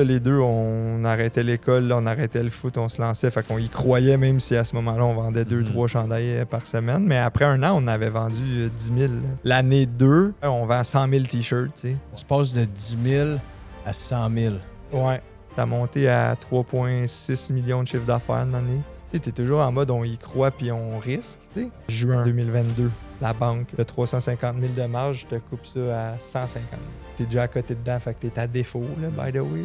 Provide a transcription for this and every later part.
les deux, on arrêtait l'école, là, on arrêtait le foot, on se lançait. Fait qu'on y croyait, même si à ce moment-là, on vendait 2-3 chandails par semaine. Mais après un an, on avait vendu 10 000. L'année 2, on vend 100 000 t-shirts, tu sais. Tu passes de 10 000 à 100 000. Ouais. T'as monté à 3,6 millions de chiffre d'affaires une année. Tu sais, t'es toujours en mode on y croit puis on risque, tu sais. Juin 2022, la banque de 350 000 de marge, je te coupe ça à 150 000. T'es déjà à côté dedans, fait que t'es à défaut, là, by the way.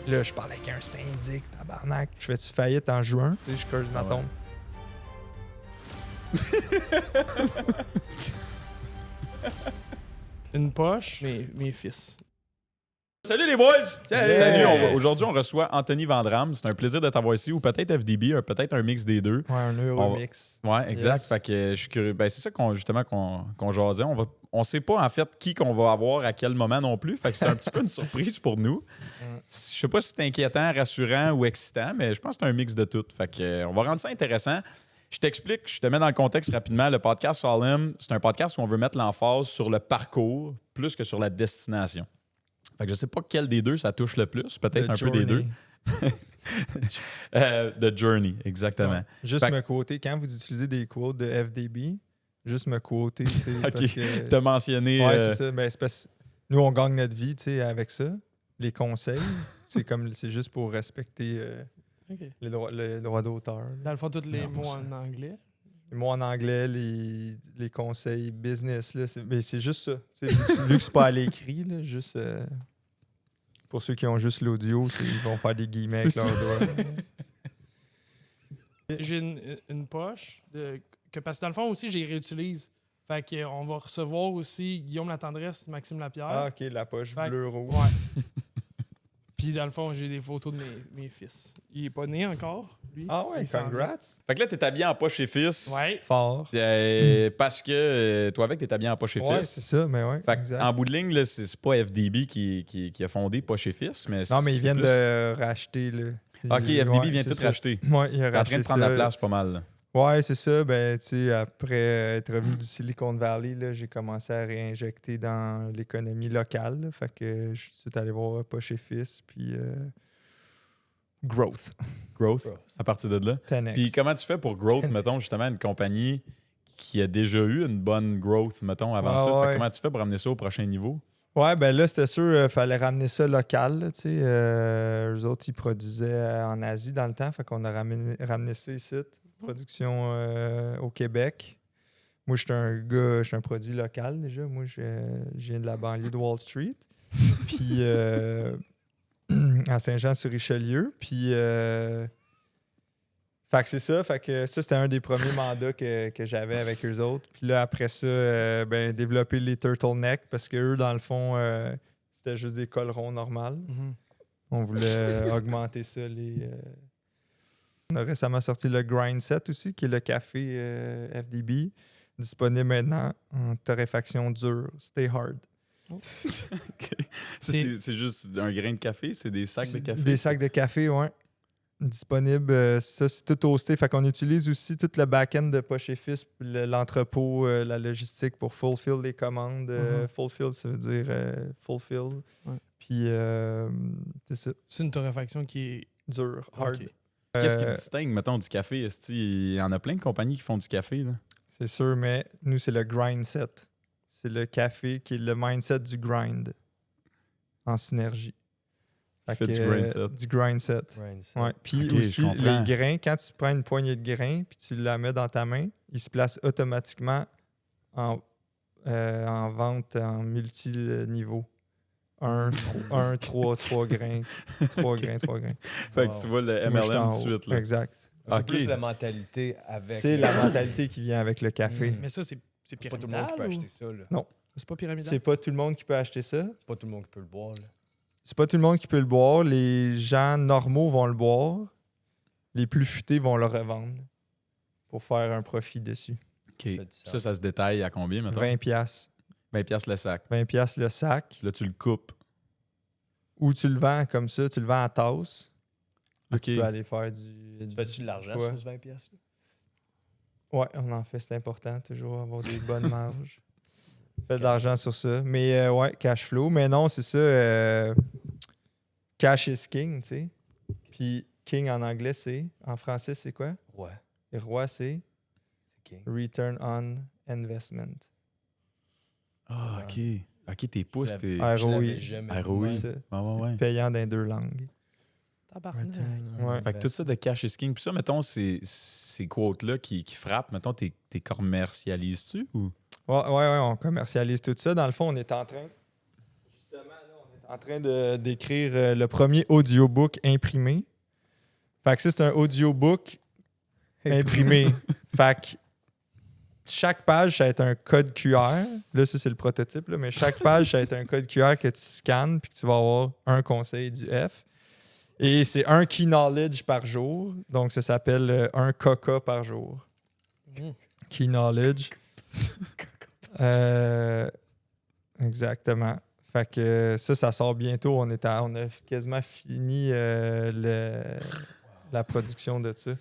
Là, je parle avec un syndic, tabarnak. Je fais-tu faillite en juin? Tu sais, je creuse ma tombe. Une poche, mes fils. Salut les boys! Salut! Aujourd'hui, on reçoit Anthony Vandram. C'est un plaisir de t'avoir ici, ou peut-être FDB, peut-être un mix des deux. Ouais, un euro mix. Ouais, exact. Yes. Fait que je suis curieux. Ben, c'est ça qu'on jasait. On sait pas en fait qui qu'on va avoir à quel moment non plus. Fait que c'est un petit peu une surprise pour nous. Je sais pas si c'est inquiétant, rassurant ou excitant, mais je pense que c'est un mix de tout. Fait que on va rendre ça intéressant. Je t'explique, je te mets dans le contexte rapidement. Le podcast Solemn, c'est un podcast où on veut mettre l'emphase sur le parcours plus que sur la destination. Fait que je sais pas quel des deux ça touche le plus. Peut-être un peu des deux. The Journey, exactement. Ouais. Juste Fait me quoter, quand vous utilisez des quotes de FDB, juste me quoter, tu sais, OK. parce que... T'as mentionné... Ouais, c'est ça. Ben, c'est parce que nous, on gagne notre vie, tu sais, avec ça. Les conseils, c'est juste pour respecter le droit d'auteur. Dans le fond, tous les mots en anglais. Les mots en anglais, les conseils business, là, mais c'est juste ça. Vu que c'est pas à l'écrit, là, juste... pour ceux qui ont juste l'audio, ils vont faire des guillemets avec leurs doigts. J'ai une poche parce que dans le fond aussi, j'y réutilise. Fait qu'on va recevoir aussi Guillaume Latendresse, Maxime Lapierre. Ah, OK, la poche bleu-rouge. Ouais. Puis dans le fond, j'ai des photos de mes fils. Il est pas né encore, lui. Ah ouais, Il s'en congrats. Fait que là, t'es habillé en poche et fils. vient. Ouais. Fort. Parce que toi, avec, t'es habillé en poche et Ouais, fils. c'est ça, mais ouais, Fait exact. en bout de ligne, là, c'est pas FDB qui a fondé Poche et Fils, mais Non, mais ils c'est viennent plus... de racheter, là. OK, FDB vient c'est tout ça. racheter. Ouais, il a T'es en train racheté de prendre ça. la place pas mal. Là. Ouais, c'est ça. Ben, tu sais, après être revenu du Silicon Valley, là, j'ai commencé à réinjecter dans l'économie locale. Là. Fait que je suis allé voir Poche et Fils, puis Growth. Growth, à partir de là. 10X. Puis comment tu fais pour Growth, mettons, justement, une compagnie qui a déjà eu une bonne growth, mettons, avant ça? Fait que comment tu fais pour amener ça au prochain niveau? Ouais, ben là, c'était sûr, il fallait ramener ça local. Là, tu sais. Eux autres, ils produisaient en Asie dans le temps. Fait qu'on a ramené ça ici. Production au Québec. Moi, je suis un produit local déjà. Moi, je viens de la banlieue de Wall Street. Puis à Saint-Jean-sur-Richelieu. Puis fait que c'est ça. Fait que ça, c'était un des premiers mandats que j'avais avec eux autres. Puis là, après ça, développer les turtlenecks parce qu'eux, dans le fond, c'était juste des collerons normales. Mhm. On voulait augmenter ça. On a récemment sorti le Grind Set aussi, qui est le café FDB, disponible maintenant en torréfaction dure. Stay hard. Okay. C'est juste un grain de café? C'est des sacs de café? Des sacs de café, oui. Disponible. Ça, c'est tout toasté. Fait qu'on utilise aussi tout le back-end de Poche et Fils, l'entrepôt, la logistique pour fulfill les commandes. Fulfill, ça veut dire fulfill. Ouais. Puis, c'est ça. C'est une torréfaction qui est Dur, hard. OK. Qu'est-ce qui distingue, mettons, du café? Il y en a plein de compagnies qui font du café, là. C'est sûr, mais nous, c'est le grind set. C'est le café qui est le mindset du grind en synergie. Fait du grind set. Du grind set. Ouais. Puis Ok, aussi, je comprends. les grains, quand tu prends une poignée de grains puis tu la mets dans ta main, ils se placent automatiquement en vente en multi-niveau. 1, 3 grains. 3 grains, 3 grains. Fait que tu vois le Moi, j'étais MLM en tout de haut. suite, là. Exact. C'est Ok. plus la mentalité avec... C'est la mentalité qui vient avec le café. Mais ça, c'est C'est pas tout le monde pyramidal qui peut ou... acheter ça, là. Non. C'est pas pyramidal? C'est pas tout le monde qui peut acheter ça. C'est pas tout le monde qui peut le boire, là. C'est pas tout le monde qui peut le boire. Les gens normaux vont le boire. Les plus futés vont le revendre pour faire un profit dessus. OK. Ça se détaille à combien, mettons? 20 piastres. 20 piastres le sac. 20 piastres le sac. Là, tu le coupes. Ou tu le vends comme ça, tu le vends à tasse. Là, OK. tu peux aller faire du... Fais-tu de l'argent Ouais. sur ce 20 piastres, là? Ouais, on en fait, c'est important, toujours avoir des bonnes marges. Fait de l'argent sur ça. Mais ouais, cash flow. Mais non, c'est ça. cash is king, tu sais. Puis king en anglais, en français, c'est quoi? Ouais. Et roi, c'est C'est king. return on investment. Ah, OK. OK, tes pouces, t'es... Je ROI. l'avais jamais ROI. vu. C'est ça. Ouais. Payant dans 2 langues. Tabarnak. Ouais. Fait que tout ça de cash is king. Puis ça, mettons, ces quotes-là qui frappent, mettons, t'es commercialises-tu ou... Ouais, on commercialise tout ça. Dans le fond, on est en train... Justement, là, on est en train d'écrire le premier audiobook imprimé. Fait que ça, c'est un audiobook imprimé. Fait que chaque page, ça va être un code QR. Là, ça, c'est le prototype, là, mais chaque page, ça va être un code QR que tu scannes puis que tu vas avoir un conseil du F. Et c'est un key knowledge par jour. Donc, ça s'appelle un coca par jour. Mm. Key knowledge. Exactement. Fait que ça sort bientôt. On a quasiment fini la production de ça.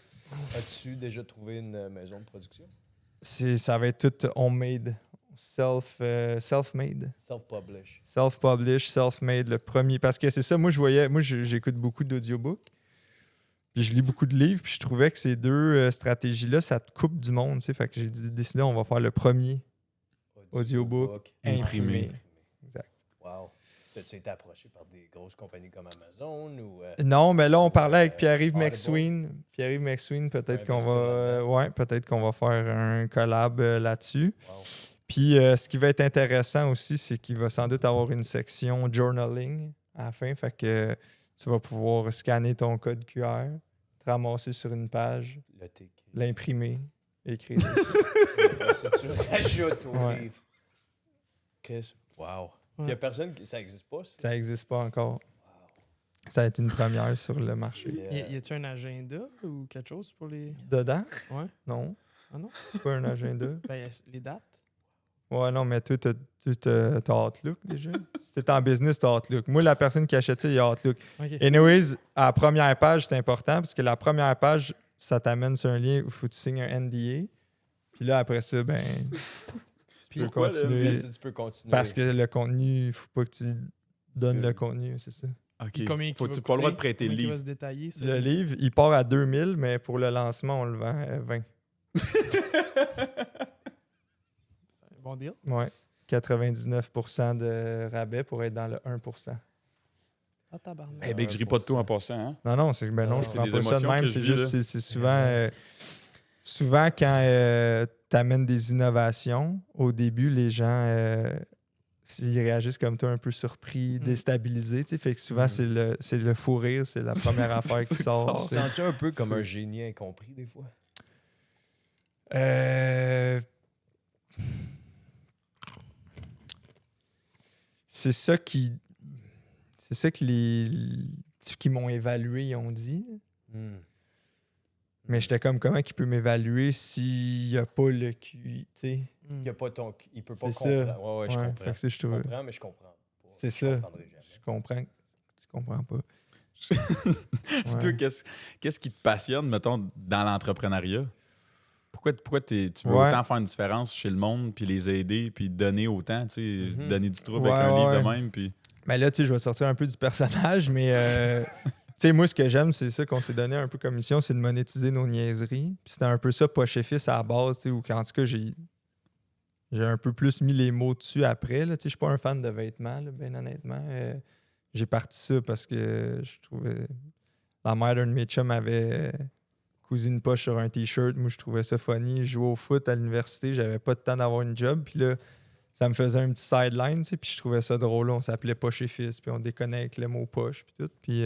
As-tu déjà trouvé une maison de production? Ça va être tout homemade. Self-made. Self-publish. Self-publish, self-made, le premier. Parce que c'est ça, moi, j'écoute beaucoup d'audiobooks. Puis je lis beaucoup de livres. Puis je trouvais que ces deux stratégies-là, ça te coupe du monde. Tu sais. Fait que j'ai décidé, on va faire le premier audiobook imprimé. Exact. Wow. As-tu été approché par des grosses compagnies comme Amazon ou... Non, mais là, on parlait avec Pierre-Yves Audible. McSween. Pierre-Yves McSween, peut-être Ouais, peut-être qu'on va faire un collab là-dessus. Wow. Puis ce qui va être intéressant aussi, c'est qu'il va sans doute avoir une section journaling à la fin. Fait que tu vas pouvoir scanner ton code QR, te ramasser sur une page, Le ticket. l'imprimer, écrire dessus. Ça, tu rajoutes au Ouais. livre. Qu'est-ce... Wow. Il Ouais. n'y a personne qui... Ça n'existe pas, ça? Ça n'existe pas encore. Ça va être une première sur le marché. Y a-tu un agenda ou quelque chose pour les. Dedans? Ouais. Non. Ah non? C'est pas un agenda. Ben, les dates. Ouais, non, mais toi, t'as Outlook déjà. Si t'es en business, t'as Outlook. Moi, la personne qui achète ça, il y a Outlook. OK. Anyways, à la première page, c'est important parce que la première page, ça t'amène sur un lien où il faut que tu signes un NDA. Puis là, après ça, ben, tu peux Pourquoi, là? continuer. Tu peux continuer. Parce que le contenu, il faut pas que tu donnes le contenu, c'est ça. OK. Combien Faut qu'il va tu pas le droit de coûter? prêter le Combien qu'il livre. va se détailler, ça? Le livre, il part à 2000, mais pour le lancement, on le vend à 20. Bon deal. Ouais. 99% de rabais pour être dans le 1%. Ah, tabarnak. Eh bien, que je ris pas de toi en passant, hein? Non, c'est ben non, je C'est prends des pas ça de émotions même. que C'est je vis, juste, là. c'est souvent quand tu amènes des innovations, au début, les gens ils réagissent comme toi, un peu surpris, déstabilisés. Tu sais, fait que souvent, c'est le fou rire, c'est la première affaire qui C'est sort. Tu c'est- sens-tu un peu comme un génie incompris, des fois? Euh, C'est ça qui. C'est ça que ceux qui m'ont évalué ils ont dit. Mais j'étais comme, comment il peut m'évaluer s'il n'y a pas le QI, tu sais? Hmm. Il peut pas C'est comprendre. ça. Ouais, je Ouais, comprends. fait que ça, je Je trouve. comprends, mais je comprends pas. C'est Je ça. comprendrai jamais. Je comprends que tu comprends pas. Puis toi, Ouais. qu'est-ce qui te passionne, mettons, dans l'entrepreneuriat? Pourquoi tu veux Ouais. autant faire une différence chez le monde, puis les aider, puis donner autant, tu sais, Mhm. donner du trouble Ouais, avec un livre ouais. de même, puis... Mais là, tu sais, je vais sortir un peu du personnage, mais tu sais, moi, ce que j'aime, c'est ça qu'on s'est donné un peu comme mission, c'est de monétiser nos niaiseries. Puis c'était un peu ça, Poche et Fils à la base, tu sais, où en tout cas, j'ai un peu plus mis les mots dessus après. Là. Tu sais, je suis pas un fan de vêtements, là, bien honnêtement. J'ai parti ça parce que je trouvais... La mère d'un de mes chums avait cousu une poche sur un T-shirt. Moi, je trouvais ça funny. Je jouais au foot à l'université, j'avais pas de temps d'avoir une job. Puis là, ça me faisait un petit sideline, tu sais, puis je trouvais ça drôle. Là. On s'appelait Poche et Fils, puis on déconnait avec le mot poche, puis tout. Puis,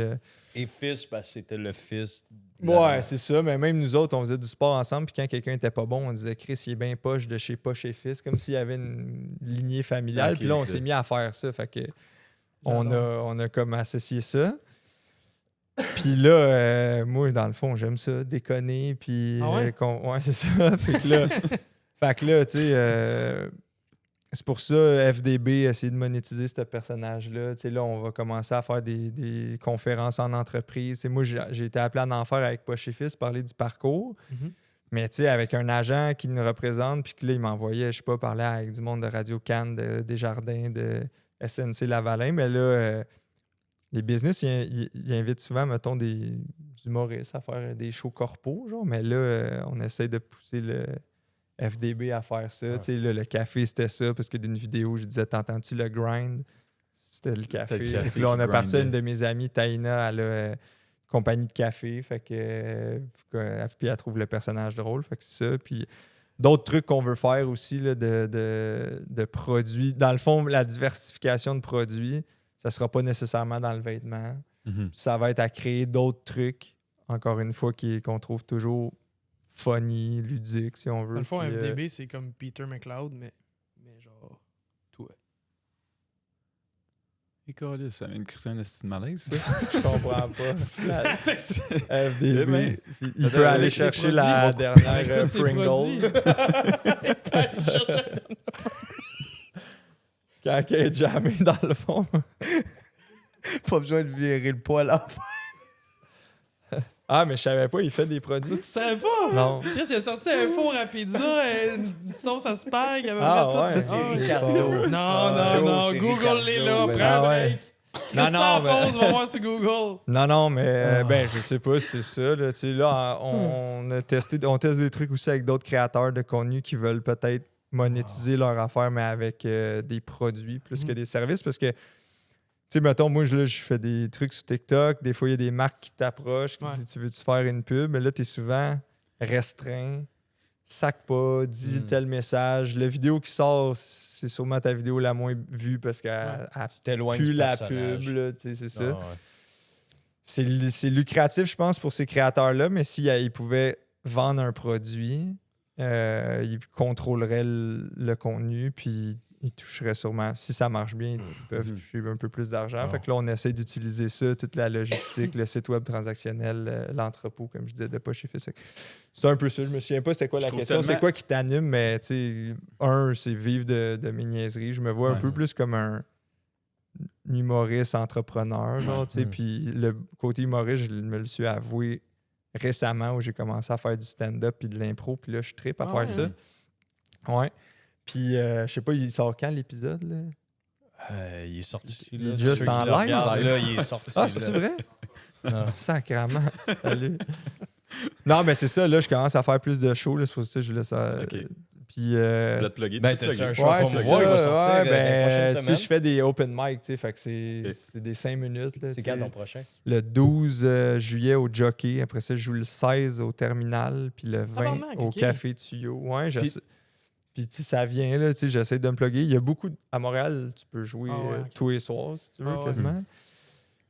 Et fils, parce que c'était le fils. ouais, c'est ça. Mais même nous autres, on faisait du sport ensemble, puis quand quelqu'un était pas bon, on disait Chris, il est bien poche de chez Poche et Fils, comme s'il y avait une lignée familiale. Ok, Puis là, on good. s'est mis à faire ça. Fait que on a comme associé ça. Puis là, moi, dans le fond, j'aime ça, déconner, puis... Ah ouais? ouais, c'est ça. Fait que là, tu sais... c'est pour ça, FDB, essayer de monétiser ce personnage-là. Tu sais, là, on va commencer à faire des conférences en entreprise. Tu sais, moi, j'ai été appelé à en faire avec Poche et Fils, parler du parcours. Mhm. Mais tu sais, avec un agent qui nous représente, puis que là, il m'envoyait, je sais pas, parler avec du monde de Radio Cannes, de Desjardins, de SNC Lavalin. Mais là, les business, ils invitent souvent, mettons, des humoristes à faire des shows corpos, genre, mais là, on essaie de pousser le FDB à faire ça. Ouais. Tu sais, là, le café, c'était ça, parce que d'une vidéo, je disais, t'entends-tu le grind? C'était le café. le café Fait que là, on a qui parti à grindait. une de mes amies, Taina, elle a compagnie de café, fait que puis elle trouve le personnage drôle, fait que c'est ça. Puis d'autres trucs qu'on veut faire aussi là, de produits. Dans le fond, la diversification de produits, ça sera pas nécessairement dans le vêtement. Mhm. Ça va être à créer d'autres trucs, encore une fois, qu'on trouve toujours funny, ludique, si on veut. Dans le fond, Puis, FDB, c'est comme Peter McLeod, mais genre, toi. École, ça vient de créer un estime malaise, ça. je comprends pas. Eh FDB. ben, Puis il attends, peut aller avec les chercher produits, la ils vont dernière Tous ces Pringles. Quand elle est jamais dans le fond. Pas besoin de virer le poil à Ah, mais je savais pas, il fait des produits. Tu savais pas? Non. Chris, il a sorti un four à pizza, une sauce à spag, il avait Ah, tout. ouais. Ça, c'est Ah, ouais. Ricardo. Non, Ah, non, Joe, c'est Google-les là, Ricardo, prends Ah, un ouais. break. Non, non, mais... Pause, va voir sur Google. Non, mais Ah. ben, je sais pas si c'est ça. Là, tu sais, là on teste des trucs aussi avec d'autres créateurs de contenu qui veulent peut-être monétiser leur affaire, mais avec des produits plus que des services. Parce que, tu sais, mettons, moi, je fais des trucs sur TikTok. Des fois, il y a des marques qui t'approchent, qui Ouais. disent, tu veux-tu faire une pub? Mais là, tu es souvent restreint. Sac pas, dis tel message. La vidéo qui sort, c'est sûrement ta vidéo la moins vue parce qu'elle C'était loin pue du la personnage. pub, là, tu sais, c'est ça. Ah, ouais. C'est lucratif, je pense, pour ces créateurs-là, mais s'ils pouvaient vendre un produit, ils contrôleraient le contenu, puis ils toucheraient sûrement, si ça marche bien, ils peuvent toucher un peu plus d'argent. Oh. Fait que là, on essaie d'utiliser ça, toute la logistique, le site web transactionnel, l'entrepôt, comme je disais, de Poche et Fils. C'est un peu ça. Je me souviens pas c'était quoi Je la trouve question. tellement- C'est quoi qui t'anime, mais tu sais, c'est vivre de mes niaiseries. Je me vois un Ouais. peu plus comme un humoriste entrepreneur, genre, tu sais, puis le côté humoriste, je me le suis avoué récemment où j'ai commencé à faire du stand-up puis de l'impro, puis là, je trippe à Ah faire ouais. ça. Ouais. Puis, je sais pas, il sort quand l'épisode, là? Il est sorti. Il est là, juste ceux en qui le live, regardent, live. là, il est sorti. Ah, c'est là. vrai? Ah. Sacrément. Salut. Non, mais c'est ça, là, je commence à faire plus de shows, là, c'est pour ça que je laisse ça. Ok. Puis, Je voulais te plugger. Ben, tu peux te t'as-tu un plugger. show à ouais, c'est promouvoir? ça, Il va sortir ouais, la ben, prochaine si semaine. je fais des open mic, tu sais, fait que c'est Ok. c'est des 5 minutes. là, C'est tu quand sais. ton prochain? Le 12 juillet au Jockey. Après ça, je joue le 16 au Terminal. Puis le 20 Tabarnak, au ok. Café Tuyau. Ouais, Puis- puis tu sais, ça vient, là. Tu sais, j'essaie de me plugger. Il y a beaucoup... À Montréal, tu peux jouer Ah ouais, ok. tous les soirs, si tu veux, Ah ouais. quasiment.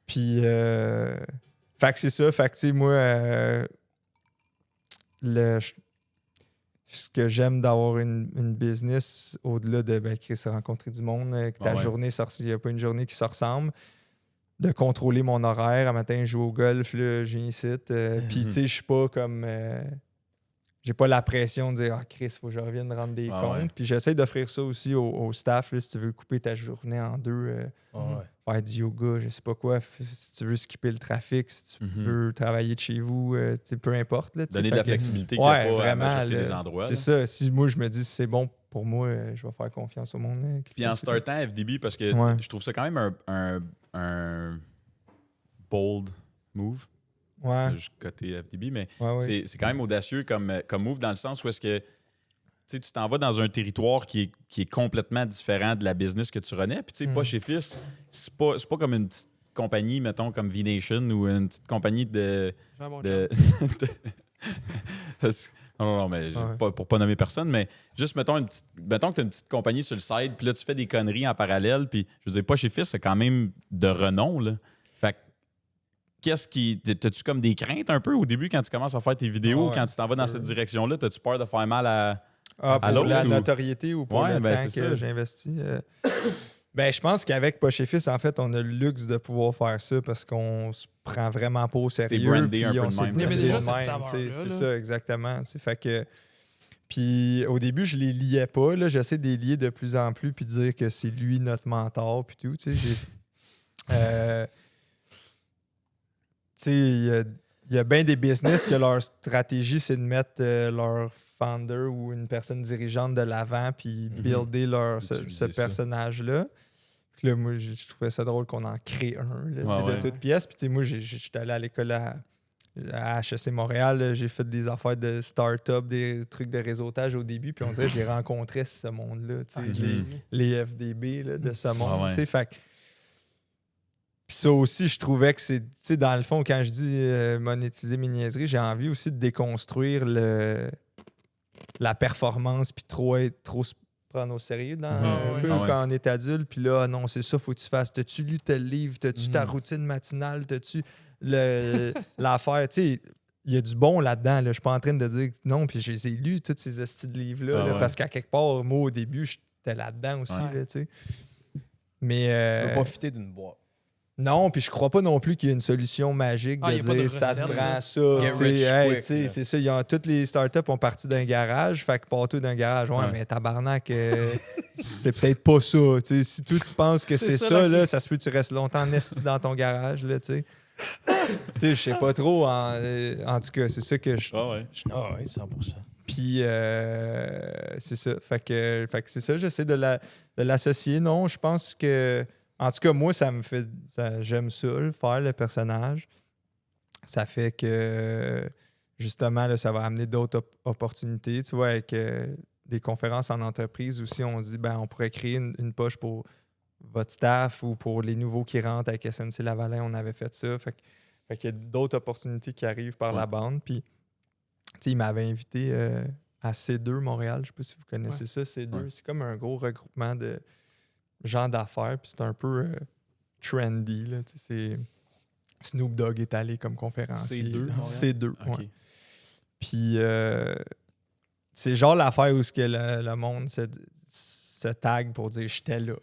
Puis... fait que c'est ça. Fait que, tu sais, moi... ce que j'aime d'avoir une business, au-delà de Chris, rencontrer du monde, que ta Ah ouais. journée, il n'y a pas une journée qui se ressemble, de contrôler mon horaire. Un matin, je joue au golf, là, j'ai ici. Puis, tu sais, je suis pas comme... j'ai pas la pression de dire « Ah, Chris, faut que je revienne rendre des Ah comptes. ouais. Puis j'essaie d'offrir ça aussi au staff, là, si tu veux couper ta journée en deux, Ah, ouais. faire du yoga, je sais pas quoi, si tu veux skipper le trafic, si tu Mhm. veux travailler de chez vous, tu sais, peu importe. Là, tu sais. Donner de Fait la que- flexibilité qu'il n'y a Ouais, pas vraiment. à m'ajouter là, des endroits. c'est là. ça. Si moi, je me dis c'est bon pour moi, je vais faire confiance au monde. Puis en startant FDB, parce que Ouais. je trouve ça quand même un bold move. Ouais, Je côté FDB, mais ouais, ouais. c'est quand même audacieux comme move dans le sens où est-ce que tu t'en vas dans un territoire qui est complètement différent de la business que tu renais. Puis tu sais, pas chez Fils, c'est pas comme une petite compagnie, mettons, comme V-Nation ou une petite compagnie de... J'ai un bon de- non, mais Ouais. pour pas nommer personne, mais juste, mettons que tu as une petite compagnie sur le side, puis là, tu fais des conneries en parallèle, puis je veux dire, pas chez Fils, c'est quand même de renom, là. Fait que, t'as-tu comme des craintes un peu au début quand tu commences à faire tes vidéos, Ouais, quand tu t'en vas dans sûr. cette direction-là? T'as-tu peur de faire mal à... Ah, à pour l'autre la ou- notoriété ou pour Ouais, le ben, temps c'est que ça. j'investis? Ben, je pense qu'avec Poche et Fils, en fait, on a le luxe de pouvoir faire ça parce qu'on se prend vraiment pas au C'était sérieux. brandé puis un peu on de s'est même. Il y avait brandé déjà de cette même, saveur-là, tu sais, C'est là. ça, exactement. Tu sais, fait que... Puis au début, je les liais pas. Là, j'essaie de les lier de plus en plus puis de dire que c'est lui notre mentor puis tout. Tu sais, tu sais, il y a bien des business que leur stratégie, c'est de mettre leur founder ou une personne dirigeante de l'avant puis builder ce Utiliser ça. personnage-là. Puis là, moi, je trouvais ça drôle qu'on en crée un là, tu sais, Ouais, de toutes pièces. Puis tu sais, moi, j'étais allé à l'école à HEC Montréal. Là, j'ai fait des affaires de start-up, des trucs de réseautage au début. Puis on dirait que j'ai rencontré ce monde-là, tu sais, les FDB là, de ce monde. Tu sais, fait que puis ça aussi, je trouvais que c'est, tu sais, dans le fond, quand je dis monétiser mes niaiseries, j'ai envie aussi de déconstruire la performance puis trop se prendre au sérieux dans un peu quand on est adulte. Puis là, non, c'est ça, faut que tu fasses. T'as-tu lu tel livre? T'as-tu ta routine matinale? T'as-tu l'affaire? Tu sais, il y a du bon là-dedans. Là. Je suis pas en train de dire que non, puis j'ai lu tous ces hosties de livres-là là, parce qu'à quelque part, moi, au début, j'étais là-dedans aussi, là, tu sais. Mais... Tu peux profiter d'une boîte. Non, puis je crois pas non plus qu'il y a une solution magique de dire ça te prend ça. C'est ça. Toutes les startups ont parti d'un garage, fait que partout d'un garage. Ouais, mais tabarnak, c'est peut-être pas ça. T'sais. Si toi, tu penses que c'est ça, là, ça se peut que tu restes longtemps esti dans ton garage. Là, tu sais, je sais pas trop. En tout cas, c'est ça que je. Ah oui, 100%. Puis c'est ça. Fait que c'est ça, j'essaie de l'associer. Non, je pense que. En tout cas, moi, j'aime ça, faire le personnage. Ça fait que, justement, là, ça va amener d'autres opportunités. Tu vois, avec des conférences en entreprise aussi, on se dit, on pourrait créer une poche pour votre staff ou pour les nouveaux qui rentrent avec SNC-Lavalin. On avait fait ça. Fait qu'il y a d'autres opportunités qui arrivent par la bande. Puis, tu sais, il m'avait invité à C2 Montréal. Je ne sais pas si vous connaissez ça, C2. C'est comme un gros regroupement de genre d'affaires, puis c'est un peu trendy. Là, Snoop Dogg est allé comme conférencier. C2, okay. Puis c'est genre l'affaire où le monde se tag pour dire « j'étais là ».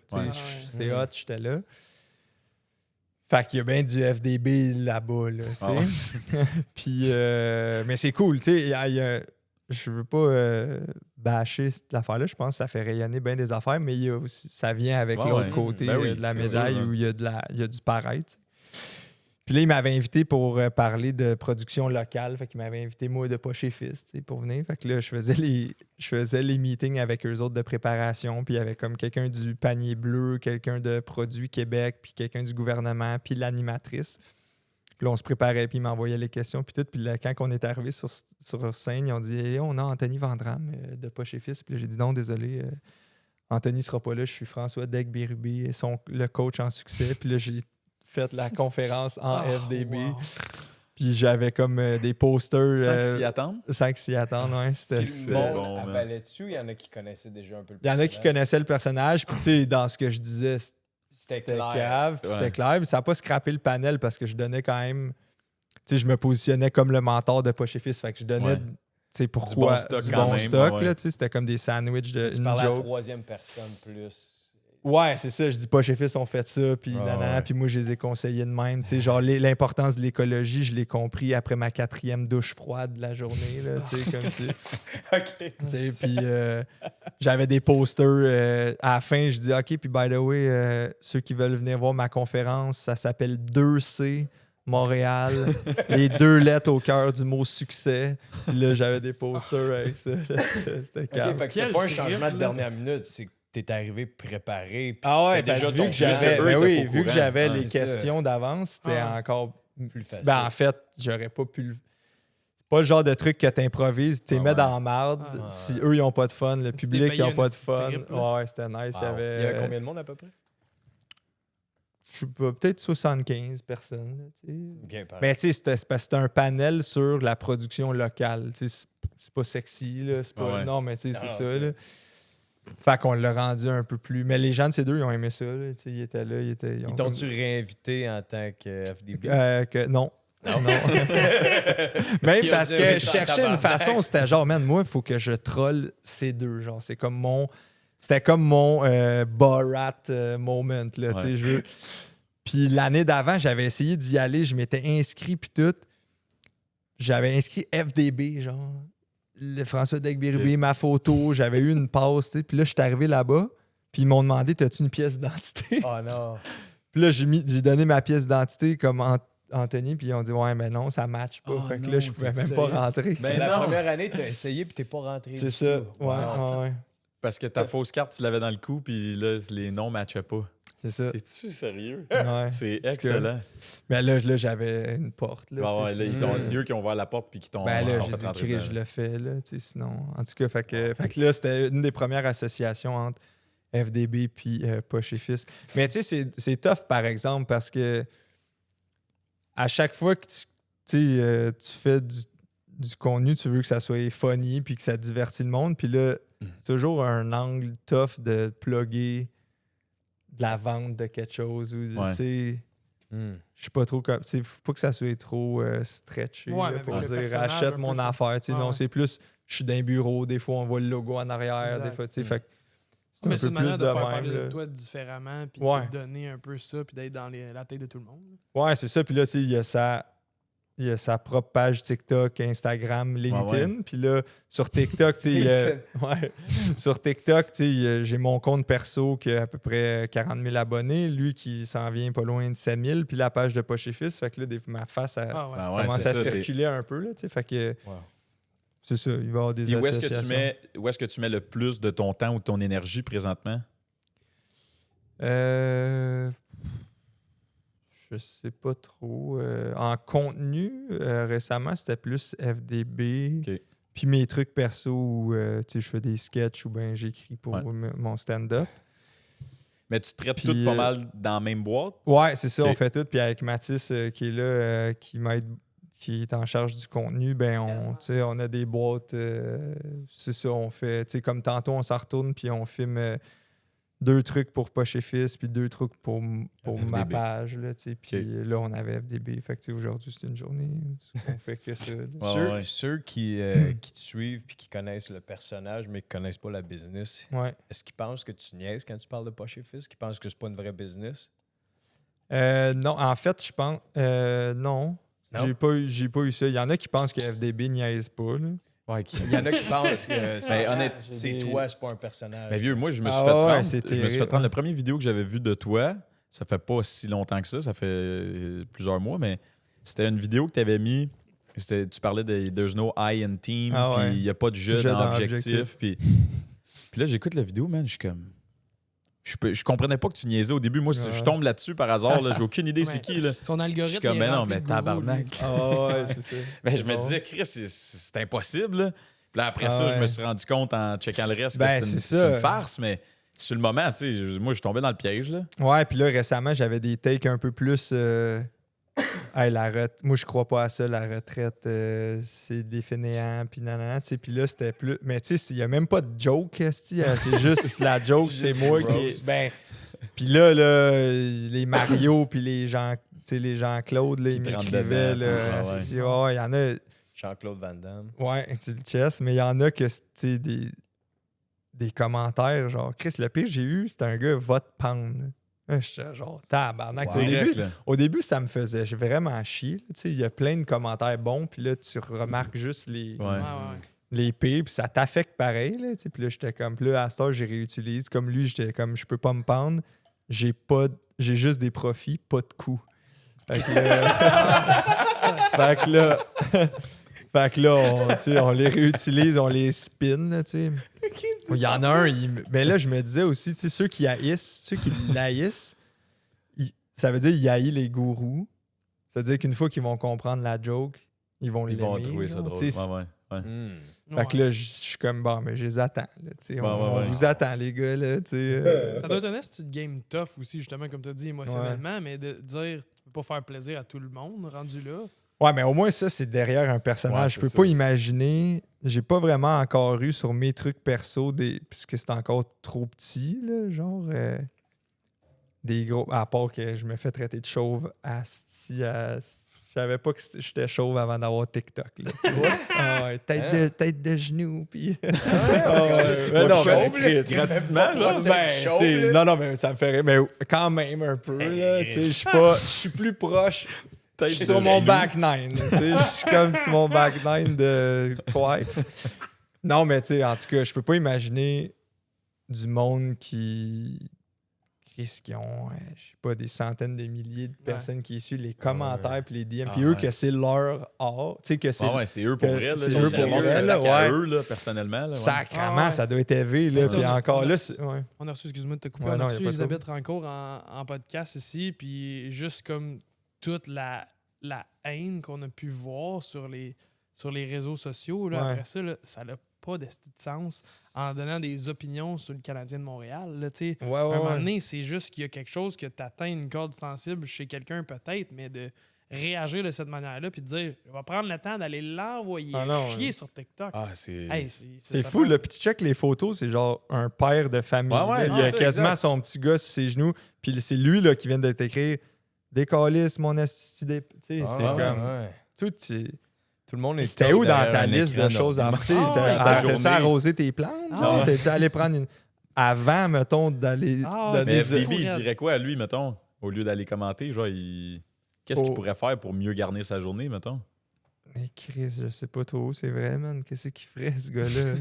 C'est hot, j'étais là. Fait qu'il y a bien du FDB là-bas. Là, puis, mais c'est cool. Je veux pas bâcher cette affaire-là. Je pense que ça fait rayonner bien des affaires, mais il y a aussi, ça vient avec l'autre côté de la médaille où il y a du paraître. Puis là, il m'avait invité pour parler de production locale. Fait qu'il m'avait invité, moi, de pas chez Fils, pour venir. Fait que là, je faisais les meetings avec eux autres de préparation. Puis il y avait comme quelqu'un du panier bleu, quelqu'un de Produits Québec, puis quelqu'un du gouvernement, puis l'animatrice. Puis là, on se préparait, puis ils m'envoyaient les questions, puis tout. Puis là, quand on est arrivé sur scène, ils ont dit hey, on a Anthony Vandram de Pas chez Fils. Puis là, j'ai dit non, désolé, Anthony sera pas là, je suis François Degg-Bérubé, le coach en succès. Puis là, j'ai fait la conférence en FDB. Wow. Puis j'avais comme des posters. 5 s'y attendent? 5 s'y attendent, oui. C'était bon. Avalait-tu? Il y en a qui connaissaient déjà un peu le personnage. Il y en a qui connaissaient le personnage. Puis tu sais, dans ce que je disais, c'était cave, c'était clair. Ça n'a pas scrappé le panel parce que je donnais quand même. Tu sais, je me positionnais comme le mentor de Pas chez Fils. Fait que je donnais, tu sais, pourquoi du bon stock. Là, tu sais, c'était comme des sandwichs de. Tu parlais à la troisième personne plus. Ouais, c'est ça. Je dis Pas chez Fils, on fait ça. Puis puis moi, je les ai conseillés de même. Tu sais, genre, l'importance de l'écologie, je l'ai compris après ma 4e douche froide de la journée. Là, tu sais, comme si. OK. Tu sais, puis j'avais des posters. À la fin, je dis OK, puis by the way, ceux qui veulent venir voir ma conférence, ça s'appelle 2C Montréal. Les 2 lettres au cœur du mot succès. Puis là, j'avais des posters avec ça. C'était calme. OK, fait que c'est pas un changement de dernière minute, c'est que t'es arrivé préparé. Déjà vu que j'avais les questions d'avance, c'était encore plus facile. En fait, j'aurais pas pu C'est pas le genre de truc que t'improvises, tu les mets dans la marde. Si eux, ils n'ont pas de fun, le public, ils n'ont pas de fun. Ouais, c'était nice. Il y avait combien de monde à peu près? Je sais pas, peut-être 75 personnes. Là, okay, mais tu sais, c'était un panel sur la production locale. C'est pas sexy, là. Pas... Non, mais tu sais, c'est ça. Là. Fait qu'on l'a rendu un peu plus. Mais les gens de ces deux, ils ont aimé ça. Là. Ils étaient là. Ils t'ont-tu réinvité en tant que FDB? Non. Non. Même parce que je cherchais une façon, c'était genre, man, moi, il faut que je troll ces deux. Genre, c'était comme mon Borat moment. Là, Puis l'année d'avant, j'avais essayé d'y aller, je m'étais inscrit, puis tout. J'avais inscrit FDB, genre. Le François Degg-Bérubé, ma photo, j'avais eu une passe, puis là, je suis arrivé là-bas, puis ils m'ont demandé, t'as-tu une pièce d'identité? Oh non! Puis là, j'ai donné ma pièce d'identité comme Anthony, puis ils ont dit, ouais, mais non, ça matche pas. Fait que là, je pouvais même pas rentrer. Mais la première année, t'as essayé, puis t'es pas rentré. C'est ça, ouais. Parce que ta fausse carte, tu l'avais dans le cou, puis là, les noms matchaient pas. C'est ça. T'es-tu sérieux? Ouais. C'est En tout cas, excellent. Mais là, j'avais une porte. Là, Ah ouais, là, tu sais, c'est eux qui ont ouvert la porte puis qui t'ont ben là, t'ont j'ai fait dit, rentrer Chris, dedans. je le fais, là, tu sais, sinon... En tout cas, fait que là, c'était une des premières associations entre FDB puis Poche et Fils. Mais tu sais, c'est tough, par exemple, parce que à chaque fois que tu fais du contenu, tu veux que ça soit funny puis que ça divertit le monde. Puis là, c'est toujours un angle tough de plugger de la vente de quelque chose. Ou, Ouais. tu sais, je sais pas trop comme. Tu sais, faut pas que ça soit trop stretché Ouais, là, mais avec pour le dire personnage, achète un mon peu, affaire. Tu sais, ouais, non, ouais. c'est plus je suis d'un bureau, des fois on voit le logo en arrière, Exact. des fois, tu sais. Fait que c'est Mais un c'est peu une plus manière de de faire même. parler là. de toi différemment, puis Ouais. de donner un peu ça, puis d'être dans la tête de tout le monde. Ouais, c'est ça. Puis là, tu sais, il y a sa propre page TikTok, Instagram, LinkedIn. Puis là, sur TikTok, tu sais, ouais, sur TikTok, tu sais, j'ai mon compte perso qui a à peu près 40 000 abonnés. Lui qui s'en vient pas loin de 7 000. Puis la page de Poche et Fils. Fait que là, ma face a Ah ouais. Ben ouais, commencé c'est à ça, circuler un peu. Là, tu sais, fait que Wow. c'est ça. Il va y avoir des Puis où est-ce associations. que tu mets le plus de ton temps ou de ton énergie présentement? Je sais pas trop. En contenu, récemment, c'était plus FDB. OK. Puis mes trucs perso où tu sais, je fais des sketchs ou ben j'écris pour Ouais. mon stand-up. Mais tu traites Puis, tout pas mal dans la même boîte? Ouais, c'est ça, OK. on fait tout. Puis avec Mathis qui est là, qui est en charge du contenu, ben tu sais, on a des boîtes. C'est ça, on fait. Tu sais, comme tantôt, on s'en retourne puis on filme 2 trucs pour Poche et Fils, puis 2 trucs pour ma FDB. page. Là, tu sais, puis OK. là, on avait FDB. Fait que tu sais, aujourd'hui, c'est une journée. On fait que ça. là. Ouais. Ceux qui te suivent puis qui connaissent le personnage, mais qui connaissent pas la business, Ouais. est-ce qu'ils pensent que tu niaises quand tu parles de Poche et Fils? Qu'ils pensent que c'est pas une vraie business? Non, en fait, je pense. Non. Non? J'ai pas eu ça. Il y en a qui pensent que FDB niaise pas. Là. Ouais, Il y en a qui pensent que Ben, c'est toi, c'est pas un personnage. Mais vieux, moi, je me suis Ah fait ouais, prendre. c'est Je me suis terrible. fait prendre la première vidéo que j'avais vue de toi. Ça fait pas si longtemps que ça fait plusieurs mois, mais c'était une vidéo que tu avais mis. Tu parlais de There's no I in team, Ah puis ouais. il n'y a pas de jeu Jeu dans dans objectif. objectif. Puis là, j'écoute la vidéo, man, je suis comme. Je comprenais pas que tu niaisais au début. Moi, Ouais. je tombe là-dessus par hasard. Là, j'ai aucune idée c'est Ouais. qui. Là. Son Je algorithme. suis comme, il est mais non, rempli mais de gourous, tabarnak. lui. Ah ouais, c'est ça. Ben, je me Bon. disais, Chris, c'est impossible. Là. Puis là, après Ah ça, je me ouais. suis rendu compte en checkant le reste Ben, que c'est c'est ça. une farce, mais sur le moment, tu sais, moi, je suis tombé dans le piège. Là. Ouais, puis là, récemment, j'avais des takes un peu plus. Hey, moi, je crois pas à ça, la retraite, c'est des fainéants, puis nanana, tu sais. Puis là, c'était plus. Mais tu sais, il y a même pas de joke, esti, c'est juste la joke, c'est moi qui. Ben. Puis là, les Mario, puis les gens. Tu sais, les Jean-Claude, là, Qui ils te rentrent m'écrivaient, dedans. là. Ah ouais. esti, ouais, il y en a. Jean-Claude Van Damme. Ouais, tu le chess, mais il y en a que, tu sais, des commentaires, genre, Chris, le pire que j'ai eu, c'était un gars, va te pendre. Là, j'étais genre, tabarnak. Wow. Direct, Au début, ça me faisait vraiment chier. Tu sais, il y a plein de commentaires bons, puis là, tu remarques juste les Ouais. Ouais, ouais. les pires, puis ça t'affecte pareil. Là, tu sais. Puis là, j'étais comme, puis là, à cette heure, j'ai réutilise. Comme lui, j'étais comme, je peux pas me pendre. J'ai juste des profits, pas de coûts. Fait que là, fait que là, tu sais, on les réutilise, on les spin, là, tu sais. Il y en a un, mais là, je me disais aussi, tu sais, ceux qui l'haïssent, ça veut dire qu'ils haïssent les gourous. Ça veut dire qu'une fois qu'ils vont comprendre la joke, ils vont Ils vont l'aimer, trouver ça là, drôle. tu sais. Ouais. Fait que là, je suis comme, bon, mais je les attends, là, tu sais. On Ouais. vous attend, les gars, là, tu sais. Ça doit être un petit game tough aussi, justement, comme tu as dit, émotionnellement, mais de dire tu peux pas faire plaisir à tout le monde rendu là. Ouais, mais au moins, ça, c'est derrière un personnage. Ouais, je c'est peux ça. pas imaginer. J'ai pas vraiment encore eu sur mes trucs perso, puisque c'est encore trop petit, là, genre. Des gros. À part que je me fais traiter de chauve, asti. Je savais pas que j'étais chauve avant d'avoir TikTok, là, tu vois. Ah ouais, tête de genou, puis. Mais non, mais Chris, Gratuitement, genre. ben, tu sais, non, mais ça me fait rire. Mais quand même un peu, là, tu sais, je suis plus proche. Je suis sur mon back nine. Tu sais, je suis comme sur mon back nine de Quiet. Non, mais tu sais, en tout cas, je peux pas imaginer du monde qui Chris, qui ont, je sais pas, des centaines de milliers de personnes qui suivent les commentaires puis les DM. Ah Puis eux, ouais. que c'est leur art. Tu sais, que c'est c'est eux pour que vrai. Là, c'est c'est eux eux pour pour vrai, là, à ouais. eux, là, personnellement. Là, ouais. sacrément, Ah ouais. ça doit être élevé. Là, Ça, puis on a- encore on a- là, ouais. On a reçu, excuse-moi de te couper, Ouais, on non, a y a reçu pas de Elisabeth Rancourt en podcast ici, puis juste comme toute la haine qu'on a pu voir sur les réseaux sociaux, là, Ouais. après ça, là, ça n'a pas de sens en donnant des opinions sur le Canadien de Montréal. Là, tu sais. Ouais, À un ouais, moment ouais. donné, c'est juste qu'il y a quelque chose que tu atteins une corde sensible chez quelqu'un peut-être, mais de réagir de cette manière-là puis de dire « Je vais prendre le temps d'aller l'envoyer Ah non, chier ouais. sur TikTok. Ah, c'est. Hey, C'est ça fou, prend- là. Puis tu check les photos, c'est genre un père de famille. Ouais, ouais, là. c'est Il a ça, quasiment exact. son petit gars sur ses genoux. Puis c'est lui là, qui vient de t'écrire « Décalisse mon esti Tu sais, t'es Ah, comme... ouais. Tout, c'est- Tout le monde est C'était où dans derrière ta un liste de écran choses à d'ordi. faire? Ah ouais, sa T'as-tu journée. arrosé tes plantes? Ah genre? ouais. T'es-tu allé prendre une... Avant, mettons, d'aller... Ah, donner Mais c'est du- fou, Bibi, il raide. dirait quoi à lui, mettons, au lieu d'aller commenter? Genre, qu'est-ce qu'il Oh. pourrait faire pour mieux garnir sa journée, mettons? Mais Chris, je sais pas trop, c'est vrai, man. Qu'est-ce qu'il ferait, ce gars-là?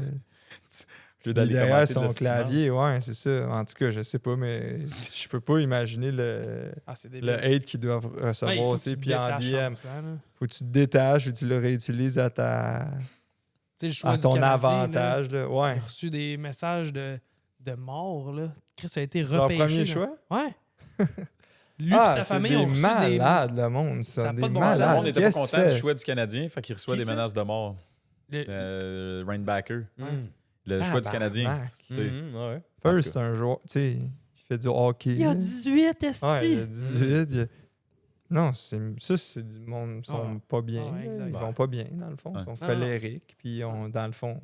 Au lieu Il est d'aller derrière commenter son de le clavier, ouais, c'est ça. En tout cas, je sais pas, mais je peux pas imaginer Ah, c'est le débile. hate qu'ils doivent Ouais, il faut recevoir, que tu sais, tu te puis en détaches DM. 100%, là. Faut que tu te détaches ou tu le réutilises à Tu sais, le choix à du ton Canadien, avantage, là. là, Ouais. j'ai reçu des messages de mort. Là. Chris a été Leur repêché. premier là. choix? Ouais. Lui et Ah, sa c'est famille des ont reçu malades, le monde, Ça a ça. pas Des de bon Le sens. malades. monde n'était pas Qu'est-ce que content tu du fais? choix du Canadien, fait qu'il reçoit Qui des ça? menaces de mort. Le- Rainbacker. Mm. Le choix du Canadien. Tabarnak. Tu sais. Ouais. En First, tout c'est un joueur, tu sais, il fait du hockey. Il y a là. 18 esti. Ouais, il y a 18. Non, ça, c'est du monde. Ils sont Ouais. pas bien. Ouais, là. exact. Ils vont pas bien, dans le fond. Ouais. Ils sont Non, colériques. Puis, dans le fond,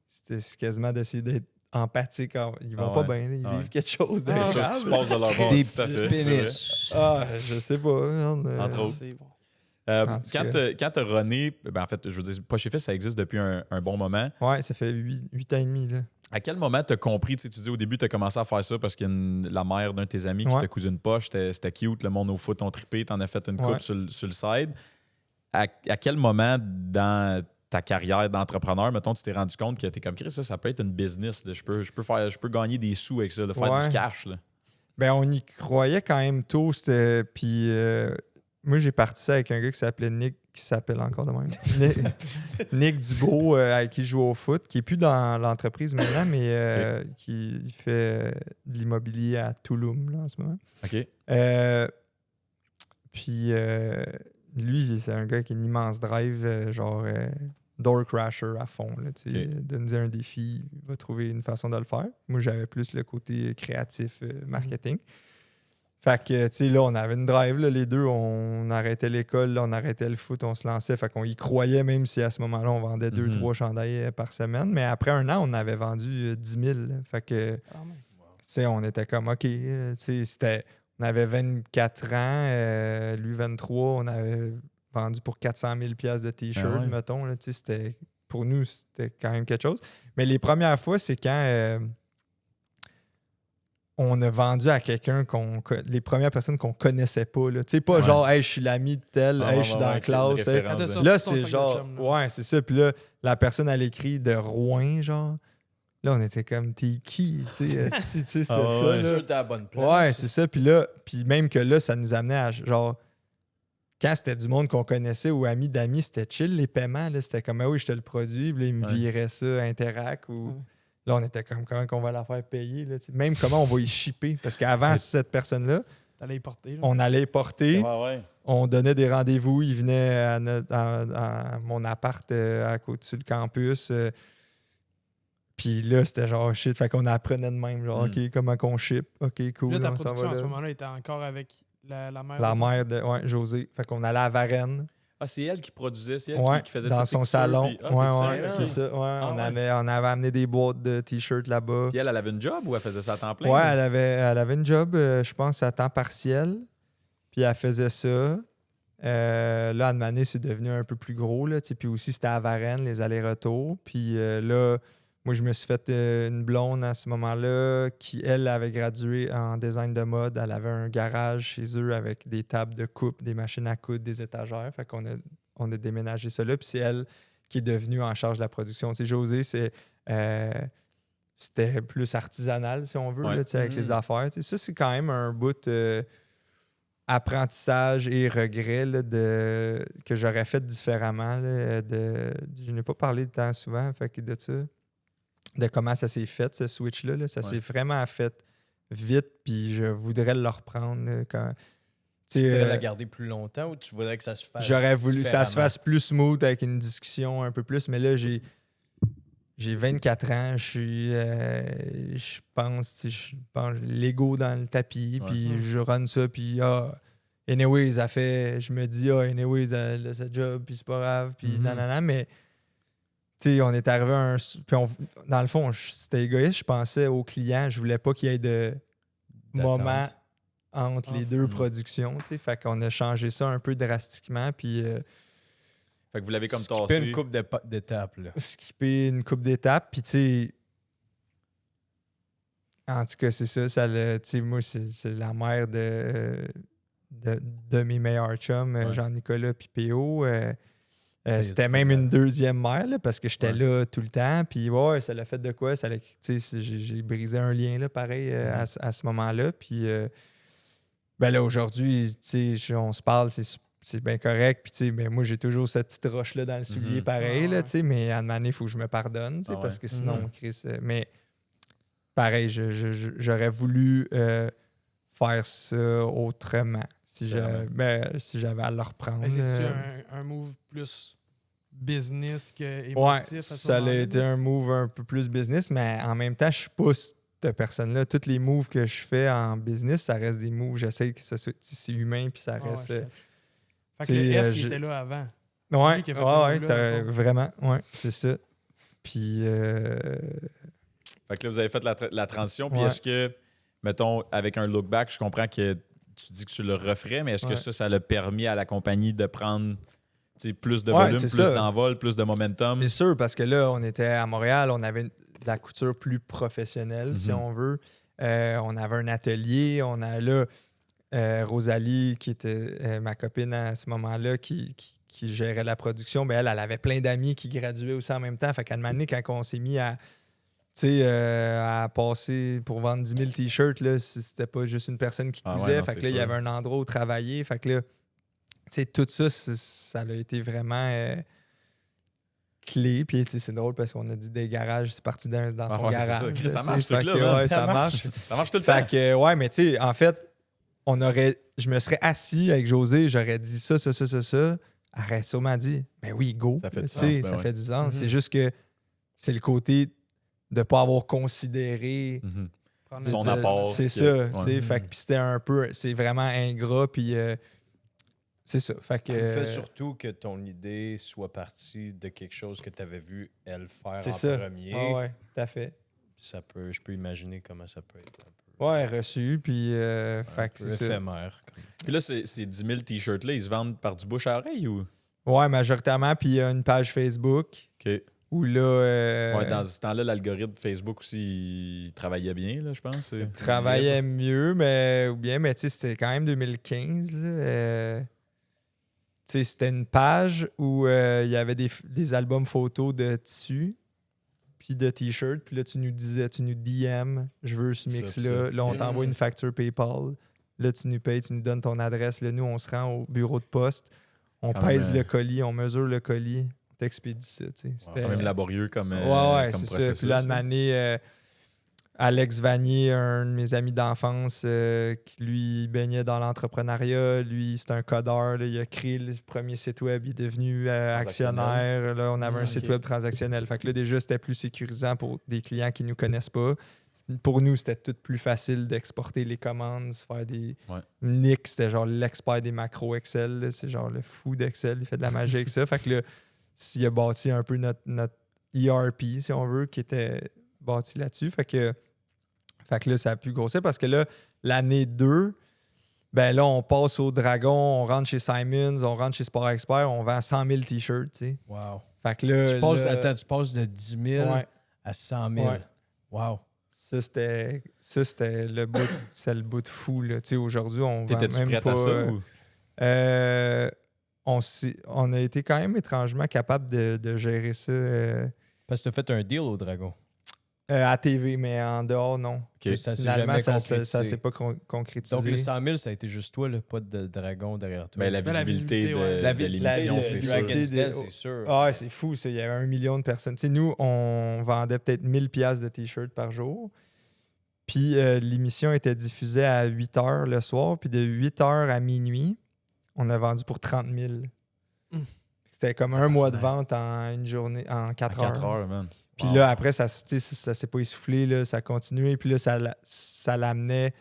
c'est quasiment d'essayer d'être empathique. Ils vont Ah pas ouais. bien. Là. Ils Ah vivent quelque chose de Ah, Quelque chose grave. qui se passe de leur bord. Des tout à petits fait. pénis. Ah, je sais pas. Regarde, Entre autres. C'est bon. En tout cas. Quand t'as runné, ben en fait, je veux dire, Poche et Fils, ça existe depuis un bon moment. Ouais, ça fait 8 ans et demi. Là. À quel moment t'as compris, tu sais, tu dis au début, t'as commencé à faire ça parce qu'il y a la mère d'un de tes amis qui Ouais. t'a cousu une poche, c'était cute, le monde au foot ont trippé, t'en as fait une coupe Ouais. sur le side. À quel moment dans ta carrière d'entrepreneur, mettons, tu t'es rendu compte que t'es comme Chris, ça peut être une business, là. Je peux gagner des sous avec ça, là, faire Ouais. du cash. Là. Ben, on y croyait quand même tôt. Puis, moi, j'ai parti ça avec un gars qui s'appelait Nick, qui s'appelle encore de même. Nick Dubois, avec qui je joue au foot, qui est plus dans l'entreprise maintenant, mais qui il fait de l'immobilier à Touloum là, en ce moment. OK? Puis, lui, c'est un gars qui a une immense drive, door crasher à fond. Là, tu sais. Ok. Donne-lui un défi, il va trouver une façon de le faire. Moi, j'avais plus le côté créatif, marketing. Fait que, tu sais, là, on avait une drive, là, les deux, on arrêtait l'école, là, on arrêtait le foot, on se lançait. Fait qu'on y croyait, même si à ce moment-là, on vendait 2-3 chandails par semaine. Mais après un an, on avait vendu 10 000. Là. Fait que, Quand même. tu sais, on était comme, OK, tu sais, on avait 24 ans, lui 23, on avait vendu pour 400 000 piastres de T-shirt, Ah ouais. mettons. Là, tu sais, pour nous, c'était quand même quelque chose. Mais les premières fois, c'est quand on a vendu à quelqu'un les premières personnes qu'on connaissait pas. Tu sais, pas Ouais. genre, hey, je suis l'ami de tel, Ah, hey, ouais, je suis ouais, dans la ouais, classe. les hey. références Quand t'as de- sorti Là, ton c'est sac de genre, chum, là. ouais, c'est ça. Puis là, la personne, elle écrit de Rouen, genre. Là, on était comme, t'es qui? Tu sais, c'est Ah, ouais, ça. ouais. là. Sûr, t'es à la bonne place. Ouais, c'est ça. Puis là, puis même que là, ça nous amenait à genre. Quand c'était du monde qu'on connaissait ou amis d'amis, c'était chill les paiements. Là. C'était comme, ah oui, je te le produis. Puis là, ils me Ouais. viraient ça, Interac. Ou... Ouais. Là, on était comme, comment qu'on va la faire payer? Là, tu sais. Même comment on va y shipper. Parce qu'avant, cette personne-là, T'allais y porter. là. on allait porter, Ouais. on donnait des rendez-vous. Il venait à mon appart à côté sur le campus. Puis là, c'était genre shit. Fait qu'on apprenait de même. Genre, Mm. OK, comment qu'on ship? OK, cool. Là, ta on s'en production va à ce là. moment-là était encore avec la mère. La de- mère de José. Fait qu'on allait à Varennes. Ah, c'est elle qui produisait, c'est elle Ouais, qui faisait dans toutes les son coutures, salon. puis- Ah, ouais, t'es ouais, sérieux? c'est ça. Ouais, on, ouais. avait amené des boîtes de t-shirts là-bas. Puis elle avait une job ou elle faisait ça à temps plein? Ouais, elle avait une job, je pense, à temps partiel. Puis elle faisait ça. Là, à une année, c'est devenu un peu plus gros. Là, tu sais. Puis aussi, c'était à Varennes, les allers-retours. Puis là, moi, je me suis fait une blonde à ce moment-là qui, elle, avait gradué en design de mode. Elle avait un garage chez eux avec des tables de coupe, des machines à coudre, des étagères. Fait qu'on a déménagé ça là. Puis c'est elle qui est devenue en charge de la production. Tu sais, José, c'était plus artisanal, si on veut, Ouais. là, tu sais, avec les affaires. Tu sais. Ça, c'est quand même un bout apprentissage et regret là, que j'aurais fait différemment. Là, je n'ai pas parlé de temps souvent, fait que de ça, de comment ça s'est fait, ce switch-là. Là. Ça s'est vraiment fait vite, puis je voudrais le reprendre. Là, quand, Tu voudrais la garder plus longtemps ou tu voudrais que ça se fasse j'aurais voulu que ça se différemment? fasse plus smooth avec une discussion un peu plus, mais là, j'ai 24 ans, je pense, tu sais, je pense, l'ego dans le tapis, Ouais. puis je run ça, puis anyways, je me dis, anyways, elle a sa job, puis c'est pas grave, puis nanana, mais tu sais, on est arrivé à un. Puis dans le fond, c'était égoïste, je pensais aux clients, je voulais pas qu'il y ait de moment entre les deux productions, tu sais, fait qu'on a changé ça un peu drastiquement, puis Fait que vous l'avez comme Skipper tassé. une coupe d'étapes, là. skipper une coupe d'étapes, puis tu sais, en tout cas, c'est ça, tu sais, moi, c'est la mère de mes meilleurs chums, Ouais. Jean-Nicolas puis PO. C'était tu même fais une deuxième mère, là, parce que j'étais Ouais. là tout le temps, puis ouais, ça l'a fait de quoi? Ça l'a, tu sais, j'ai brisé un lien, là, pareil, à ce moment-là, puis ben là, aujourd'hui, tu sais, on se parle, c'est bien correct. Puis, tu sais, ben, moi, j'ai toujours cette petite roche-là dans le soulier, pareil, Ah, là, ouais. tu sais, mais à un moment donné, il faut que je me pardonne, tu sais, Ah, parce ouais. que sinon, Chris. Mais pareil, j'aurais voulu faire ça autrement si j'avais à le reprendre. Mais c'est-tu un move plus business que Ouais, émotif à ce ça a moment-là? été un move un peu plus business, mais en même temps, je suis pas cette personne-là. Tous les moves que je fais en business, ça reste des moves. J'essaie que ça soit, c'est humain, puis ça Ah ouais, reste. je capte. Fait que t'sais, le F, il je- était là avant. Ouais, lui qui a fait ouais, ce ouais, move-là, dans le fond. vraiment, ouais, c'est ça. Puis, Fait que là, vous avez fait la transition. Puis Ouais. est-ce que, mettons, avec un look back, je comprends que tu dis que tu le referais, mais est-ce que Ouais. ça l'a permis à la compagnie de prendre plus de Ouais, volume, c'est plus ça. d'envol, plus de momentum? c'est sûr, parce que là, on était à Montréal, on avait de la couture plus professionnelle, si Mhm. on veut. On avait un atelier, on a là Rosalie, qui était ma copine à ce moment-là, qui gérait la production. Ben, elle avait plein d'amis qui graduaient aussi en même temps. Fait qu'à un moment donné, quand on s'est mis à passer pour vendre 10 000 t-shirts, là, c'était pas juste une personne qui Ah ouais, cousait. non, fait que c'est là, il y sûr. avait un endroit où travailler. Fait que là, tout ça, ça a été vraiment clé. Puis c'est drôle parce qu'on a dit des garages, c'est parti dans Ah son ouais, c'est ça. garage. Chris, ça là, marche, tu sais. ce Fait truc-là, que, man. ouais, ça marche. Ça marche tout le temps. Fait que, ouais, mais tu sais, en fait, je me serais assis avec José, j'aurais dit ça. Elle aurait sûrement dit, ben oui, go. Ça fait du Tu sais, sens, ben ça ouais. fait du sens. Mhm. C'est juste que c'est le côté de ne pas avoir considéré Mhm. Prendre Son le- apport. c'est que- ça, ouais. tu sais. Fait que puis c'était un peu, c'est vraiment ingrat, puis c'est ça. Fait que Le fait surtout que ton idée soit partie de quelque chose que tu avais vu elle faire c'est en ça. premier. Ouais, tout à fait. Je peux imaginer comment ça peut être un peu, Ouais, reçu, puis un fait que peu c'est ça. éphémère. Puis là, ces 10 000 t-shirts-là, ils se vendent par du bouche à oreille ou? Ouais, majoritairement, puis il y a une page Facebook OK. où là, Ouais, dans ce temps-là, l'algorithme Facebook aussi, il travaillait bien, là, je pense. travaillait mieux, mais tu sais, c'était quand même 2015. Là, tu sais, c'était une page où il y avait des albums photos de tissus, puis de t-shirts, puis là, tu nous DM, je veux ce Ça, mix-là. ça. Là, on t'envoie une facture PayPal. Là, tu nous payes, tu nous donnes ton adresse. Là, nous, on se rend au bureau de poste, on Quand pèse même, le colis, on mesure le colis, on t'expédie ça. Tu sais. C'est quand même laborieux comme, Ouais, comme c'est ça. processus. Puis là, une là. année, Alex Vanier, un de mes amis d'enfance, qui lui baignait dans l'entrepreneuriat. Lui, c'est un codeur. Là, il a créé le premier site web. Il est devenu actionnaire. Là, on avait un site web transactionnel. Fait que là, déjà, c'était plus sécurisant pour des clients qui ne nous connaissent pas. Pour nous, c'était tout plus facile d'exporter les commandes, se faire des... Ouais. Nick, c'était genre l'expert des macros Excel. Là. C'est genre le fou d'Excel. Il fait de la magie avec ça. Fait que là, il a bâti un peu notre ERP, si on veut, qui était bâti là-dessus. Fait que là, ça a pu grossir parce que là, l'année 2, ben là, on passe au Dragon, on rentre chez Simons, on rentre chez Sport Expert, on vend 100 000 t-shirts, tu sais. Wow. Fait que là... Attends, tu passes de 10 000 Ouais. à 100 000. Ouais. Wow. Ça, c'était le bout, c'est le bout de fou, là. Tu sais, aujourd'hui, on vend T'étais-tu même prête pas... à ça? Ou? On a été quand même étrangement capable de gérer ça. Parce que tu as fait un deal au Dragon. À TV, mais en dehors, non. Ok. Ça s'est Finalement, jamais ça concrétisé. s'est pas concrétisé. Donc, les 100 000, ça a été juste toi, là, pas de dragon derrière toi. Ben, la Ben, la visibilité visibilité, ouais. de La l'émission, c'est sûr. visibilité. Dragon's Den, c'est sûr. Ah, ouais, c'est fou, ça. Il y avait 1 million de personnes. Tu sais, nous, on vendait peut-être 1000 pièces de t-shirts par jour. Puis l'émission était diffusée à 8 h le soir. Puis de 8 h à minuit, on a vendu pour 30 000. C'était comme un mois de vente en une journée, en 4 heures. 4 heures, man. Puis Wow. là, après, ça s'est pas essoufflé, là, ça a continué. Puis là, ça l'amenait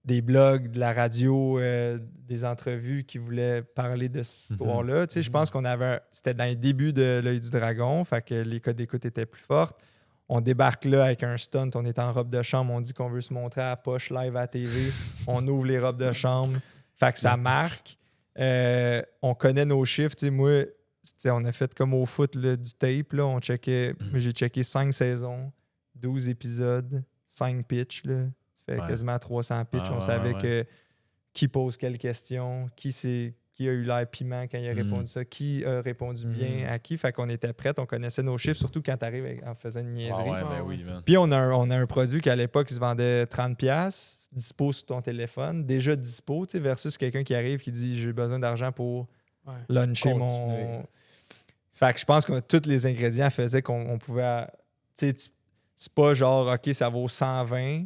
des blogs, de la radio, des entrevues qui voulaient parler de cette histoire-là. Tu sais, je pense qu'on avait... C'était dans les débuts de l'Œil du Dragon, fait que les codes d'écoute étaient plus fortes. On débarque là avec un stunt, on est en robe de chambre, on dit qu'on veut se montrer à la poche live à la TV, on ouvre les robes de chambre, fait que ça marque. On connaît nos chiffres, tu sais, moi... On a fait comme au foot là, du tape. Là, j'ai checké 5 saisons, 12 épisodes, 5 pitchs. Là. Ça fait quasiment 300 pitchs. On savait que qui pose quelle question, qui a eu l'air piment quand il a répondu ça, qui a répondu bien à qui. Fait qu'on était prêts, on connaissait nos chiffres, surtout quand tu arrives en faisant une niaiserie. Oui, man. Puis on a un produit qu'à l'époque, il se vendait 30$, dispo sur ton téléphone, déjà dispo, versus quelqu'un qui arrive qui dit « j'ai besoin d'argent pour luncher mon... » Fait que je pense que tous les ingrédients faisaient qu'on pouvait... Tu sais, c'est pas genre, OK, ça vaut 120,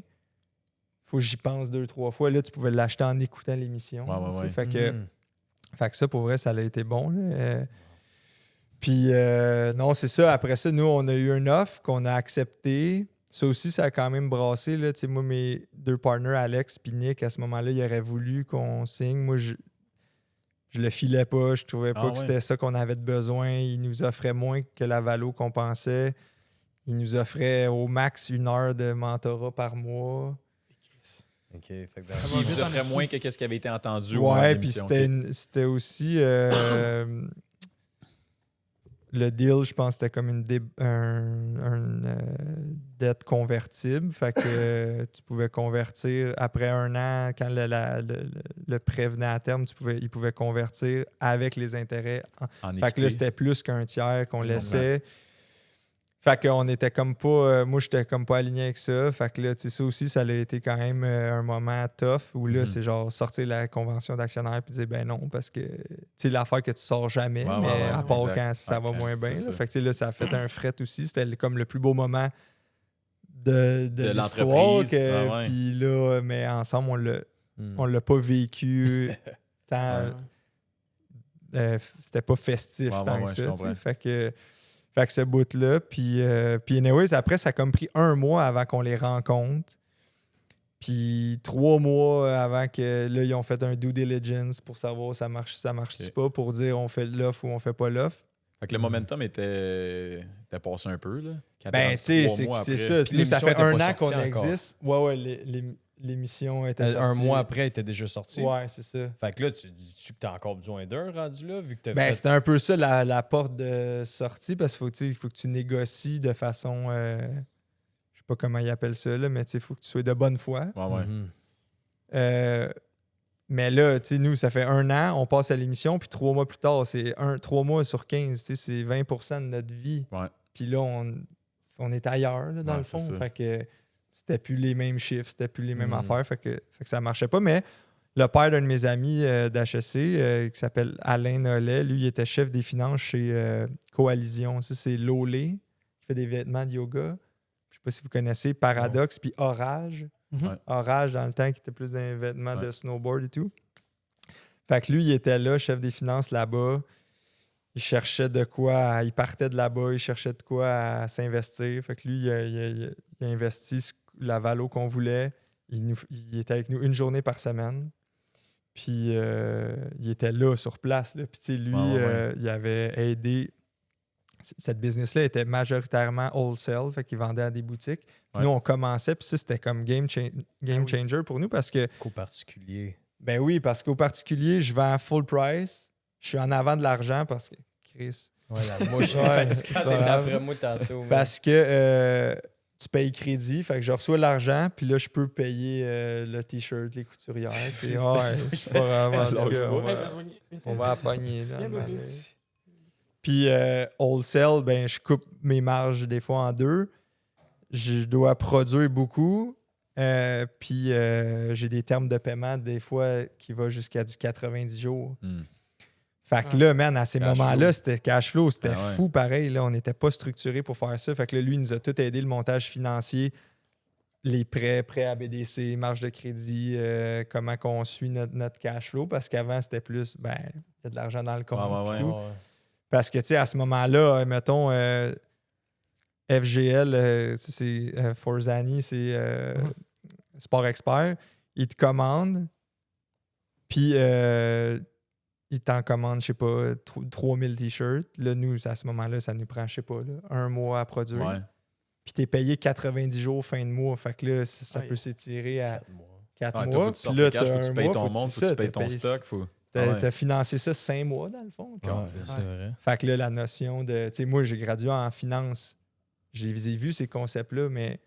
faut que j'y pense 2-3 fois. Là, tu pouvais l'acheter en écoutant l'émission. Fait que ça, pour vrai, ça a été bon. Là. Puis, non, c'est ça. Après ça, nous, on a eu une offre qu'on a acceptée. Ça aussi, ça a quand même brassé. Là. Tu sais, moi, mes 2 partners, Alex et Nick, à ce moment-là, ils auraient voulu qu'on signe. Moi, je le filais pas. Je trouvais pas que c'était ça qu'on avait de besoin. Ils nous offraient moins que la valo qu'on pensait. Ils nous offraient au max 1 heure de mentorat par mois. OK. Fait que Il vous offrait moins que ce qui avait été entendu. Ouais, puis c'était aussi... le deal, je pense, c'était comme une dette convertible. Fait que tu pouvais convertir après 1 an, quand le prêt venait à terme, ils pouvaient convertir avec les intérêts. Fait que là, c'était plus qu'un tiers qu'on laissait. Fait qu'on était comme pas... moi, j'étais comme pas aligné avec ça. Fait que là, tu sais, ça aussi, ça a été quand même un moment tough où là, c'est genre sortir la convention d'actionnaire puis dire ben non, parce que c'est l'affaire que tu sors jamais, à part quand ça va moins bien. Fait que tu sais, là, ça a fait un fret aussi. C'était comme le plus beau moment de l'histoire. Puis là, mais ensemble, on l'a pas vécu tant... c'était pas festif tant que ça. Fait que ce bout-là, puis anyways, après, ça a comme pris 1 mois avant qu'on les rencontre. Puis 3 mois avant que, là, ils ont fait un due diligence pour savoir ça marche pas, pour dire on fait l'offre ou on fait pas l'offre. Fait que le momentum était passé un peu, là. Ben, tu sais, c'est ça. Nous, ça fait 1 an qu'on existe. Ouais, l'émission était sortie. 1 mois après, elle était déjà sortie. Ouais, c'est ça. Fait que là, tu dis-tu que t'as encore besoin d'un rendu là, vu que t'as Ben, c'était un peu ça la porte de sortie, parce qu'il faut que tu négocies de façon... je sais pas comment ils appellent ça, là, mais il faut que tu sois de bonne foi. Mais là, tu sais, nous, ça fait 1 an, on passe à l'émission, puis 3 mois plus tard, c'est 3 mois sur 15, tu sais, c'est 20% de notre vie. Puis là, on est ailleurs, là, dans le fond. Fait que c'était plus les mêmes chiffres, c'était plus les mêmes affaires, fait que ça marchait pas. Mais le père d'un de mes amis d'HEC, qui s'appelle Alain Nollet, lui, il était chef des finances chez Coalition. Ça, c'est Lolé, qui fait des vêtements de yoga. Je sais pas si vous connaissez Paradoxe, puis Orage. Orage, dans le temps, qui était plus dans les vêtements de snowboard et tout. Fait que lui, il était là, chef des finances là-bas. Il cherchait de quoi, il partait de là-bas, il cherchait de quoi à s'investir. Fait que lui, il a investi la valo qu'on voulait. Il était avec nous 1 journée par semaine. Puis il était là, sur place. Là. Puis tu sais, lui, il avait aidé. Cette business-là était majoritairement wholesale, fait qu'il vendait à des boutiques. Nous, on commençait, puis ça, c'était comme game changer pour nous parce que... Qu'au particulier. Ben oui, parce qu'au particulier, je vends full price. Je suis en avant de l'argent parce que... Chris... Ouais, moi, je suis fatigué. T'es après moi tantôt. Parce que tu payes crédit, fait que je reçois l'argent, puis là, je peux payer le t-shirt, les couturières. C'est pas vraiment... On va appogner. Puis wholesale, ben, je coupe mes marges des fois en 2. je dois produire beaucoup. Puis j'ai des termes de paiement des fois qui vont jusqu'à du 90 jours. Fait que là, man, à ces Cash moments-là, flow. c'était cash flow, c'était Ah ouais. fou pareil. Là, on n'était pas structuré pour faire ça. Fait que là, lui, il nous a tout aidé, le montage financier, les prêts à BDC, marge de crédit, comment qu'on suit notre cash flow. Parce qu'avant, c'était plus, il y a de l'argent dans le compte. Ouais, puis ouais, tout. Ouais. Parce que, tu sais, à ce moment-là, mettons, FGL, c'est Forzani, c'est Sport Expert. Il te commande, puis il t'en commande, je sais pas, 3000 t-shirts. Là, nous, à ce moment-là, ça nous prend, je sais pas, là, 1 mois à produire. Ouais. Puis t'es payé 90 jours fin de mois. Fait que là, ça Aïe. peut s'étirer à 4 mois. 4 Ouais, toi, mois. faut que tu Puis sortes là, le cash, t'as faut que tu un payes mois, ton monde, faut que tu payes ton payé- stock. Faut... T'as Ouais. financé ça 5 mois, dans le fond. Ouais, Ouais. c'est vrai. Fait que là, la notion de... Tu sais, moi, j'ai gradué en finance. J'ai vu ces concepts-là, mais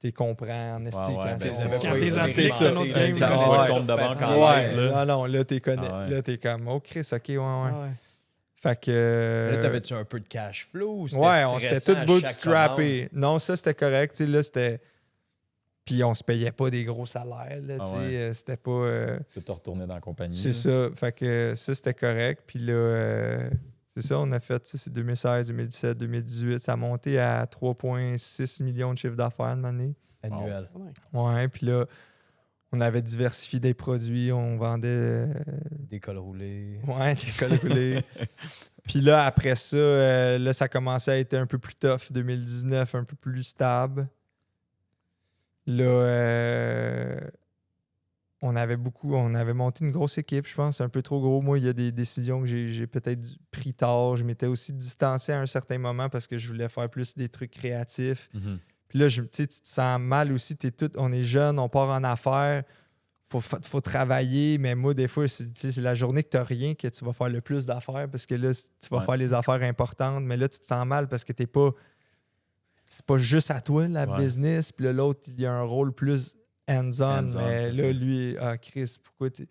t'es comprends en esti. Ouais, quand ben, on- c'est Quand t'es c'est appliques, ça. c'est un autre game. T'es Ça, connais ouais. pas le compte de banque en Ouais, live, là. non, là, t'es connais. Ah ouais. Là, t'es comme, oh, Chris, OK, ouais. Ah ouais. Fait que... Là, t'avais-tu un peu de cash flow ou c'était Ouais, on s'était stressant tout à chaque bootstrappé. Non, ça, c'était correct. Tu sais, là, c'était... Puis on se payait pas des gros salaires, là, Ah tu sais. ouais. C'était pas... Tu te retourner dans la compagnie. C'est ça. Fait que ça, c'était correct. Puis là, c'est ça, on a fait ça, c'est 2016, 2017, 2018. Ça a monté à 3,6 millions de chiffre d'affaires une année. annuel. Ouais, puis là, on avait diversifié des produits. On vendait... Des cols roulés. Ouais, des cols roulés. Puis là, après ça, là, ça commençait à être un peu plus tough. 2019, un peu plus stable. Là, on avait monté une grosse équipe, je pense, un peu trop gros. Moi, il y a des décisions que j'ai peut-être pris tard. Je m'étais aussi distancé à un certain moment parce que je voulais faire plus des trucs créatifs. Mhm. Puis là, tu sais, tu te sens mal aussi. On est jeune, on part en affaires. Faut travailler, mais moi, des fois, c'est la journée que tu n'as rien que tu vas faire le plus d'affaires parce que là, tu vas Ouais. faire les affaires importantes, mais là, tu te sens mal parce que t'es pas. C'est pas juste à toi, la Ouais. business, puis là, l'autre, il y a un rôle plus hands-on, Hands-on, mais c'est là, ça. lui, Chris, pourquoi Puis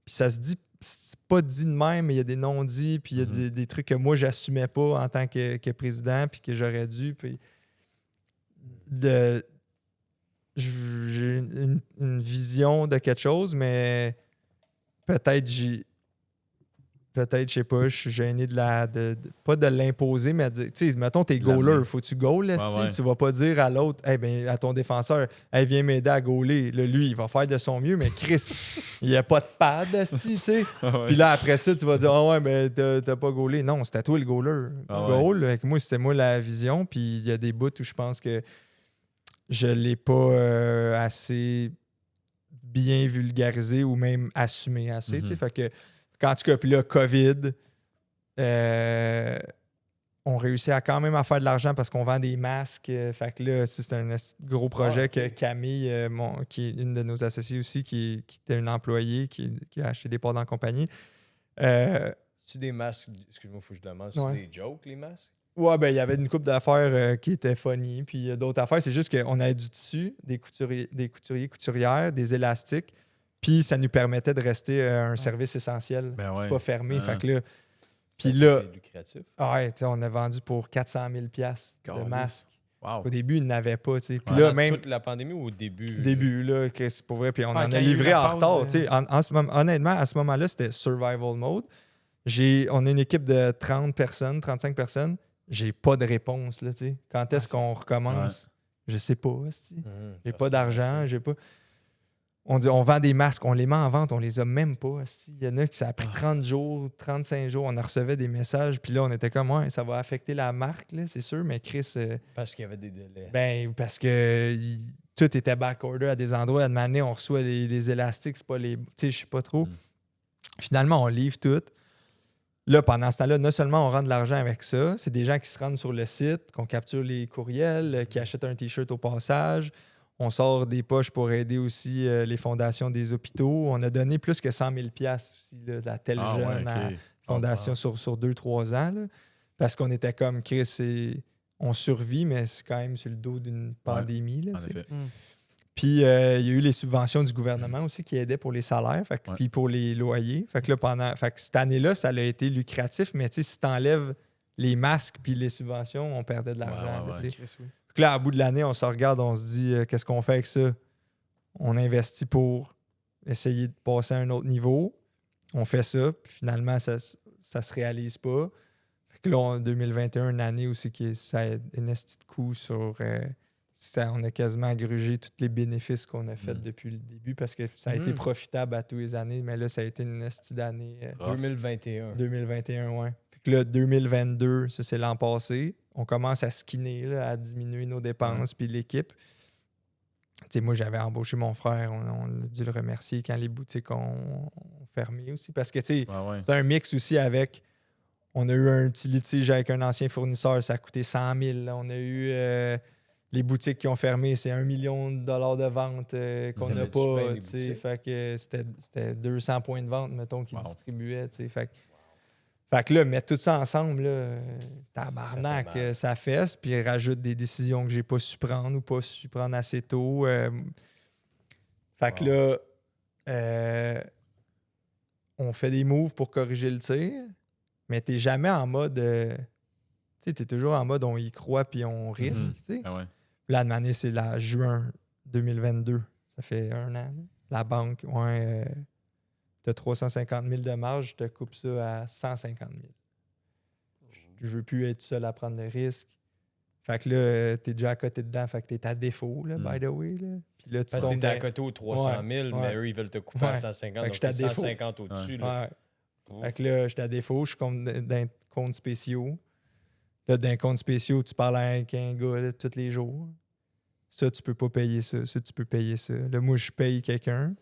ça se dit, c'est pas dit de même, mais il y a des non-dits, puis il y a Mhm. des trucs que moi, j'assumais pas en tant que président, puis que j'aurais dû, puis j'ai une vision de quelque chose, mais peut-être, je sais pas, je suis gêné pas de l'imposer, mais tu sais, mettons, t'es De l'amener. goaler, faut que tu goal, esti. ouais. Tu vas pas dire à l'autre, à ton défenseur, viens m'aider à goaler. Là, lui, il va faire de son mieux, mais Chris, il n'y a pas de pad, esti, tu sais. Ouais. Puis là, après ça, tu vas dire, ah ouais, mais t'as pas goalé. Non, c'était toi le goaler. Ah ouais. Goal, avec moi, c'était moi la vision, puis il y a des bouts où je pense que je l'ai pas assez bien vulgarisé ou même assumé assez, tu sais. Mhm. Fait que, en tout cas, puis là, COVID, on réussit quand même à faire de l'argent parce qu'on vend des masques. Fait que là, c'est un gros projet ok. que Camille, qui est une de nos associées aussi, qui était une employée, qui a acheté des parts dans la compagnie. C'est des masques, excuse-moi, faut que je demande, c'est Ouais. des jokes, les masques? Ouais, ben il y avait une couple d'affaires qui étaient funny, puis d'autres affaires. C'est juste qu'on avait du tissu, des couturiers, couturières, des élastiques, puis ça nous permettait de rester un service essentiel, Ben ouais. pas fermé. Ah. Fait que là, puis Ça, là, c'est lucratif. ouais, tu sais, on a vendu pour 400 000 de Caliste. masques. Wow. Au début, ils n'avaient pas, tu sais. Puis Pendant là, même toute la pandémie ou au début? au début, là, que c'est pour vrai, puis on Ouais, en quand a il y a eu livré la en pause retard. Tu sais, en ce moment, honnêtement, à ce moment-là, c'était survival mode. On a une équipe de 30 personnes, 35 personnes. J'ai pas de réponse, là, tu sais. Quand est-ce qu'on recommence? Je sais pas, esti. J'ai pas d'argent, j'ai pas... On dit, on vend des masques, on les met en vente, on les a même pas, esti. Il y en a qui ça a pris 30 jours, 35 jours, on a recevait des messages, puis là, on était comme, ouais, ça va affecter la marque, là, c'est sûr, mais Chris... Parce qu'il y avait des délais. Ben, parce que tout était backorder à des endroits. À une année, on reçoit les élastiques, c'est pas les. Tu sais, je sais pas trop. Finalement, on livre tout. Là, pendant ce temps-là, non seulement on rend de l'argent avec ça, c'est des gens qui se rendent sur le site, qu'on capture les courriels, qui achètent un T-shirt au passage. On sort des poches pour aider aussi les fondations des hôpitaux. On a donné plus que 100 000 $ aussi là, à tel Ah jeune, ouais, à ok. fondation sur 2-3 ans. Là, parce qu'on était comme, Chris, on survit, mais c'est quand même sur le dos d'une pandémie. Là, En tu sais. effet. Puis, il y a eu les subventions du gouvernement aussi qui aidaient pour les salaires, Ouais. puis pour les loyers. Fait que là, cette année-là, ça a été lucratif, mais tu sais, si tu enlèves les masques puis les subventions, on perdait de l'argent. Ouais, là, tu sais. Chris, oui. Fait que là, à bout de l'année, on se regarde, on se dit qu'est-ce qu'on fait avec ça? On investit pour essayer de passer à un autre niveau. On fait ça, puis finalement, ça se réalise pas. Fait que là, en 2021, une année où c'est que ça a un esti de coup sur... on a quasiment grugé tous les bénéfices qu'on a fait depuis le début parce que ça a été profitable à tous les années, mais là, ça a été une esti d'année. 2021. 2021, ouais. Fait que là, 2022, ça, c'est l'an passé. On commence à skinner, là, à diminuer nos dépenses, puis l'équipe. Tu sais, moi, j'avais embauché mon frère. On a dû le remercier quand les boutiques ont fermé aussi. Parce que, tu sais, c'est un mix aussi avec... On a eu un petit litige avec un ancien fournisseur. Ça a coûté 100 000. Là. On a eu les boutiques qui ont fermé. C'est 1 million de dollars de vente qu'on n'a pas. Tu sais, fait que c'était 200 points de vente, mettons, qu'ils distribuaient. Tu sais, fait que là, mettre tout ça ensemble, là, tabarnak, ça fesse, puis rajoute des décisions que j'ai pas su prendre ou pas su prendre assez tôt. Fait que là, on fait des moves pour corriger le tir, mais t'es jamais en mode... tu sais, t'es toujours en mode on y croit puis on risque, tu sais. Ah ouais. Là, de année, c'est la juin 2022. Ça fait un an. Là. La banque, t'as 350 000 de marge, je te coupe ça à 150 000. Je veux plus être seul à prendre le risque. Fait que là, t'es déjà à côté dedans, fait que t'es à défaut, là, by the way. Là. Puis là, tu Parce que tombes t'es à côté aux 300 000, mais eux, ils veulent te couper à 150, fait que donc j'étais t'es à défaut. 150 au-dessus. Là. Fait que là, j'étais à défaut, je suis comme dans comptes spéciaux. Là, dans comptes spéciaux, tu parles avec un gars là, tous les jours. Ça, tu peux pas payer ça. Ça, tu peux payer ça. Là, moi, je paye quelqu'un.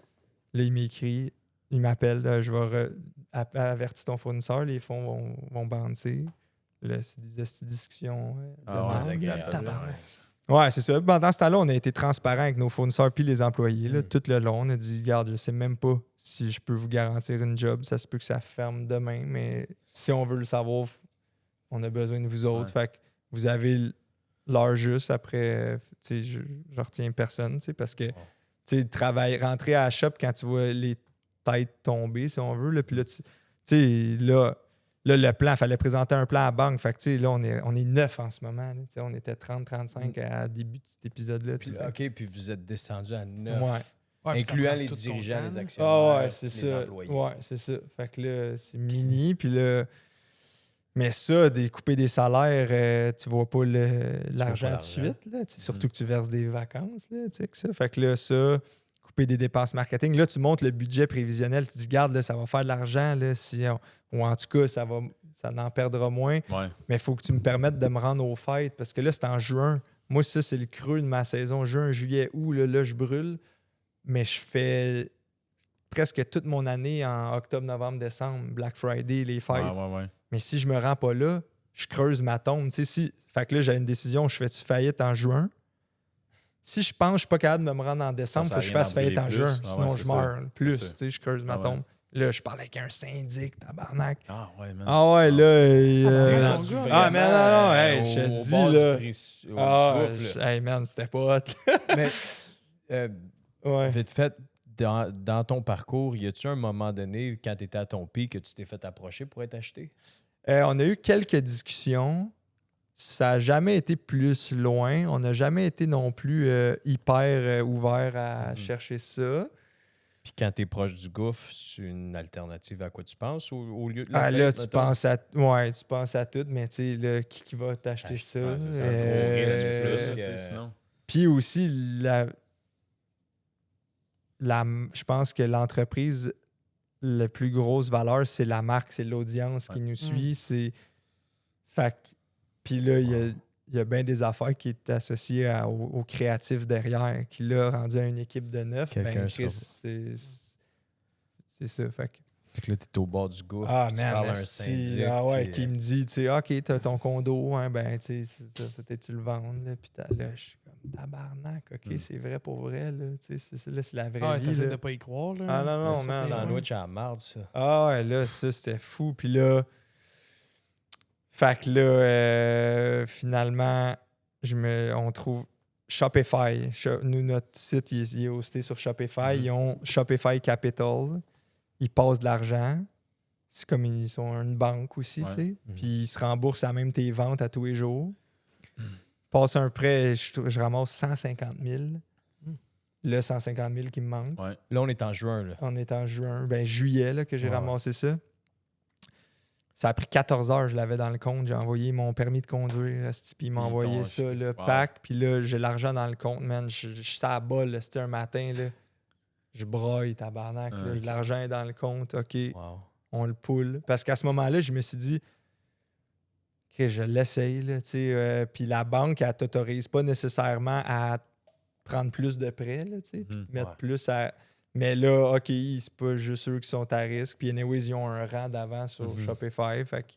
Là, il m'écrit, il m'appelle, là, je vais avertir ton fournisseur, les fonds vont bouncer. Là, c'est des discussions. Ouais, c'est ça. Pendant ce temps-là, on a été transparent avec nos fournisseurs puis les employés. Là, tout le long, on a dit, regarde, je sais même pas si je peux vous garantir une job. Ça se peut que ça ferme demain, mais si on veut le savoir, on a besoin de vous autres. Fait que vous avez l'heure juste après. Tu sais, je retiens personne, tu sais, parce que tu sais, rentrer à la shop quand tu vois les têtes tomber, si on veut. Là, puis là, tu sais, là, le plan, il fallait présenter un plan à la banque. Fait que, tu sais, là, on est 9 en ce moment. Là, on était 30-35 à début de cet épisode-là. Puis, OK, puis vous êtes descendu à 9. Ouais. Incluant les dirigeants, les actionnaires, Ah ouais, c'est les ça. employés. Ouais, c'est ça. Fait que là, c'est mini. Puis là, mais ça, découper des salaires, tu vois pas l'argent tout de suite. Là, surtout que tu verses des vacances. Là, que ça. Fait que là, ça, couper des dépenses marketing. Là, tu montes le budget prévisionnel. Tu dis, garde, là, ça va faire de l'argent. Là, ou en tout cas, ça n'en perdra moins. Ouais. Mais il faut que tu me permettes de me rendre aux fêtes. Parce que là, c'est en juin. Moi, ça, c'est le creux de ma saison. Juin, juillet, août, là, je brûle. Mais je fais presque toute mon année en octobre, novembre, décembre, Black Friday, les fêtes. Ouais. Mais si je me rends pas là, je creuse ma tombe. Fait que là, j'ai une décision, je fais-tu faillite en juin? Si je pense que je suis pas capable de me rendre en décembre, il faut que je fasse faillite en juin. Sinon, je meurs. Plus, je creuse ma tombe. Là, je parle avec un syndic, tabarnak. Ah ouais, man. Ah ouais, là... mais non, hey, je te dis, là... hey, man, c'était pas hot. Mais, vite fait, dans ton parcours, y a-tu un moment donné, quand tu étais à ton pic, que tu t'es fait approcher pour être acheté? On a eu quelques discussions. Ça n'a jamais été plus loin. On n'a jamais été non plus hyper ouvert à chercher ça. Puis quand tu es proche du gouffre, c'est une alternative à quoi tu penses au lieu de la fête, là, tu penses à... Ouais, tu penses à tout, mais tu sais, qui va t'acheter ça? C'est un gros risque plus. Sinon. Puis aussi, je pense que l'entreprise, la plus grosse valeur, c'est la marque, c'est l'audience qui nous suit. Puis là, il y a bien des affaires qui est associées au créatif derrière, qui l'a rendu à une équipe de 9. Ben, Chris, c'est ça. Fait que là, t'es au bord du gouffre, tu parles à un syndic. Qui me dit, tu sais, OK, t'as ton condo, hein, ben, tu sais, tu le vends, là, puis là, je suis comme, tabarnak, OK, c'est vrai pour vrai, là, tu sais, c'est la vraie vie. T'essaies de pas y croire, là. Ah non, man. C'est un sandwich à la marde, ça. Ah ouais, là, ça, c'était fou, puis là... Fait que là, finalement, on trouve Shopify. Nous, notre site, il est hosté sur Shopify. Ils ont Shopify Capital. Ils passent de l'argent. C'est comme ils sont une banque aussi, tu sais. Puis ils se remboursent à même tes ventes à tous les jours. passe un prêt, je ramasse 150 000. Le 150 000 qui me manque. Ouais. Là, on est en juin. Là. On est en juillet là, que j'ai Ouais. ramassé ça. Ça a pris 14 heures, je l'avais dans le compte. J'ai envoyé mon permis de conduire, puis il m'a envoyé ça, le pack. Puis là, j'ai l'argent dans le compte, man. Je suis à la balle, c'était un matin, là. Je broille, tabarnak. Là. L'argent est dans le compte, OK, on le poule. Parce qu'à ce moment-là, je me suis dit, OK, je l'essaye, là, tu sais. Puis la banque, elle t'autorise pas nécessairement à prendre plus de prêts, là, tu sais, puis te mettre plus à... Mais là, OK, c'est pas juste eux qui sont à risque. Puis anyways, ils ont un rang d'avant sur Shopify. Fait que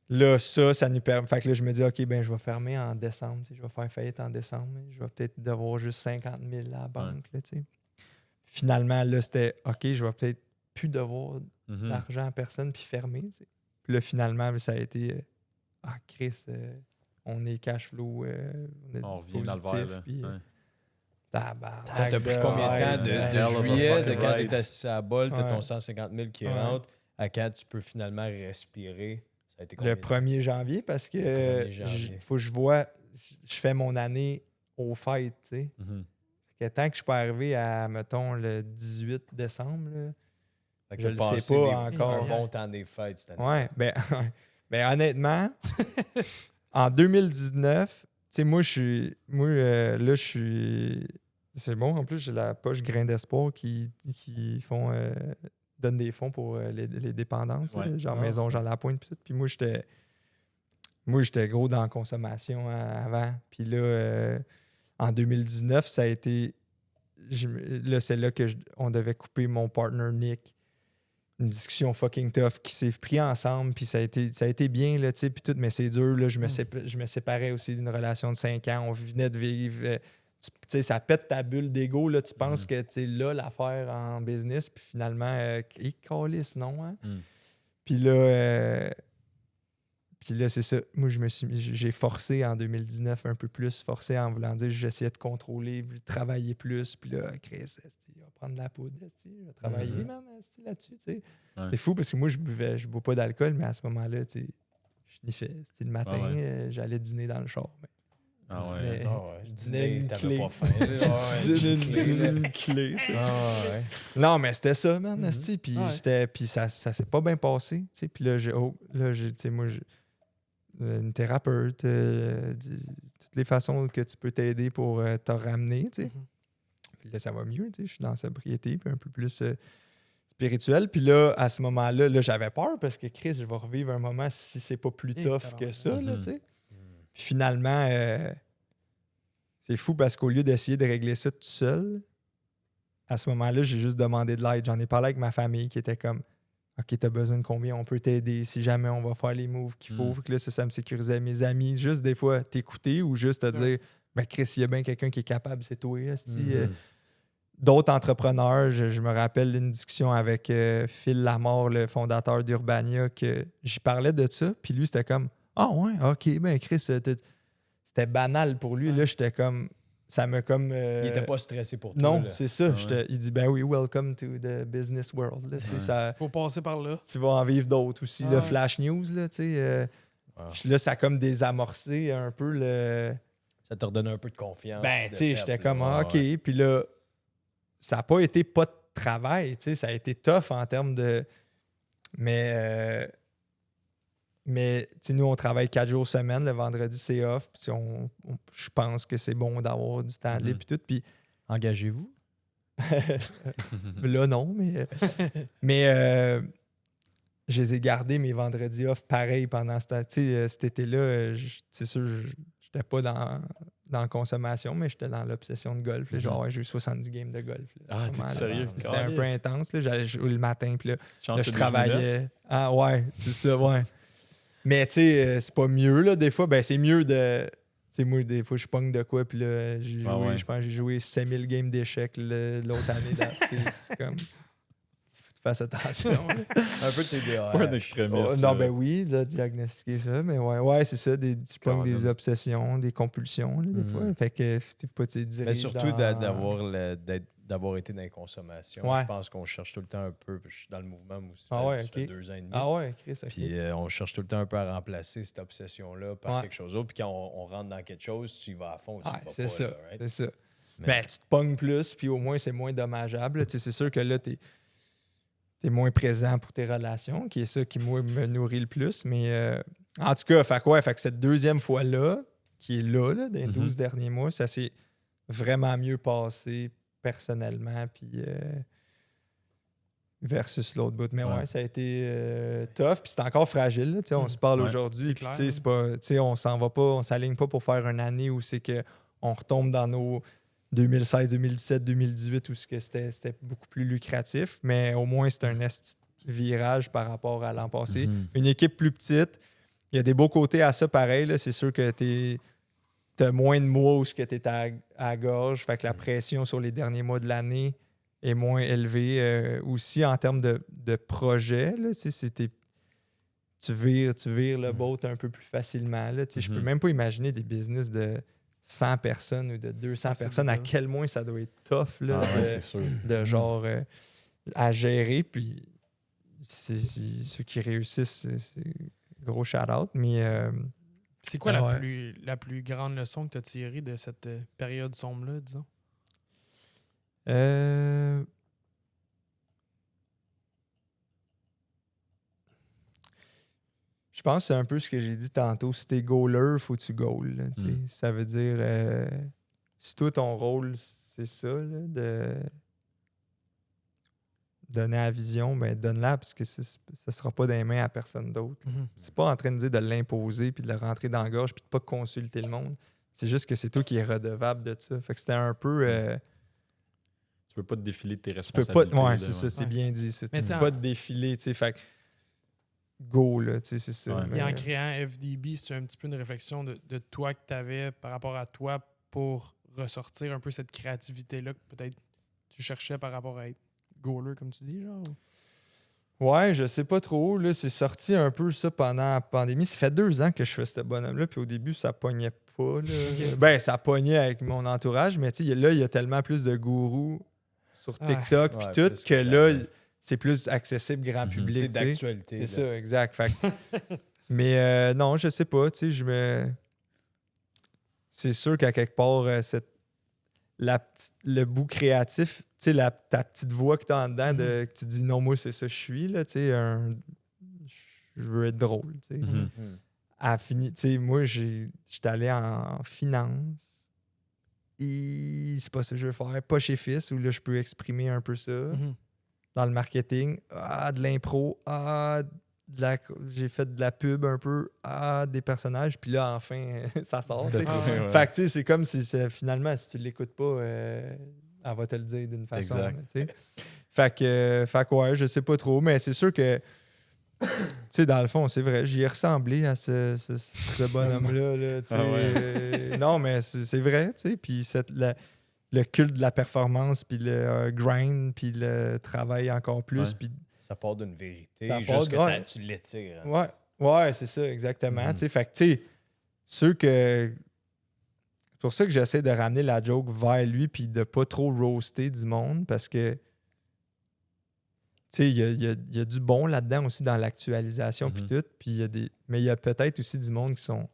là, ça nous permet... Fait que là, je me dis, OK, ben je vais fermer en décembre. Je vais faire faillite en décembre. Je vais peut-être devoir juste 50 000 à la banque, là, tu sais. Finalement, là, c'était, OK, je vais peut-être plus devoir d'argent à personne puis fermer, tu sais. Puis là, finalement, ça a été, Chris, on est cash flow, on revient dans le vert, là. Puis, ça t'a pris combien de temps de juillet, de quand ride. t'es assis à la bolle, t'as ton Ouais. 150 000 qui rentre, à quand tu peux finalement respirer? Ça a été combien le de temps? 1er janvier, parce que Le 1er janvier. il faut que je vois, je fais mon année aux fêtes, tu sais. Fait que tant que je peux arriver à, mettons, le 18 décembre, là, Fait que je t'as le passé sais pas encore. un bon temps des fêtes cette année. Ouais, ben honnêtement, en 2019, tu sais, moi, là, je suis... C'est bon, en plus, j'ai la poche Grain d'Espoir qui font... donnent des fonds pour les dépendances, Ouais. là, genre Maison Jean Lapointe, puis tout. Puis moi, j'étais gros dans la consommation avant. Puis là, en 2019, ça a été... Là, c'est là que on devait couper mon partner Nick. Une discussion fucking tough qui s'est pris ensemble, puis ça a été bien, là, tu sais, puis tout, mais c'est dur, là, je me séparais aussi d'une relation de 5 ans, on venait de vivre, tu sais, ça pète ta bulle d'ego, là, tu penses que tu là l'affaire en business, puis finalement, calisse, non, hein? Puis là, c'est ça. Moi, j'ai forcé en 2019 un peu plus, forcé en voulant dire j'essayais de contrôler, travailler plus. Puis là, Chris, on va prendre de la poudre, je vais travailler, man, là-dessus. Tu sais. Ouais. C'est fou parce que moi, je bois pas d'alcool, mais à ce moment-là, tu sais, je sniffais. C'était le matin, j'allais dîner dans le char. Je dînais une t'avais clé. pas faim. Une clé, tu sais. Non, mais c'était ça, man, esti. Puis puis ça s'est pas bien passé, tu sais. Puis là, tu sais, moi, une thérapeute, toutes les façons que tu peux t'aider pour te ramener, tu sais. Puis là, ça va mieux, tu sais. Je suis dans la sobriété, puis un peu plus spirituel. Puis là, à ce moment-là, là, j'avais peur parce que, Chris, je vais revivre un moment si c'est pas plus tough que ça, là, tu sais. Puis finalement, c'est fou parce qu'au lieu d'essayer de régler ça tout seul, à ce moment-là, j'ai juste demandé de l'aide. J'en ai parlé avec ma famille qui était comme OK, t'as besoin de combien? On peut t'aider si jamais on va faire les moves qu'il faut. Fait que là, ça me sécurisait. Mes amis, juste des fois t'écouter ou juste te dire ben Chris, il y a bien quelqu'un qui est capable, c'est toi. D'autres entrepreneurs, je me rappelle d'une discussion avec Phil Lamar, le fondateur d'Urbania, que j'y parlais de ça. Puis lui, c'était comme ah ouais, OK, ben Chris, c'était banal pour lui. Là, j'étais comme ça me comme. Il était pas stressé pour toi. Non, là. c'est ça. Il dit ben oui, welcome to the business world. Là, ça, Faut passer par là. tu vas en vivre d'autres aussi. Le Flash News, là, tu sais. Là, ça a comme désamorcé un peu le. Ça te redonne un peu de confiance. Ben, tu sais, j'étais comme OK. Puis là, ça n'a pas été pas de travail, tu sais. Ça a été tough en termes de. Mais tu sais, nous, on travaille 4 jours semaine. Le vendredi, c'est off. Puis je pense que c'est bon d'avoir du temps libre. Puis tout. Puis. Engagez-vous? Là, non, mais je les ai gardés mes vendredis off pareil pendant cet été-là. C'est sûr, je n'étais pas dans la consommation, mais j'étais dans l'obsession de golf. Là, genre, j'ai eu 70 games de golf. Là, t'es sérieux? C'était un peu intense. Là, j'allais jouer le matin, puis là, Chance je que travaillais. Ah ouais, c'est ça, ouais. Mais tu sais, c'est pas mieux, là, des fois. Ben, c'est mieux de... Tu sais, moi, des fois, je pogne de quoi, puis là, j'ai joué, je pense que j'ai joué 5000 games d'échecs l'autre année. C'est comme... tu fasses attention. Un peu de TDAH. Pas un extrémiste. Non, ben oui, là, diagnostiquer ça, mais ouais, c'est ça, tu pognes des Colin. obsessions, des compulsions, là, des fois. Fait que si t'es pas tes Mais surtout d'avoir été dans les consommations. Ouais. Je pense qu'on cherche tout le temps un peu. Je suis dans le mouvement, moi aussi, Ah ouais, ça fait ok. 2 ans et demi. Ah ouais, Chris, ok. Puis on cherche tout le temps un peu à remplacer cette obsession-là par Ouais. quelque chose d'autre. Puis quand on rentre dans quelque chose, tu y vas à fond. Tu y Ouais, vas c'est pas, ça, là, right? c'est ça. Mais- Ben, tu te pognes plus, puis au moins, c'est moins dommageable. Tu sais, c'est sûr que là, t'es moins présent pour tes relations, qui est ça qui, moi, me nourrit le plus. Mais en tout cas, fait que cette deuxième fois-là, qui est là dans les 12 derniers mois, ça s'est vraiment mieux passé personnellement, puis versus l'autre bout. Mais ouais, ça a été tough, puis c'est encore fragile. Là, tu sais, on se parle Ouais, aujourd'hui, puis clair, tu sais, c'est pas, tu sais, on s'en va pas, on s'aligne pas pour faire une année où c'est que on retombe dans nos 2016, 2017, 2018 où c'était beaucoup plus lucratif, mais au moins c'est un esti de virage par rapport à l'an passé. Une équipe plus petite, il y a des beaux côtés à ça pareil. Là. C'est sûr que t'as moins de mois où tu es à la gorge, fait que la pression sur les derniers mois de l'année est moins élevée. Aussi en termes de projet, là, tu vires le boat un peu plus facilement. Là. Je peux même pas imaginer des business de 100 personnes ou de 200 personnes, à quel point ça doit être tough là, c'est sûr. de genre à gérer. Puis ceux qui réussissent, c'est gros shout-out. Mais C'est quoi Ah la plus grande leçon que tu as tirée de cette période sombre-là, disons? Je pense que c'est un peu ce que j'ai dit tantôt. Si t'es goaler, faut que tu goal. Là, tu sais. Ça veut dire, si toi, ton rôle, c'est ça, là, de donner la vision, ben donne-la parce que ça sera pas dans les mains à personne d'autre. C'est pas en train de dire de l'imposer puis de le rentrer dans la gorge puis de pas consulter le monde. C'est juste que c'est toi qui es redevable de ça. Fait que c'était un peu... Tu peux pas te défiler de tes tu peux pas... responsabilités. Ouais, là, c'est ça, c'est Ouais. bien dit. Ça. Tu Mais peux t'sais, pas te défiler, tu sais. Fait que go, là, tu sais, c'est ça. Ouais. mais- Et en créant FDB, c'est un petit peu une réflexion de toi que tu avais par rapport à toi pour ressortir un peu cette créativité-là que peut-être tu cherchais par rapport à être goaler, comme tu dis, genre? Ouais, je sais pas trop. Là, c'est sorti un peu ça pendant la pandémie. Ça fait 2 ans que je fais ce bonhomme-là, puis au début, ça pognait pas. Là. Ben, ça pognait avec mon entourage, mais tu sais, là, il y a tellement plus de gourous sur TikTok puis Ouais, tout plus que que là, jamais. c'est plus accessible grand public. C'est tu sais. d'actualité. C'est là. ça, exact. Fait que- mais non, je sais pas. Tu sais, c'est sûr qu'à quelque part, le bout créatif, tu sais, ta petite voix que tu as en dedans, que tu dis non, moi, c'est ça, je suis, là, tu sais, je veux être drôle, tu sais. Mhm. Tu sais, moi, j'étais allé en finance. Et c'est pas ça que je veux faire. Pas chez Fils, où là, je peux exprimer un peu ça. Dans le marketing, de l'impro, j'ai fait de la pub un peu, des personnages, puis là, enfin, ça sort. tu sais. Ouais. Fait que, tu sais, c'est comme si finalement, si tu l'écoutes pas, elle va te le dire d'une façon. Exact. là, tu sais. Fait que, ouais, je sais pas trop, mais c'est sûr que, tu sais, dans le fond, c'est vrai, j'y ai ressemblé à ce bonhomme-là. Là, tu sais. Ah ouais. Non, mais c'est vrai, tu sais, puis le culte de la performance, puis le grind, puis le travail encore plus, Ouais. puis Ça part d'une vérité, Ça part juste de- que ouais. tu l'étires. ouais, c'est ça, exactement. Mhm. Tu sais, fait que, tu sais, ceux que. C'est pour ça que j'essaie de ramener la joke vers lui puis de pas trop roaster du monde parce que, tu sais, il y a du bon là-dedans aussi dans l'actualisation puis Mhm. tout. Puis mais il y a peut-être aussi du monde qui sont.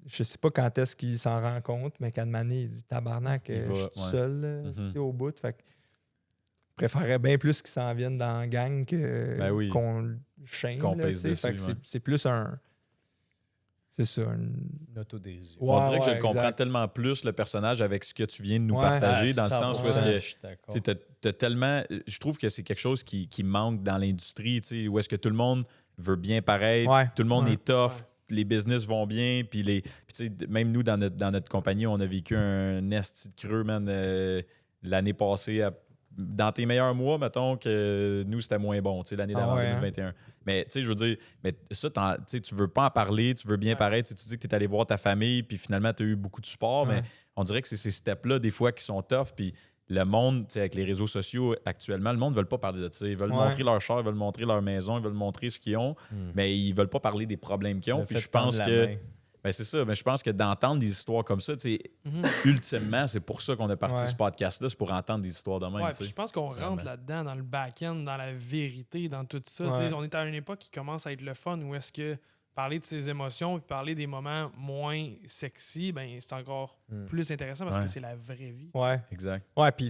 Je sais pas quand est-ce qu'il s'en rend compte, mais quand Mané, il dit tabarnak, Il va, je suis tout ouais. seul là, Mhm. tu sais, au bout. Fait que je préférerais bien plus qu'ils s'en viennent dans la gang Ben oui. qu'on le shame. Qu'on là, pèse tu sais. Fait que dessus, ouais. c'est plus un. C'est ça. Une autodérision. Ouais, On dirait que je ouais, le comprends exact. tellement plus, le personnage, avec ce que tu viens de nous Ouais. partager, dans le sens où est-ce que Je suis d'accord. tu sais, t'as tellement. Je trouve que c'est quelque chose qui manque dans l'industrie, tu sais, où est-ce que tout le monde veut bien paraître, Ouais, tout le monde ouais. est tough, Ouais. les business vont bien, puis tu sais, même nous, dans notre compagnie, on a vécu un esti de creux, man, l'année passée. Dans tes meilleurs mois, mettons que nous, c'était moins bon, tu sais, l'année d'avant, ouais, hein? 2021. Mais tu sais, je veux dire, mais ça, tu sais, tu veux pas en parler, tu veux bien paraître, tu dis que tu es allé voir ta famille, puis finalement, tu as eu beaucoup de support, mais Ouais. on dirait que c'est ces steps-là, des fois, qui sont tough, puis le monde, tu sais, avec les réseaux sociaux actuellement, le monde ne veut pas parler de ça. Ils veulent montrer leur char, ils veulent montrer leur maison, ils veulent montrer ce qu'ils ont, mais ils veulent pas parler des problèmes qu'ils ont. Puis je pense que... Ben c'est ça, mais je pense que d'entendre des histoires comme ça, tu sais, ultimement, c'est pour ça qu'on a parti ce podcast-là, c'est pour entendre des histoires de même. Ouais, je pense qu'on rentre là-dedans, dans le back-end, dans la vérité, dans tout ça. On est à une époque qui commence à être le fun où est-ce que parler de ses émotions et parler des moments moins sexy, ben c'est encore plus intéressant parce que c'est la vraie vie. Ouais. Exact. Ouais, puis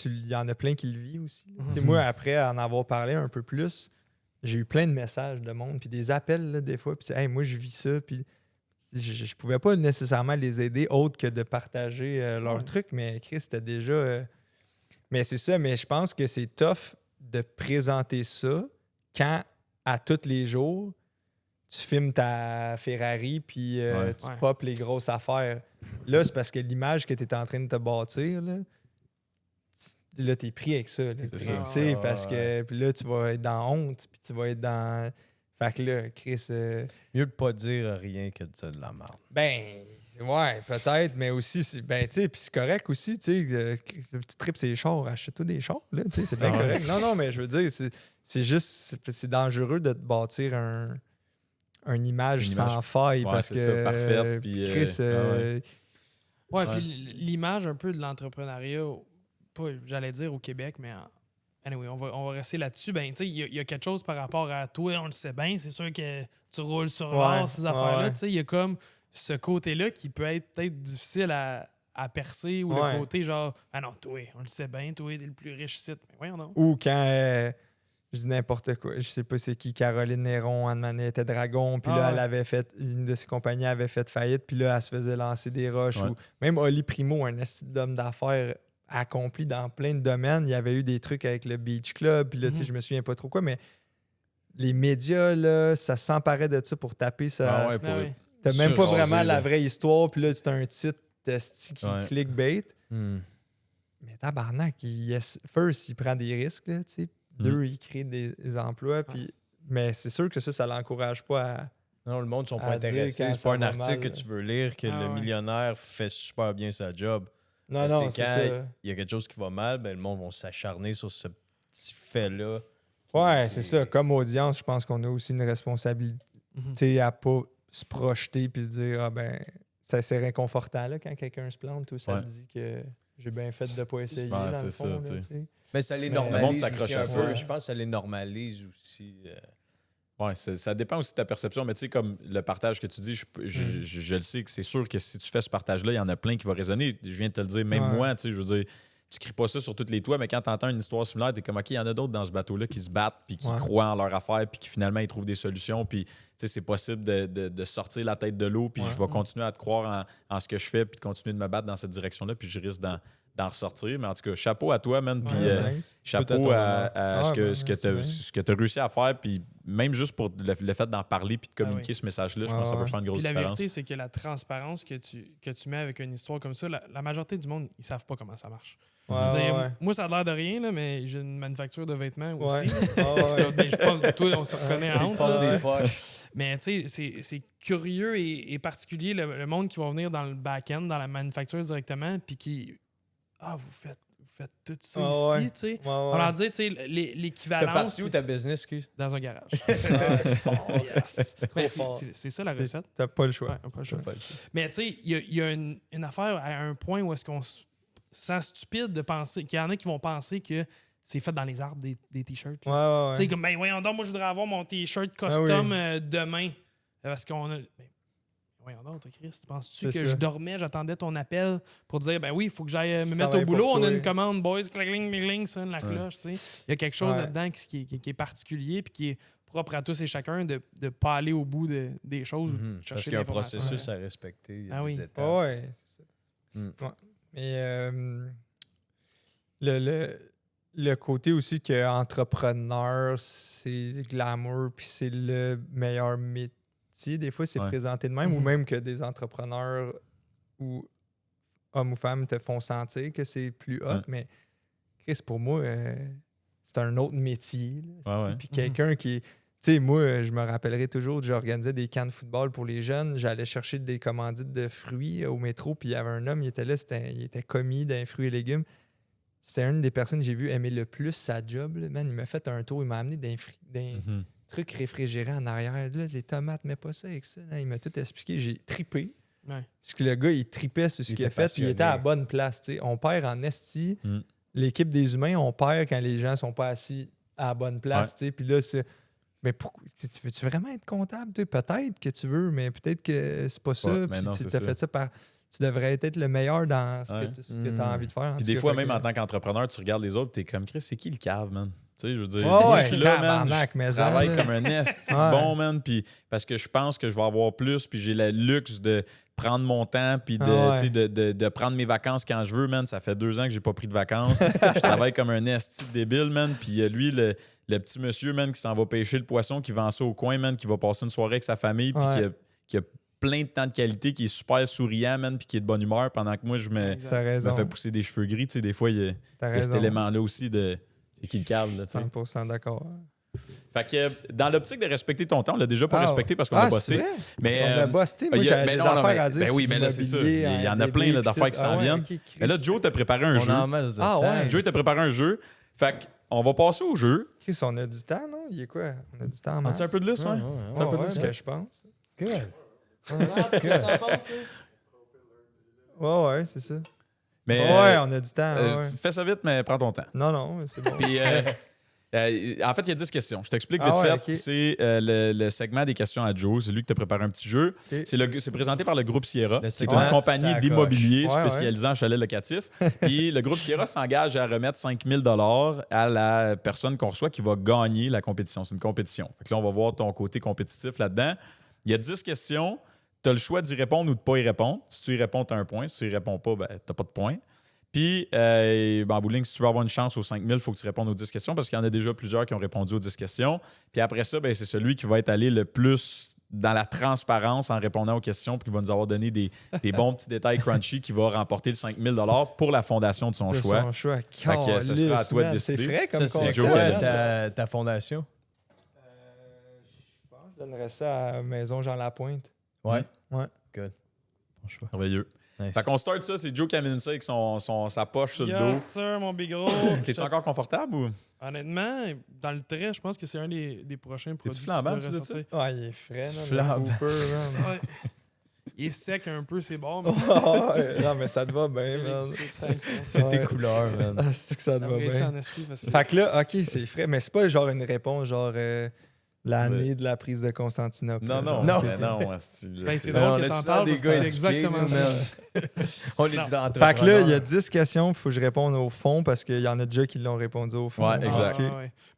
il y en a plein qui le vivent aussi. Moi, après en avoir parlé un peu plus, j'ai eu plein de messages de monde, puis des appels là, des fois, puis c'est « Hey, moi, je vis ça », puis je pouvais pas nécessairement les aider autre que de partager leur truc, mais Chris, c'était déjà... Mais c'est ça, mais je pense que c'est tough de présenter ça quand, à tous les jours, tu filmes ta Ferrari, puis tu pop les grosses affaires. Là, c'est parce que l'image que tu es en train de te bâtir, là, t'es pris avec ça. Parce que puis là, tu vas être dans honte, puis tu vas être dans... Fait que là, Chris... Mieux de pas dire rien que de dire de la merde. Ben, ouais, peut-être, mais aussi, ben, tu sais, puis c'est correct aussi, tu sais, tu tripes ses chars, achète-toi des chars, là, tu sais, c'est bien correct. Non, mais je veux dire, c'est juste, c'est dangereux de te bâtir une image sans faille, parce que... ça, parfaite, puis... Chris... Puis l'image un peu de l'entrepreneuriat... pas, j'allais dire au Québec, mais anyway, on va rester là-dessus. Ben, tu sais, il y a quelque chose par rapport à toi, on le sait bien, c'est sûr que tu roules sur l'or, ces affaires-là. Tu sais, il y a comme ce côté-là qui peut être peut-être difficile à percer, ou le côté genre, ah non, toi, on le sait bien, toi, t'es le plus riche site. Mais voyons donc. Ou quand, je dis n'importe quoi, je sais pas c'est qui, Caroline Néron, Anne-Marie était Dragon, puis là, elle avait fait, une de ses compagnies avait fait faillite, puis là, elle se faisait lancer des roches. Ou même Oli Primo, un esti d'homme d'affaires accompli dans plein de domaines. Il y avait eu des trucs avec le Beach Club, puis là, tu sais, je me souviens pas trop quoi, mais les médias, là, ça s'emparait de ça pour taper ça. T'as même pas vraiment la vraie histoire, puis là, tu as un titre qui clickbait. Mais tabarnak, first, il prend des risques, là, tu sais. Deux, il crée des emplois, puis... Mais c'est sûr que ça l'encourage pas à... Non, le monde ne sont pas intéressés. C'est pas un article que tu veux lire que le millionnaire fait super bien sa job. Non, c'est quand il y a quelque chose qui va mal, ben, le monde va s'acharner sur ce petit fait-là. Ouais, c'est ça. Comme audience, je pense qu'on a aussi une responsabilité à pas se projeter puis se dire « Ah ben, ça c'est réconfortant là, quand quelqu'un se plante ou ça te dit que j'ai bien fait de pas essayer dans le fond. » Mais ça les normalise aussi un peu. Je pense que ça les normalise aussi. Oui, ça dépend aussi de ta perception, mais tu sais, comme le partage que tu dis, je le sais que c'est sûr que si tu fais ce partage-là, il y en a plein qui vont résonner. Je viens de te le dire, même moi, tu sais, je veux dire, tu cries pas ça sur tous les toits, mais quand tu entends une histoire similaire, tu es comme, OK, il y en a d'autres dans ce bateau-là qui se battent, puis qui croient en leur affaire, puis qui finalement, ils trouvent des solutions, puis tu sais, c'est possible de sortir la tête de l'eau, puis je vais continuer à te croire en ce que je fais, puis de continuer de me battre dans cette direction-là, puis je risque d'en ressortir. Mais en tout cas, chapeau à toi, man. Puis chapeau à ce que tu as réussi à faire. Puis même juste pour le fait d'en parler puis de communiquer ce message-là, je pense que ça peut faire une grosse différence. La vérité, c'est que la transparence que tu mets avec une histoire comme ça, la majorité du monde, ils savent pas comment ça marche. Moi, ça a l'air de rien, là, mais j'ai une manufacture de vêtements aussi. Je pense que toi, on se reconnaît entre. Mais tu sais, c'est curieux et particulier le monde qui va venir dans le back-end, dans la manufacture directement, puis qui... Ah, vous faites tout ça ici, tu sais. On leur dit, tu sais, l'équivalence... T'as parti où ta business, excuse? Dans un garage. C'est ça la recette. T'as pas le choix. Ouais, pas le choix. Mais tu sais, il y a une affaire à un point où est-ce qu'on se sent stupide de penser... qu'il y en a qui vont penser que c'est fait dans les arbres des t-shirts. Tu sais, comme, ben voyons donc, moi, je voudrais avoir mon t-shirt custom demain. Parce qu'on a... Voyons donc, Chris, penses-tu que je dormais, j'attendais ton appel pour dire, ben oui, il faut que j'aille me mettre au boulot, on a une commande, boys, clacling, clacling, sonne la cloche, tu sais. Il y a quelque chose là-dedans qui est particulier puis qui est propre à tous et chacun de ne pas aller au bout des choses ou chercher parce qu'il y a un processus à respecter. Il y a des étapes. Ouais, c'est ça. Mais le côté aussi que entrepreneur, c'est glamour puis c'est le meilleur métier. Des fois, c'est présenté de même, ou même que des entrepreneurs ou hommes ou femmes te font sentir que c'est plus hot. Mais Chris, pour moi, c'est un autre métier. Puis quelqu'un qui... Tu sais, moi, je me rappellerai toujours, j'organisais des camps de football pour les jeunes. J'allais chercher des commandites de fruits au métro, puis il y avait un homme, il était là, il était commis d'un fruits et légumes. C'est une des personnes que j'ai vu aimer le plus sa job. Là. Man, il m'a fait un tour, il m'a amené d'un truc réfrigéré en arrière. Là, les tomates, mais pas ça avec ça. Là. Il m'a tout expliqué. J'ai tripé. Ouais. Parce que le gars, il tripait sur ce qu'il a fait. Puis il était à la bonne place. T'sais. On perd en esti. L'équipe des humains, on perd quand les gens sont pas assis à la bonne place. Ouais. Puis là, c'est... Mais pourquoi? Tu veux-tu vraiment être comptable? T'sais? Peut-être que tu veux, mais peut-être que c'est pas ça. Puis tu as fait ça par... Tu devrais être le meilleur dans ce que tu as envie de faire. Puis des fois, même en tant qu'entrepreneur, tu regardes les autres, t'es comme Chris, c'est qui le cave, man? Tu sais, je veux dire, moi, je suis là, man, je travaille comme un esti bon, man, puis parce que je pense que je vais avoir plus, puis j'ai le luxe de prendre mon temps, puis de prendre mes vacances quand je veux, man. Ça fait 2 ans que j'ai pas pris de vacances. Je travaille comme un esti débile, man, puis lui, le petit monsieur, man, qui s'en va pêcher le poisson, qui vend ça au coin, man, qui va passer une soirée avec sa famille, puis qui a plein de temps de qualité, qui est super souriant, man, puis qui est de bonne humeur, pendant que moi, je me fais pousser des cheveux gris. Tu sais, des fois, il y a cet élément-là aussi de... C'est qui le cave, là, tu sais. 100% d'accord. Fait que dans l'optique de respecter ton temps, on l'a déjà pas respecté parce qu'on a bossé. Mais on a bossé. Moi, j'avais des affaires à dire. Ben oui, mais là, c'est ça. Il y en a plein d'affaires qui s'en viennent. Mais là, Joe t'a préparé un jeu. Joe t'a préparé un jeu. Fait qu'on va passer au jeu. Chris, on a du temps, non? Il est quoi? On a du temps en masse. As-tu un peu de liste, ouais? C'est un peu de ce que je pense. Good. Ouais, c'est ça. Mais, on a du temps. Fais ça vite, mais prends ton temps. Non, c'est bon. Puis, en fait, il y a 10 questions. Je t'explique vite fait. Okay. C'est le segment des questions à Joe. C'est lui qui t'a préparé un petit jeu. Okay. C'est présenté par le groupe Sierra. C'est une compagnie d'immobilier spécialisée en chalets locatifs. Puis le groupe Sierra s'engage à remettre 5 000 $ à la personne qu'on reçoit qui va gagner la compétition. C'est une compétition. Fait que là, on va voir ton côté compétitif là-dedans. Il y a 10 questions. Tu as le choix d'y répondre ou de ne pas y répondre. Si tu y réponds, tu as un point. Si tu y réponds pas, ben, tu n'as pas de point. Puis, en bout de ligne, si tu veux avoir une chance aux 5 000, il faut que tu répondes aux 10 questions parce qu'il y en a déjà plusieurs qui ont répondu aux 10 questions. Puis après ça, ben, c'est celui qui va être allé le plus dans la transparence en répondant aux questions puis qui va nous avoir donné des bons petits détails crunchy qui va remporter le 5 000 $ pour la fondation de son choix. Son choix. Fait que ce sera à toi de décider. C'est frais comme ça, c'est ta fondation? Je donnerais ça à Maison Jean Lapointe. Ouais. Good. Bon choix. Merveilleux. Nice. Fait qu'on start ça, c'est Joe qui amène ça avec sa poche sur le dos. Yes, sir, mon big gros. T'es-tu encore confortable ou? Honnêtement, dans le trait, je pense que c'est un des prochains produits. T'es-tu flambant, tu dis ça? Ouais, il est frais. Ouais. Il est sec un peu, c'est bon. Mais... non, mais ça te va bien, man. C'est tes couleurs, man. C'est que ça te va bien. Fait que là, OK, c'est frais, mais c'est pas genre une réponse genre... l'année de la prise de Constantinople. Non. C'est drôle que t'en parles parce que c'est exactement ça. On est dans Fait que là, il y a 10 questions, il faut que je réponde au fond parce qu'il y en a déjà qui l'ont répondu au fond. Ouais, exact.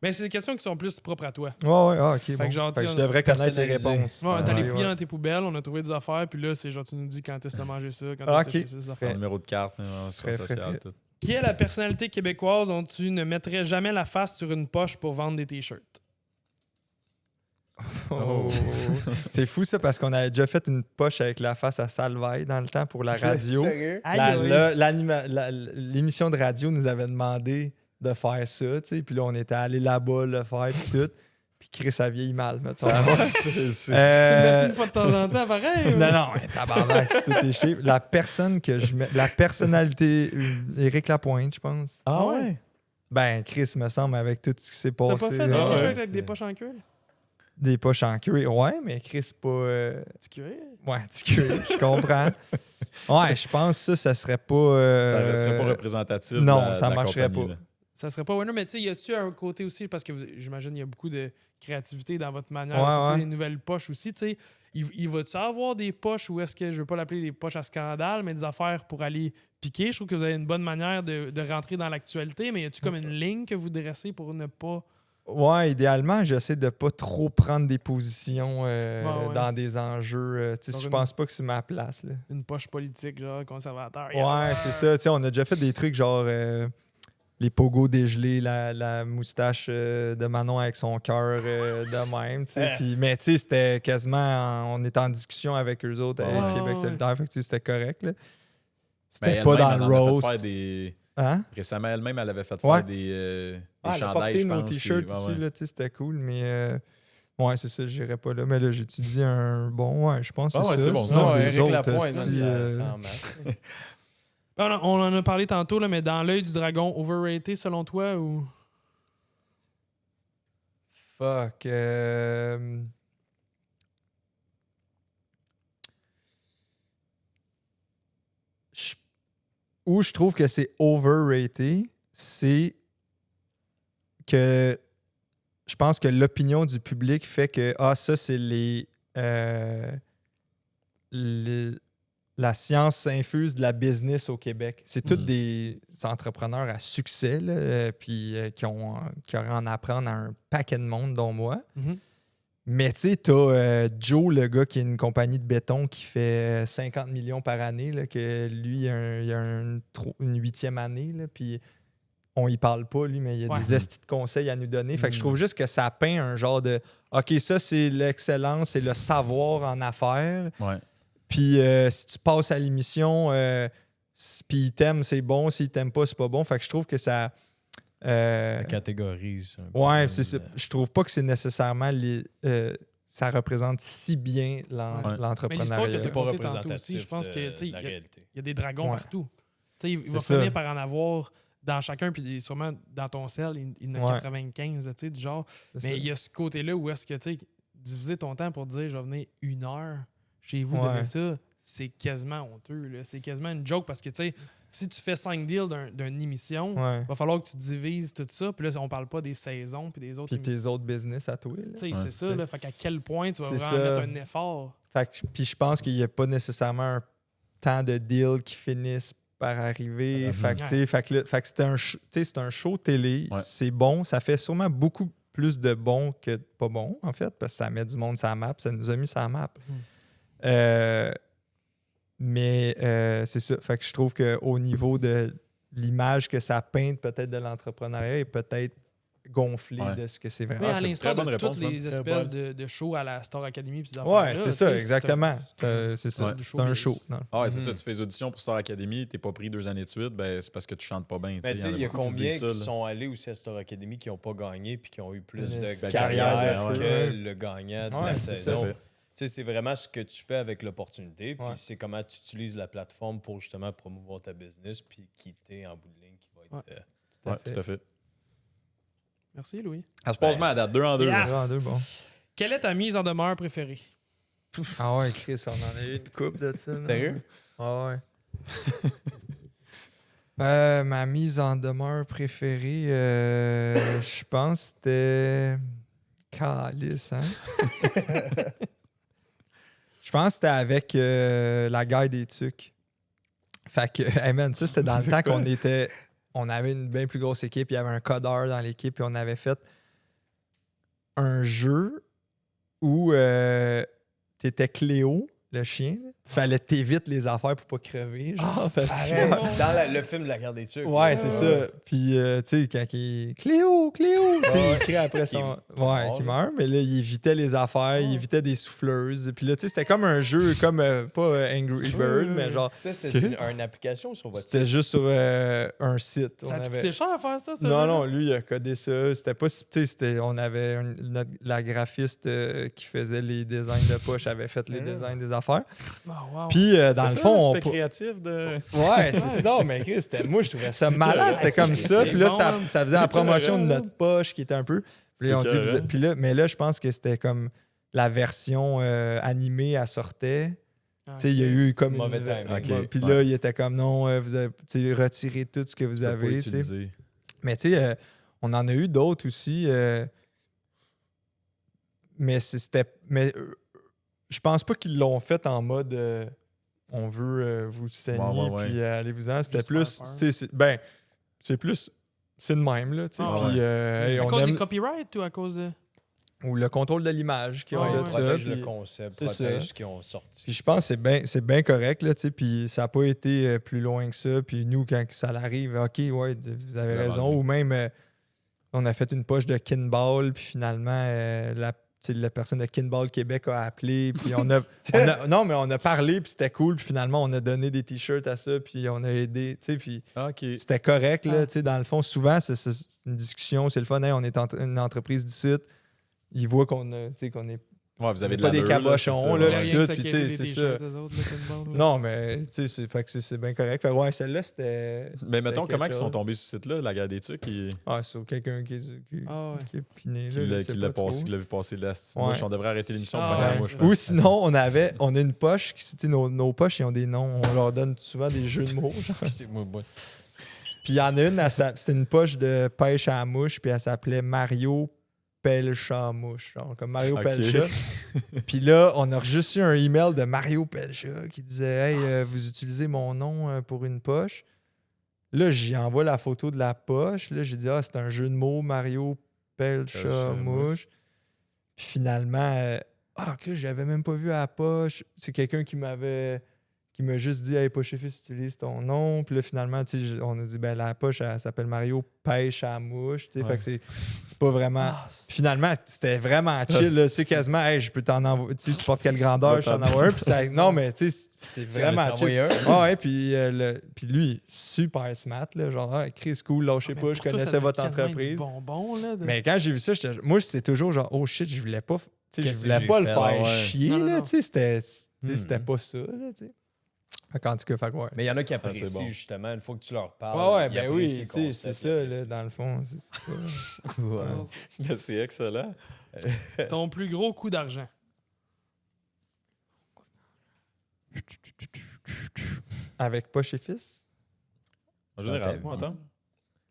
Mais c'est des questions qui sont plus propres à toi. Ouais, OK. Fait que genre, je devrais connaître les réponses. Ouais, t'as les fouillé dans tes poubelles, on a trouvé des affaires, puis là, c'est genre, tu nous dis quand est-ce que t'as mangé ça, quand est-ce que t'as fait ça, ces affaires. Numéro de carte, social, tout. Qui est la personnalité québécoise dont tu ne mettrais jamais la face sur une poche pour vendre des t-shirts? Oh. C'est fou ça parce qu'on avait déjà fait une poche avec la face à Salvaille dans le temps pour la radio. L'émission de radio nous avait demandé de faire ça, tu sais, puis là on était allé là-bas le faire puis tout. Puis Chris ça vieillit mal, mettons. Tu le une fois de temps en temps, pareil. Non, tabarnak, c'était chier. La personne que je mets, la personnalité, Éric Lapointe, je pense. Ah ouais? Ben Chris me semble avec tout ce qui s'est passé. T'as pas fait des t-shirts avec des poches en cuir? Des poches en cuir, ouais, mais Chris, pas... Petit cuir? Ouais, petit cuir, je comprends. Ouais, je pense que ça serait pas... Ça resterait pas représentatif. Non, ça marcherait pas. Là. Ça serait pas winner, mais tu sais, y a-tu un côté aussi, parce que j'imagine qu'il y a beaucoup de créativité dans votre manière, les nouvelles poches aussi, tu sais, il va-tu avoir des poches ou est-ce que, je veux pas l'appeler des poches à scandale, mais des affaires pour aller piquer? Je trouve que vous avez une bonne manière de rentrer dans l'actualité, mais y a-tu comme une ligne que vous dressez pour ne pas... Ouais, idéalement, j'essaie de pas trop prendre des positions dans des enjeux. Je pense pas que c'est ma place. Là. Une poche politique, genre conservateur. Ouais, c'est ça. On a déjà fait des trucs genre les pogos dégelés, la moustache de Manon avec son cœur de même. Mais c'était quasiment... on était en discussion avec eux autres, avec Québec solidaire. Fait que c'était correct. Là. C'était pas dans le roast. Hein? Récemment, elle avait fait faire des chandails, je pense. nos t-shirts aussi, là, c'était cool. Mais Ouais, c'est ça, je n'irai pas là. Mais là, j'étudie un bon. Ouais, je pense que c'est ça. c'est bon. Sinon, les Éric autres, Lapointe, esti, ça en masse. On en a parlé tantôt, là, mais dans l'œil du dragon, overrated selon toi ou. Fuck. Où je trouve que c'est overrated, c'est que je pense que l'opinion du public fait que ça, c'est la science infuse de la business au Québec. C'est tous des entrepreneurs à succès, là, puis qui auraient à en apprendre à un paquet de monde, dont moi. Mm-hmm. Mais tu sais, t'as Joe, le gars qui a une compagnie de béton qui fait 50 millions par année, là, que lui, il a une 8e année, là, puis on y parle pas, lui, mais il y a des estis de conseils à nous donner. Fait que je trouve juste que ça peint un genre de « OK, ça, c'est l'excellence, c'est le savoir en affaires. Ouais. Puis si tu passes à l'émission, puis il t'aime, c'est bon. S'il t'aime pas, c'est pas bon. » Fait que je trouve que ça... Ça catégorise. Ouais, c'est ça. Je trouve pas que c'est nécessairement... ça représente si bien l'entrepreneuriat. Mais l'histoire que C'est c'est pas pas représentatif aussi, je pense que de la réalité. Il y a des dragons partout. T'sais, il va ça. finir par en avoir dans chacun, puis sûrement dans ton cell, il y en a 95, tu sais, du genre. C'est Mais ça. il y a ce côté-là où est-ce que, tu sais, diviser ton temps pour dire, je vais venir 1 heure chez vous donner ça, c'est quasiment honteux, là. C'est quasiment une joke parce que, tu sais, si tu fais 5 deals d'une émission, il va falloir que tu divises tout ça. Puis là, on parle pas des saisons puis des autres Puis tes autres business à toi. Tu sais, c'est ça, là. Fait qu'à quel point tu vas C'est vraiment ça. mettre un effort. Fait que, puis je pense qu'il n'y a pas nécessairement un temps de deal qui finissent par arriver. Fait que, tu sais, fait que c'est un show télé. Ouais. C'est C'est bon. Ça fait sûrement beaucoup plus de bon que de pas bon, en fait, parce que ça met du monde sur la map. Ça nous a mis sur la map. Mais c'est ça. Fait que je trouve qu'au niveau de l'image que ça peinte peut-être de l'entrepreneuriat est peut-être gonflé de ce que c'est Oui, vraiment. à c'est une l'instar très bonne de réponse, toutes les très espèces bonne. de shows à la Star Academy puis ces Ouais, affaires-là, c'est tu ça, sais, exactement. C'est ça. Ouais. C'est un show. Non? Ah ouais, c'est ça. Tu fais des auditions pour Star Academy, t'es pas pris 2 années de suite, ben c'est parce que tu chantes pas bien. Mais tu sais, il y a beaucoup combien disent ça, qui là. sont allés aussi à Star Academy qui n'ont pas gagné puis qui ont eu plus de Carrière carrière de que feu. le gagnant de Ouais, la c'est saison. ça. Tu sais, c'est vraiment ce que tu fais avec l'opportunité, puis Ouais. c'est comment tu utilises la plateforme pour justement promouvoir ta business, puis quitter en bout de ligne qui va être. Ouais, tout à fait. Merci, Louis. Ça se passe mal à date, 2 en 2. Yes. Deux en deux, bon. Quelle est ta mise en demeure préférée? Ah ouais, Chris, on en a eu une coupe de ça. là. Sérieux? Ah ouais. Ma mise en demeure préférée, je pense que c'était Calice, hein? Je pense que c'était avec la guerre des tucs. Fait que, hey man, ça, c'était dans le temps on avait une bien plus grosse équipe, il y avait un codeur dans l'équipe, et on avait fait un jeu où t'étais Cléo, le chien. Fallait t'éviter les affaires pour pas crever. Genre, parce que... Dans le film de la guerre des Turcs. Ouais, c'est ça. Puis, tu sais, quand il... Cléo! Tu sais, il crie après son... qui meurt, mais là, il évitait les affaires, il évitait des souffleuses. Puis là, tu sais, c'était comme un jeu, comme, pas Angry Bird, mais genre... Ça, c'était une application sur votre C'était site. juste sur un site. Ça On a avait- coûté cher à faire ça? Non, lui, il a codé ça. C'était pas... Tu sais, on avait... la graphiste qui faisait les designs de poche avait fait les designs des affaires. Oh, wow. Puis, dans le fond, on... L'aspect créatif de. Ouais, c'est ça. Mais Chris, moi, je trouvais ça malade. C'était comme ça. C'est Puis là, bon, ça faisait la promotion de écœurant. notre poche qui était un peu. Puis là, on dit, écœurant. puis là, mais là, je pense que c'était comme la version animée, elle sortait. Tu sais, il y a eu comme. Mauvais timing. Ok. Puis là, il était comme non, vous avez retiré tout ce que vous avez. tu sais. utilisé. Mais tu sais, on en a eu d'autres aussi. Mais c'était. Mais je pense pas qu'ils l'ont fait en mode on veut vous saigner Ouais. puis allez-vous-en. C'était Juste plus. faire peur. Tu sais, c'est plus. C'est de même, là. Tu sais. Ah Puis, hey, À on cause aime- des copyrights ou à cause de. ou le contrôle de l'image qui Ouais, ont ouais. de ça. Protège puis- le concept, c'est protège ça. ce qu'ils ont sorti. Puis je pense que c'est bien correct, là, tu sais, puis ça n'a pas été plus loin que ça. Puis nous, quand ça l'arrive, OK, ouais, vous avez raison. vendu. Ou même, on a fait une poche de Kinball, puis finalement, la personne de Kinball Québec a appelé, puis non, mais on a parlé, puis c'était cool, puis finalement, on a donné des T-shirts à ça, puis on a aidé, tu sais, puis OK. c'était correct, là, Ah. tu sais, dans le fond, souvent, c'est une discussion, c'est le fun, hey, on est une entreprise d'ici, ils voient qu'on a, tu sais, qu'on est Ouais, vous avez de pas des l'allure, cabochons, là, là, c'est Il y ça, a tout, rien que puis ça tu sais, qui c'est des ça. t-shirts, eux autres, là, Pinball, là. Non, mais tu sais, fait que c'est bien correct. Fait que ouais, celle-là, c'était. Mais mettons, c'était comment quelque ils sont chose. tombés sur ce site-là, la guerre des trucs, Ah, c'est quelqu'un Ah ouais. qui a piné, qui là. je l'a sais qui pas l'a trop. passé, qui l'a vu passer de la petite Ouais. mouche. On devrait arrêter l'émission Ah, pour la ouais. mouche. Ou sinon, on a une poche, tu sais, nos poches, ils ont des noms. On leur donne souvent des jeux de mots. genre. Excusez-moi, Puis il y en a une, c'était une poche de pêche à la mouche, puis elle s'appelait Mario Pelchat-mouche, genre comme Mario Ok. Pelchat. Puis là, on a juste eu un email de Mario Pelchat qui disait Hey, vous utilisez mon nom pour une poche. Là, j'y envoie la photo de la poche. Là, j'ai dit Ah, c'est un jeu de mots, Mario Pelchat-mouche. Puis finalement, que j'avais même pas vu à la poche. C'est quelqu'un qui m'a juste dit Hey, Poche et Fils, utilise ton nom. Puis là, finalement, tu sais, on a dit ben la poche, elle s'appelle Mario Pêche à la mouche. Tu sais, fait que c'est pas vraiment. Puis finalement, c'était vraiment chill. Là. C'est quasiment Hey, je peux t'en envoyer. Tu sais, tu portes quelle grandeur, je t'en envoie un. Puis ça, non, mais tu sais, c'est vraiment chill. Ouais, puis lui, super smart. Là, genre, Chris, cool, lâchez pas, je connaissais votre entreprise. Bonbon, là, Mais quand j'ai vu ça, moi, c'est toujours genre, oh shit, je voulais pas. Tu sais, je Qu'est-ce voulais que pas j'ai le fait? faire Ouais. chier, Non, non, là, non. tu sais, c'était pas ça, là, tu sais. Fait qu'en tout cas, fait que ouais. Mais il y en a qui apprécient, c'est bon. justement, une fois que tu leur parles. Ouais, ils ben apprécient oui, le tu sais, concept, c'est ils ça, là, apprécient. dans le fond. C'est pas... Ouais. Ben, c'est excellent. Ton plus gros coup d'argent. Avec Poche et Fils? En général, Ouais. attends.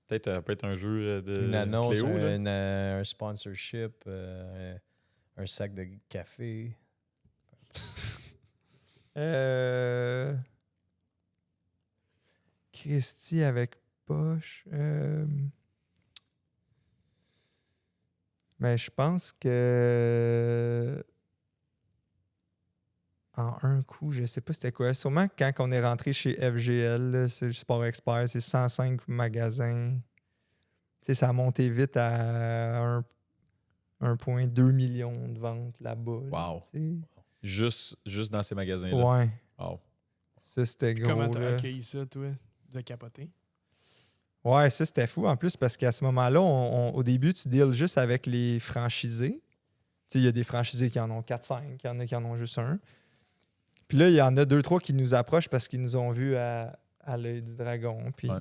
Peut-être peut être un jeu de Une annonce, Cléo, là. un sponsorship, un sac de café. Christy avec Poche. Ben, je pense que en un coup, je sais pas c'était quoi. Sûrement quand on est rentré chez FGL, là, c'est le Sport Expert, c'est 105 magasins. Tu sais, ça a monté vite à 1,2 million de ventes là-bas. là, Wow. tu Juste dans ces sais. magasins-là. Ouais, Wow. ça c'était Puis gros. comment t'as là. accueilli ça, toi, de capoter? Ouais, ça c'était fou en plus parce qu'à ce moment-là, au début, tu deals juste avec les franchisés. Tu sais, il y a des franchisés qui en ont 4-5, il y en a qui en ont juste un. Puis là, il y en a 2-3 qui nous approchent parce qu'ils nous ont vus à l'œil du dragon. Puis, Ouais.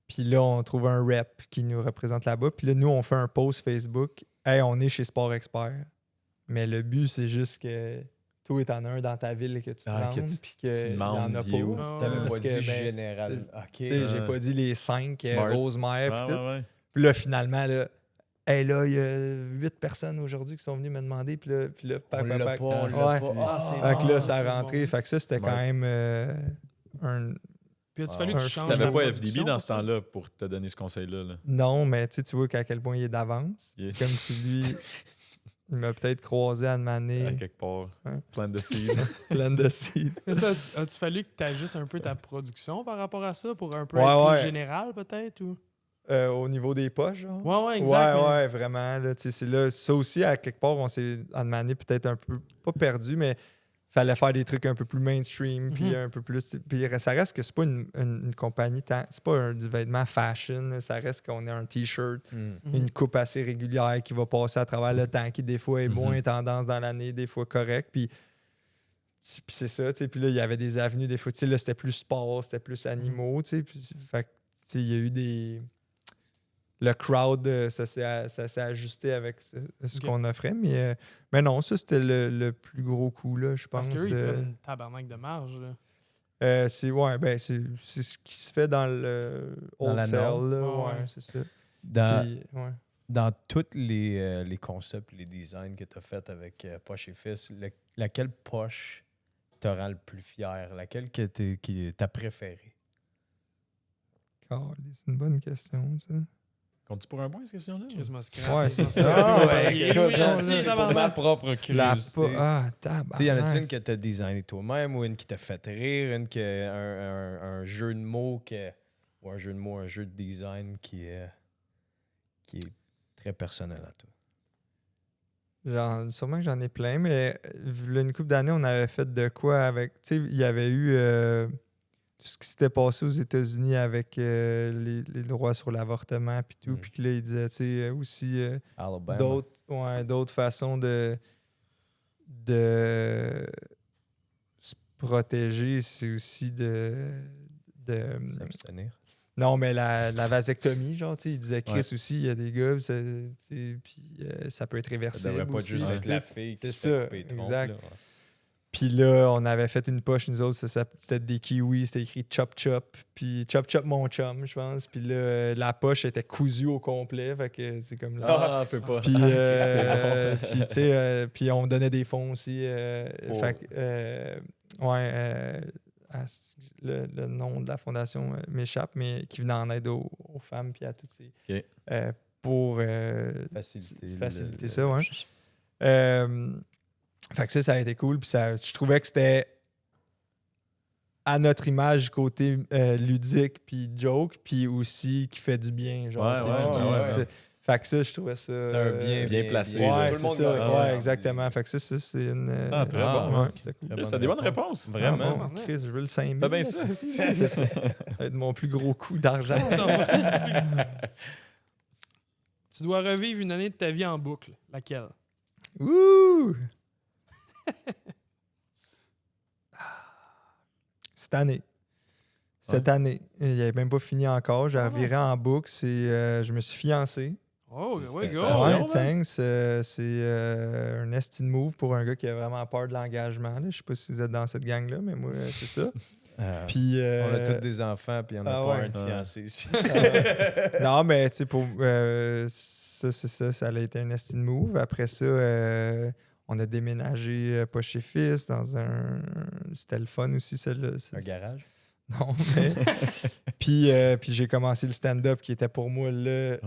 puis là, on trouve un rep qui nous représente là-bas. Puis là, nous, on fait un post Facebook. Hey, on est chez Sport Expert. Mais le but, c'est juste que toi, t'en as un dans ta ville que tu te Ah, rendes, que tu- puis tu qu'il n'y en demandes, a il est où? pas. Ah, T'avais ouais. pas Parce dit que, ben, général. c'est- OK. Tu sais, j'ai pas dit les 5, Smart. Rosemère, Ouais, puis tout. ouais. Puis là, finalement, là, hey, là, il y a 8 personnes aujourd'hui qui sont venues me demander. Puis là, pac, On pac, l'a pac. pas, on l'a Ouais. pas. Ah, c'est Fait que là, bon. ça a c'est rentré. bon. Fait que ça, c'était Ouais. quand même un. Puis as-tu Ah. fallu que Un- tu changes T'avais ta pas production FDB dans pour ce ça? temps-là pour te donner ce conseil-là. Là. Non, mais tu vois qu'à quel point il est d'avance. Il est- C'est comme si lui, il m'a peut-être croisé à une À année quelque part. Ouais. Plein de seeds. pleine de seeds. Mais ça, as-tu fallu que tu ajustes un peu ta production par rapport à ça pour un peu Ouais, être ouais. plus général, peut-être? Ou... Au niveau des poches, genre. Ouais, ouais, exact. mais- Ouais, vraiment. Là, c'est là, ça aussi, à quelque part, on s'est en année peut-être un peu, pas perdu, mais fallait faire des trucs un peu plus mainstream, puis un peu plus. Puis ça reste que c'est pas une compagnie, c'est pas du vêtement fashion, là, ça reste qu'on a un t-shirt, Hmm. une coupe assez régulière qui va passer à travers le temps, qui des fois est moins tendance dans l'année, des fois correct. Puis c'est ça, tu sais. Puis là, il y avait des avenues, des fois, tu sais, là, c'était plus sport, c'était plus animaux, tu sais. Puis, fait que, tu sais, il y a eu des. Le crowd, ça s'est ajusté avec ce Ok. qu'on offrait. Mais non, ça, c'était le plus gros coup, là, je pense. Parce qu'eux, ils te donnent une tabarnak de marge. Là. C'est ce qui se fait dans le Dans la wholesale, norme. là. Ouais, Ouais, ouais. c'est ça. Dans, Puis, ouais. dans tous les concepts, les designs que tu as fait avec Poche et Fils, laquelle poche te rend le plus fier? Laquelle qui est ta préférée? C'est une bonne question, ça. Comptes-tu pour un point, cette question-là? Chris Muscat. Ouais, c'est ça. Ah, Ouais, oui, écoute, oui, non, aussi, là, C'est pour tabarnak. ma propre La curiosité. tabarnak. Tu sais, y en a une que tu as designé toi-même ou une qui t'a fait rire, une qui un jeu de mots ou un jeu de design qui est très personnel à toi? Sûrement que j'en ai plein, mais là, une couple d'années, on avait fait de quoi avec. Tu sais, il y avait eu. ce qui s'était passé aux États-Unis avec les droits sur l'avortement puis tout. Puis que là, il disait, tu sais, aussi d'autres façons de se protéger, c'est aussi de S'abstenir. Non, mais la vasectomie, genre, tu sais, il disait Chris aussi, il y a des gars, puis ça peut être réversible. Ça devrait pas aussi. juste être la fille qui se fait couper les trompes, exact. là. Puis là, on avait fait une poche, nous autres, c'était des kiwis, c'était écrit Chop Chop, puis Chop Chop mon chum, je pense. Puis là, la poche était cousue au complet, fait que c'est comme là. Ah, peut pas. Puis, puis tu sais, puis on donnait des fonds aussi. Fait que, le nom de la fondation m'échappe, mais qui venait en aide aux femmes puis à toutes ces... pour faciliter ça, ouais. Fait que ça a été cool. Puis je trouvais que c'était à notre image côté ludique puis joke, puis aussi qui fait du bien. Genre, fait que ça, je trouvais ça... C'est un bien placé. Ouais, tout le monde ça. Exactement. Fait que ça c'est une... très bon. C'était cool. T'as des bonnes réponses. Vraiment. Bon, Chris, je veux le 5 000. T'as bien ça. Ça va être mon plus gros coup d'argent. Tu dois revivre une année de ta vie en boucle. Laquelle? Ouh! Cette année. Cette année. Il n'avait même pas fini encore. J'ai reviré en boucle. Je me suis fiancé. Oh, ouais, go! Ouais, thanks. C'est un esti de move pour un gars qui a vraiment peur de l'engagement. Je sais pas si vous êtes dans cette gang-là, mais moi, c'est ça. Puis, on a tous des enfants, puis on n'a pas un de fiancé ici. Non, mais tu sais, pour ça a été un esti de move. Après ça, on a déménagé pas chez Fils, dans un... C'était le fun aussi, celle-là. Un garage? Non, mais... puis j'ai commencé le stand-up qui était pour moi le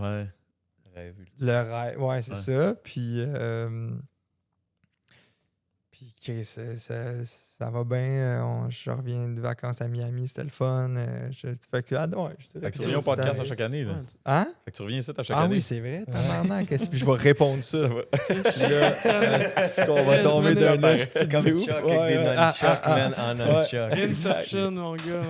rêve. Le rêve, ouais, c'est ça. Puis ça va bien. Je reviens de vacances à Miami, c'était le fun. Fait que, tu reviens au podcast à chaque année. Là. Hein? Fait que tu reviens ici à chaque année. Ah oui, c'est vrai. Puis je vais répondre ça. Puis là, est-ce qu'on va tomber d'un esti comme Chuck avec des nunchucks, man, en nunchuck. Inception, mon gars.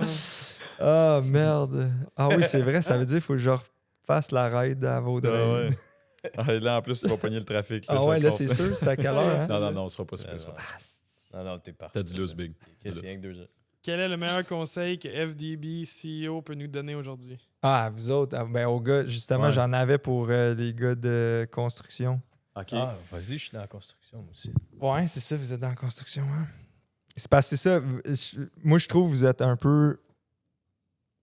Ah, merde. Ah oui, c'est vrai. Ça veut dire qu'il faut que je refasse la raid à Vaudreuil. Là, en plus, tu vas pogner le trafic. Là, là, c'est sûr. C'est à quelle heure? Hein? Non, on sera pas super. Non, t'es parti. T'as du loose big. C'est rien que 2 heures. Quel est le meilleur conseil que FDB CEO peut nous donner aujourd'hui? Ah, vous autres, aux gars, justement, j'en avais pour les gars de construction. OK. Ah, vas-y, je suis dans la construction aussi. Ouais, c'est ça, vous êtes dans la construction. Hein? C'est parce que c'est ça. Moi, je trouve que vous êtes un peu...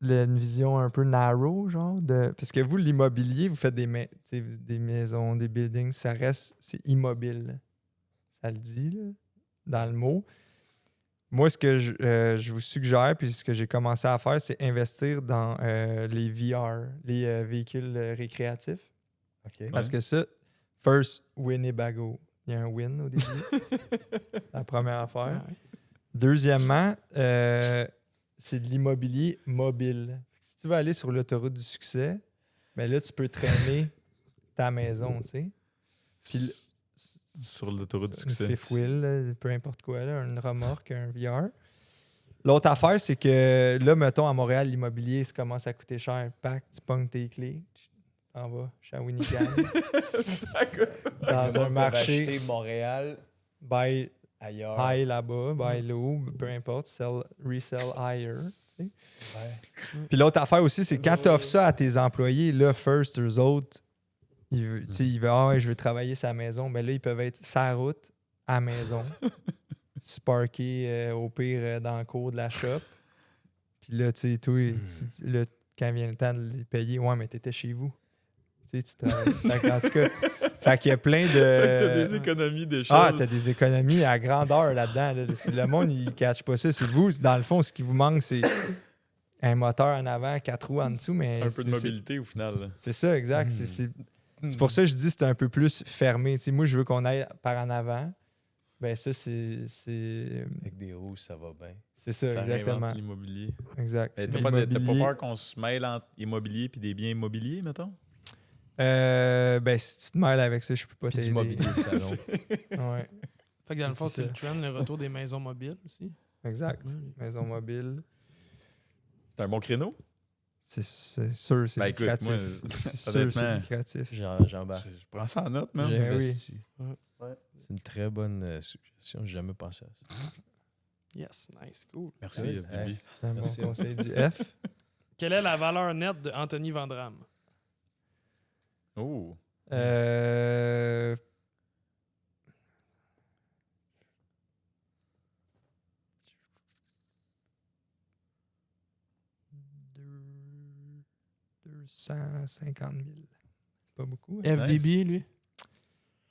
une vision un peu narrow, genre. Parce que vous, l'immobilier, vous faites des maisons, des buildings, c'est immobile. Ça le dit, là, dans le mot. Moi, ce que je vous suggère, puis ce que j'ai commencé à faire, c'est investir dans les VR, les véhicules récréatifs. Okay. Parce que ça, first, Winnebago. Il y a un win au début. La première affaire. Ouais. Deuxièmement, c'est de l'immobilier mobile. Si tu veux aller sur l'autoroute du succès, ben là, tu peux traîner ta maison, tu sais. Puis sur l'autoroute du succès. Un fifth wheel, peu importe quoi, là, une remorque, un VR. L'autre affaire, c'est que là, mettons, à Montréal, l'immobilier, ça commence à coûter cher. Pack, tu pognes tes clés, tu t'en vas, Shawinigan. Dans un marché. Acheter Montréal. Buy ailleurs. High là-bas, buy low, peu importe, resell higher. Tu sais. Ouais. Puis l'autre affaire aussi, c'est quand tu offres ça à tes employés, là, first, eux autres, ils veulent, je veux travailler sa maison, mais là, ils peuvent être sa route à la maison, sparker au pire dans le cours de la shop. Puis là, tu sais, toi, là, quand vient le temps de les payer, ouais, mais t'étais chez vous. Tu sais, en tout cas, fait qu'il y a plein de... T'as des économies d'échelle. Ah, t'as des économies à grandeur là-dedans. Là. Si le monde, il ne catch pas ça, c'est vous. Dans le fond, ce qui vous manque, c'est un moteur en avant, 4 roues en dessous. Mais un peu de mobilité au final. Là. C'est ça, exact. C'est pour ça que je dis que c'est un peu plus fermé. T'sais, moi, je veux qu'on aille par en avant. Ben ça, c'est... Avec des roues, ça va bien. C'est ça, exactement. L'immobilier. Exact. T'as pas peur qu'on se mêle entre immobilier et des biens immobiliers, mettons? Ben, si tu te mêles avec ça, je peux pas t'aider. Du mobilier de salon. Ouais. Fait que dans le fond, c'est le trend, le retour des maisons mobiles aussi. Exact. Maison mobile. C'est un bon créneau? C'est sûr, c'est Écoute, lucratif. moi, C'est sûr, c'est honnêtement, lucratif. J'embarque. Je prends ça en note, man. J'ai Ben oui. investi. C'est une très bonne suggestion. J'ai jamais pensé à ça. Yes, nice, cool. Merci, Ouais, FDB. C'est un bon Merci. conseil du F. Quelle est la valeur nette de Anthony Vandram? Oh. Euh... « 250 000. C'est pas beaucoup. Hein? FDB, lui?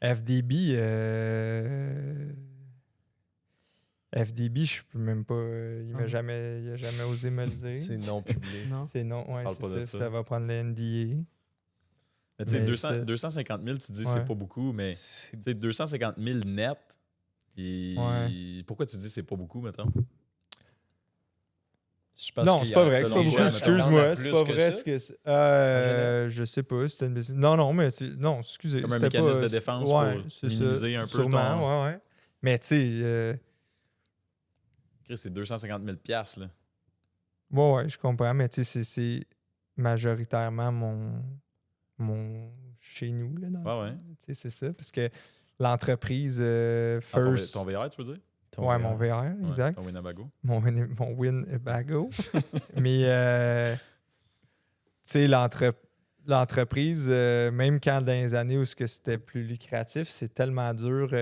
FDB, FDB, je peux même pas. Il a jamais osé me le dire. C'est non public. Non. C'est non, ouais, Parle pas de c'est ça. ça. Ça va prendre le NDA. Mais tu sais, Mais 250 000, tu dis Ouais. c'est pas beaucoup, mais tu sais, 250 000 net. Et pourquoi tu dis c'est pas beaucoup, mettons? Non, c'est pas vrai. C'est selon pas beaucoup. moi, Excuse-moi. C'est pas vrai. ça? Je sais pas. C'était une... Non, mais non, excusez. Comme un c'était mécanisme pas... de défense ouais, pour c'est minimiser ça. un peu Sûrement, ouais. Mais tu sais, Chris, c'est 250 000 piastres, là. ouais, je comprends. Mais tu sais, c'est majoritairement mon chez nous, là, dans le Ouais, fond. ouais. Tu sais, c'est ça. Parce que l'entreprise Ah, First... ton VR, tu veux dire? Ouais, mon VR, Ouais, exact. ton Winnebago. Mon Winnebago. Mais, tu sais, l'entreprise, même quand dans les années où c'était plus lucratif, c'est tellement dur. Tu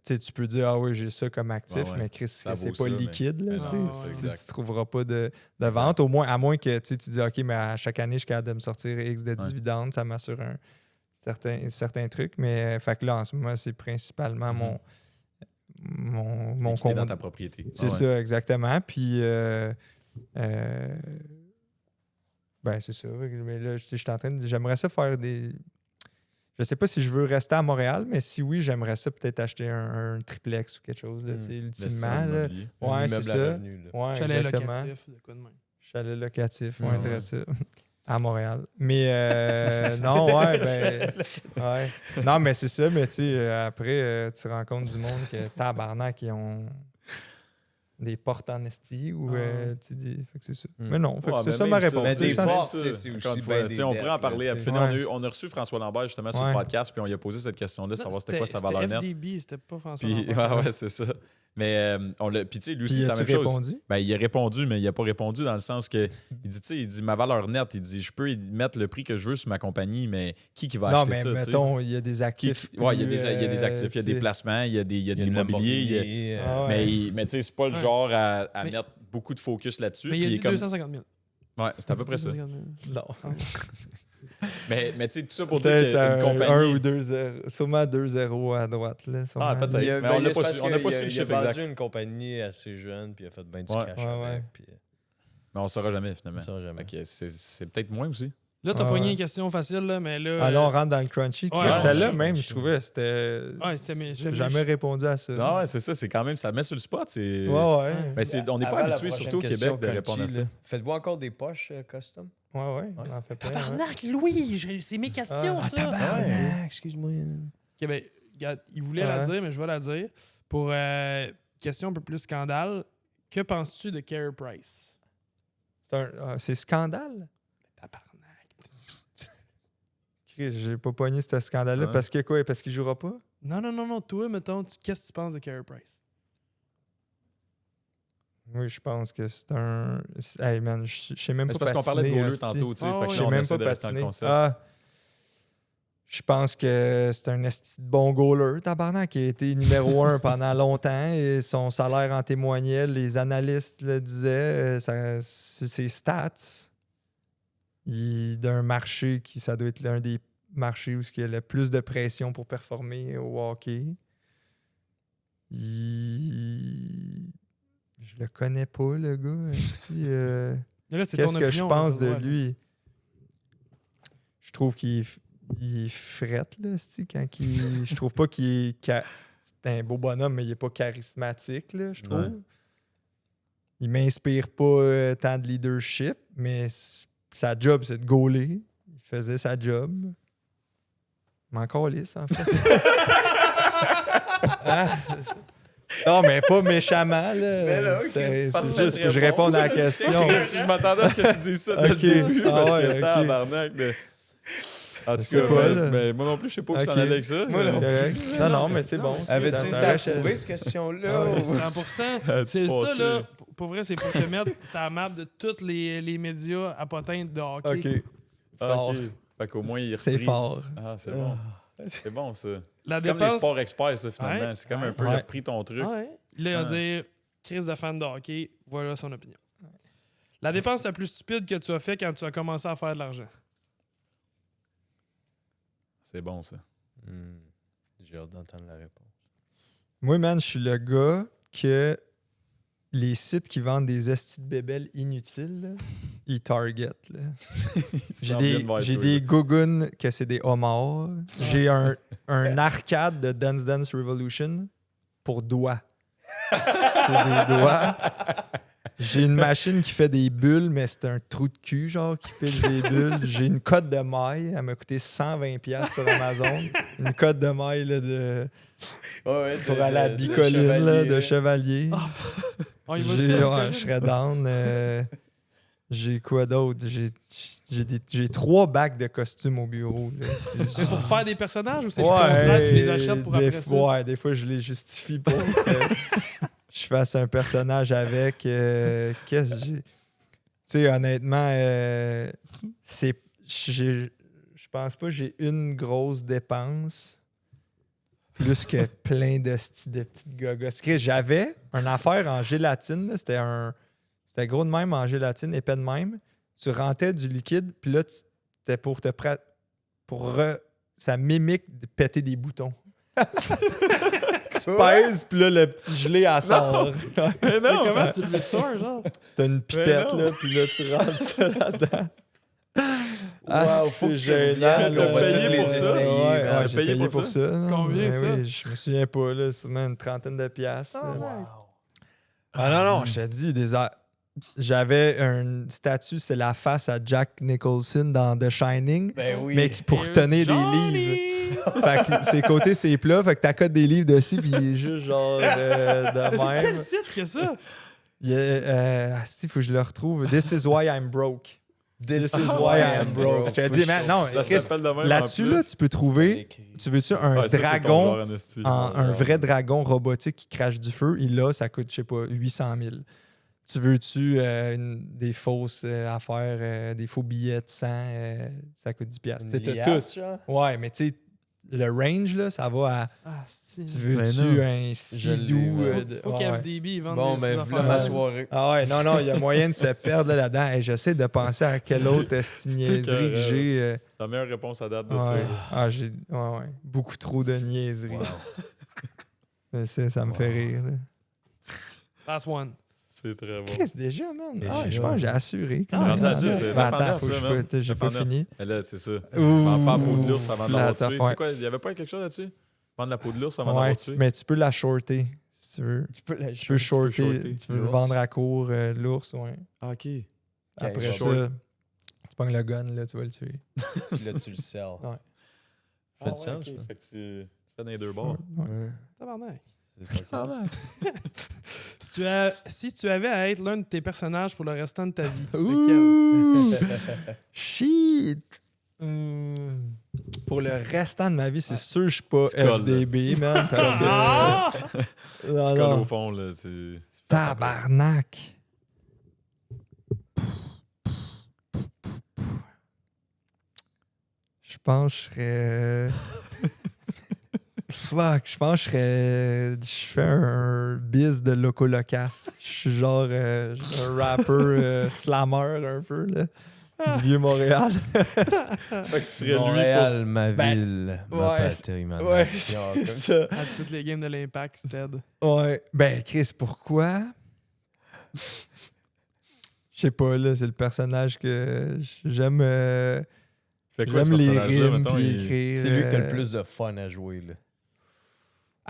sais, tu peux dire, ah oui, j'ai ça comme actif, Ouais, ouais. mais Chris, Ça c'est vaut pas ça, liquide. Là, mais tu non, sais. c'est Tu exact. trouveras pas de vente. Au moins, à moins que tu dis, OK, mais à chaque année, je suis capable de me sortir X de dividendes, ça m'assure un certain truc. Mais, fait que là, en ce moment, c'est principalement mon Liquidé compte. dans ta propriété. C'est Ah ouais. ça, exactement. Puis, ben, c'est ça. Mais là, je suis en train de. J'aimerais ça faire des. Je sais pas si je veux rester à Montréal, mais si oui, j'aimerais ça peut-être acheter un triplex ou quelque chose, là, tu sais, ultimement. L'investissement Là. immobilier. Ouais, c'est ça. Revenu, là. Ouais, Chalet exactement. locatif, de quoi de même. Chalet locatif, ouais, Ouais, très ouais. ça. À Montréal. Mais non, ouais, ben. Ouais. Non, mais c'est ça, mais tu sais, après, tu rencontres du monde que tabarnak, qui ont des portes en esti ou tu sais, fait que c'est ça. Mais non, fait que Ouais, c'est mais ça même ma ça, réponse. mais des Ça, portes, c'est- tu sais, c'est Encore aussi une fois, bien tu sais, des on dettes, pourrait en parler là, absolument. Ouais. On a reçu François Lambert justement sur Ouais. le podcast, puis on lui a posé cette question-là, savoir c'était quoi sa C'était valeur nette. FDB, c'était pas François Puis, Lambert. ouais, c'est ça. Mais on l'a. Puis, tu sais, lui aussi, Puis c'est la as-tu même chose. répondu? Ben, il a répondu, mais il n'a pas répondu dans le sens que. Il dit, tu sais, il dit ma valeur nette, il dit, je peux mettre le prix que je veux sur ma compagnie, mais qui va Non, acheter mais ça? tu sais? mettons, il y a des actifs. Ouais, il y a plus, des actifs, il y a des tu sais. placements, il y a de Il y a de l'immobilier. l'immobilier, Ah ouais. Mais tu sais, c'est pas le genre à Mais- mettre beaucoup de focus là-dessus. Mais il a puis dit est comme- 250 000. Ouais, c'est à peu près ça. 250 000. Non. Mais tu sais, tout ça pour dire Peut-être qu'une compagnie. un ou 2-0. Sûrement 2-0 à droite. Là, sûrement. Ah, peut-être. Il a- Mais ben, on n'a c'est pas parce su- on n'a pas qu'il su le il a chiffre vendu exact. une compagnie assez jeune, puis il a fait bien du Ouais. cash Ouais, avec. ouais. Puis, Mais on ne saura jamais, finalement. on saura jamais. Fait que c'est peut-être moins aussi. Là, t'as Ah pogné ouais. une question facile, là, mais là. Alors, on rentre dans le crunchy. Ouais, Celle-là, ouais. même, je trouvais, c'était. Ouais, c'était J'ai jamais répondu à ça. Non, ouais, c'est ça. C'est quand même. Ça met sur le spot. C'est. Ouais, ouais. Ben, on n'est pas Avant la habitué, prochaine surtout au question, Québec, de répondre à Crunchy, ça. là. Faites-vous encore des poches custom? Ouais, ouais. On en fait plein. Ouais. Tabarnak, Louis, c'est mes questions, Ah, ça. Ouais, excuse-moi. Ok, ben, regarde, il voulait Ouais. la dire, mais je vais la dire. Pour question un peu plus scandale, que penses-tu de Carey Price? C'est scandale? Tabarnak. Chris, j'ai pas pogné ce scandale-là. Ouais. Parce que quoi? Parce qu'il jouera pas? Non. Toi, mettons, qu'est-ce que tu penses de Carey Price? Oui, je pense que c'est un. Hey man, je sais même Mais pas c'est parce qu'on parlait de patiner, goaler asti. tantôt, tu sais. Ah Fait ouais. que Je là, sais on même essaie pas de rester dans le patiner. concept. Ah, je pense que c'est un esti de bon goaler, tabarnak, qui a été numéro 1 pendant longtemps et son salaire en témoignait. Les analystes le disaient. C'est ses stats. D'un marché qui, ça doit être l'un des marchés où il y a le plus de pression pour performer au hockey. Je le connais pas, le gars. esti, Là, c'est Qu'est-ce ton que je opinion, pense là, de ouais. lui? Je trouve qu'il est frette, là, esti, quand je trouve pas qu'il est... C'est un beau bonhomme, mais il est pas charismatique, là, je trouve. Ouais. Il m'inspire pas tant de leadership, mais sa job, c'est de gauler. Il faisait sa job. Mais encore lisse, en fait. Non, mais pas méchamment, là. Mais là, ok, c'est parfait, juste que je réponde à la question. Je m'attendais à ce que tu dises ça dès le Ok. début. Ah Parce ouais, que ok. tabarnak, mais... En tout sais cas, pas, là. mais moi non plus, je sais pas où ça en Ok. allait avec ça. Moi, mais- non. Correct. Non, mais c'est bon. Avais-tu Ça été t'arrache- approuvé, cette question-là? Ah ouais, 100%. As-tu C'est ça, passé? là. Pour vrai, c'est pour te mettre sa map de tous les médias à potente de hockey. OK. Ah, Fort. ok. Fait qu'au moins, il C'est reprise. fort. Ah, c'est bon. C'est bon, ça. La C'est comme les dépense. sports experts, ça, finalement. Ouais. C'est comme un peu, Ouais. il a repris ton truc. Ouais. Là, il va Ah. dire crise de fan de hockey, voilà son opinion. La dépense la plus stupide que tu as fait quand tu as commencé à faire de l'argent. C'est bon, ça. J'ai hâte d'entendre la réponse. Moi, man, je suis le gars que les sites qui vendent des estis de bébelles inutiles, là, ils target. Là. J'ai des gougounes que c'est des homards. J'ai un arcade de Dance Dance Revolution pour doigts. C'est des doigts. J'ai une machine qui fait des bulles, mais c'est un trou de cul, genre, qui fait des bulles. J'ai une cote de maille. Elle m'a coûté 120$ sur Amazon. Une cote de maille là, pour aller à la bicoline là, de chevalier. On y va Je serais down. J'ai quoi d'autre? J'ai 3 bacs de costumes au bureau. Là. C'est pour faire des personnages ou c'est le contrat que tu les achètes pour après ça? Ouais, des fois, je les justifie pour que je fasse un personnage avec. Qu'est-ce que j'ai... Tu sais, honnêtement, je pense pas que j'ai une grosse dépense plus que plein de petites gogos. J'avais une affaire en gélatine. là, C'était gros de même en gélatine, épais de même. Tu rentrais du liquide, puis là, c'était pour te ça mimique de péter des boutons. Tu pèses, puis là, le petit gelé, elle sort. Mais non! Comment tu le restores, genre? T'as une pipette, non. là, puis là, tu rentres ça là-dedans. Wow, faut que c'est tu génial. reviennes, là. on va payé tous les pour ça? essayer. Ouais, man. ouais, j'ai payé pour ça. non, Combien, mais ça? oui, je me souviens pas, là, sûrement une trentaine de piastres. là. ouais. Ah non, je te dis, j'avais un statut, c'est la face à Jack Nicholson dans The Shining, Ben oui. mais pour Here's tenir des Johnny! livres. Fait que ses côtés, c'est plat, fait que t'accotes des livres dessus, puis il est juste genre de Mais c'est quel même. site que ça? Il faut que je le retrouve. This is why I'm broke. This is why I'm broke. Je te dis, man, non, Ça Chris, s'appelle de même. là-dessus, en plus. là, tu peux trouver. Tu veux-tu un Ouais, ça, c'est ton dragon, genre en esti. un vrai dragon robotique qui crache du feu? Ça coûte, je sais pas, 800 000. Tu veux-tu des fausses affaires, des faux billets de 100? Ça coûte 10$. T'as tout. Ouais, mais tu sais, le range, là, ça va à. Ah, si. Tu veux-tu un sidou? Faut qu'FDB ils vendent Bon, des ben, affaires. voilà ma soirée. Ah ouais, non, il y a moyen de se perdre là-dedans. Et j'essaie de penser à quelle autre niaiserie que j'ai. La meilleure réponse à date de Ouais. ça. Ah, j'ai beaucoup trop de niaiseries. Mais ça me fait rire. Là. Last one. C'est très bon. Qu'est-ce déjà, man? Déjà. Je pense que j'ai assuré. Quand Ah, même. rendu à 10, c'est Ben, 9 en attends, 9, faut que là, je man. peux- j'ai 9 pas en 9. fini. Mais là, c'est ça. Ouh, Vends pas la peau de l'ours avant de la l'avoir tué. affaire. C'est quoi? Il y avait pas quelque chose là-dessus? Vendre la peau de l'ours avant de Ouais, l'avoir tué? mais tu peux la shorter si tu veux. Tu peux la Tu peux shorter, shorter tu peux le l'ours. vendre à court, l'ours, ouais. Ah, OK. Après ça, short. tu pognes le gun, là, tu vas le tuer. Puis là, tu le sers. Ouais. Fait du sens, ok. ça. Fait que tu fais dans les deux bords. Ouais. Tabarnak. C'est pas cool. Si tu avais à être l'un de tes personnages pour le restant de ta vie, lequel? Ouh! Shit! Pour le restant de ma vie, c'est sûr que je suis pas Tu colles, FDB, man. Parce que Ah! non, Tu colles non. au fond, là. Tu Tabarnak! Je pense que je serais. Fuck, je pense que je fais un biz de Loco Locas. Je suis genre un rappeur slammer un peu, là, du vieux Montréal. Fait que tu serais lui Montréal, ma Ben, ville, ma ouais, patrie, ma Ouais, nation. c'est Comme ça. À toutes les games de l'Impact, Stead. Ouais. Ben, Chris, pourquoi? Je sais pas, là, c'est le personnage que j'aime. Fait quoi, ce J'aime les personnage-là, rimes mettons, puis il- écrire. C'est lui que t'as le plus de fun à jouer, là.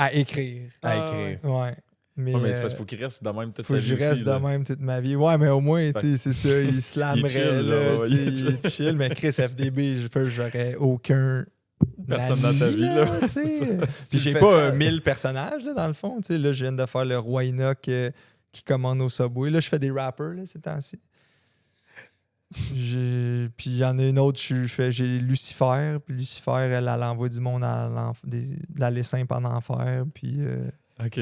À écrire. À Ah, écrire. Ouais. Mais, Ouais, mais c'est parce qu'il faut qu'il reste de même toute faut sa que vie je reste aussi, de là. même toute ma vie. Ouais, mais au moins, tu sais, c'est ça, il slammerait, chill, là, genre, ouais, tu sais, il chill. Mais Chris, FDB, j'aurais aucun personne dans ta vie. Là. tu sais. Puis j'ai fais pas ça. 1000 personnages, là, dans le fond. Tu sais, là, je viens de faire le roi Enoch qui commande au Subway. Là, je fais des rappers, là, ces temps-ci. Puis il y en a une autre, j'ai Lucifer. Puis Lucifer, elle envoie du monde de la simple en enfer. Puis... OK.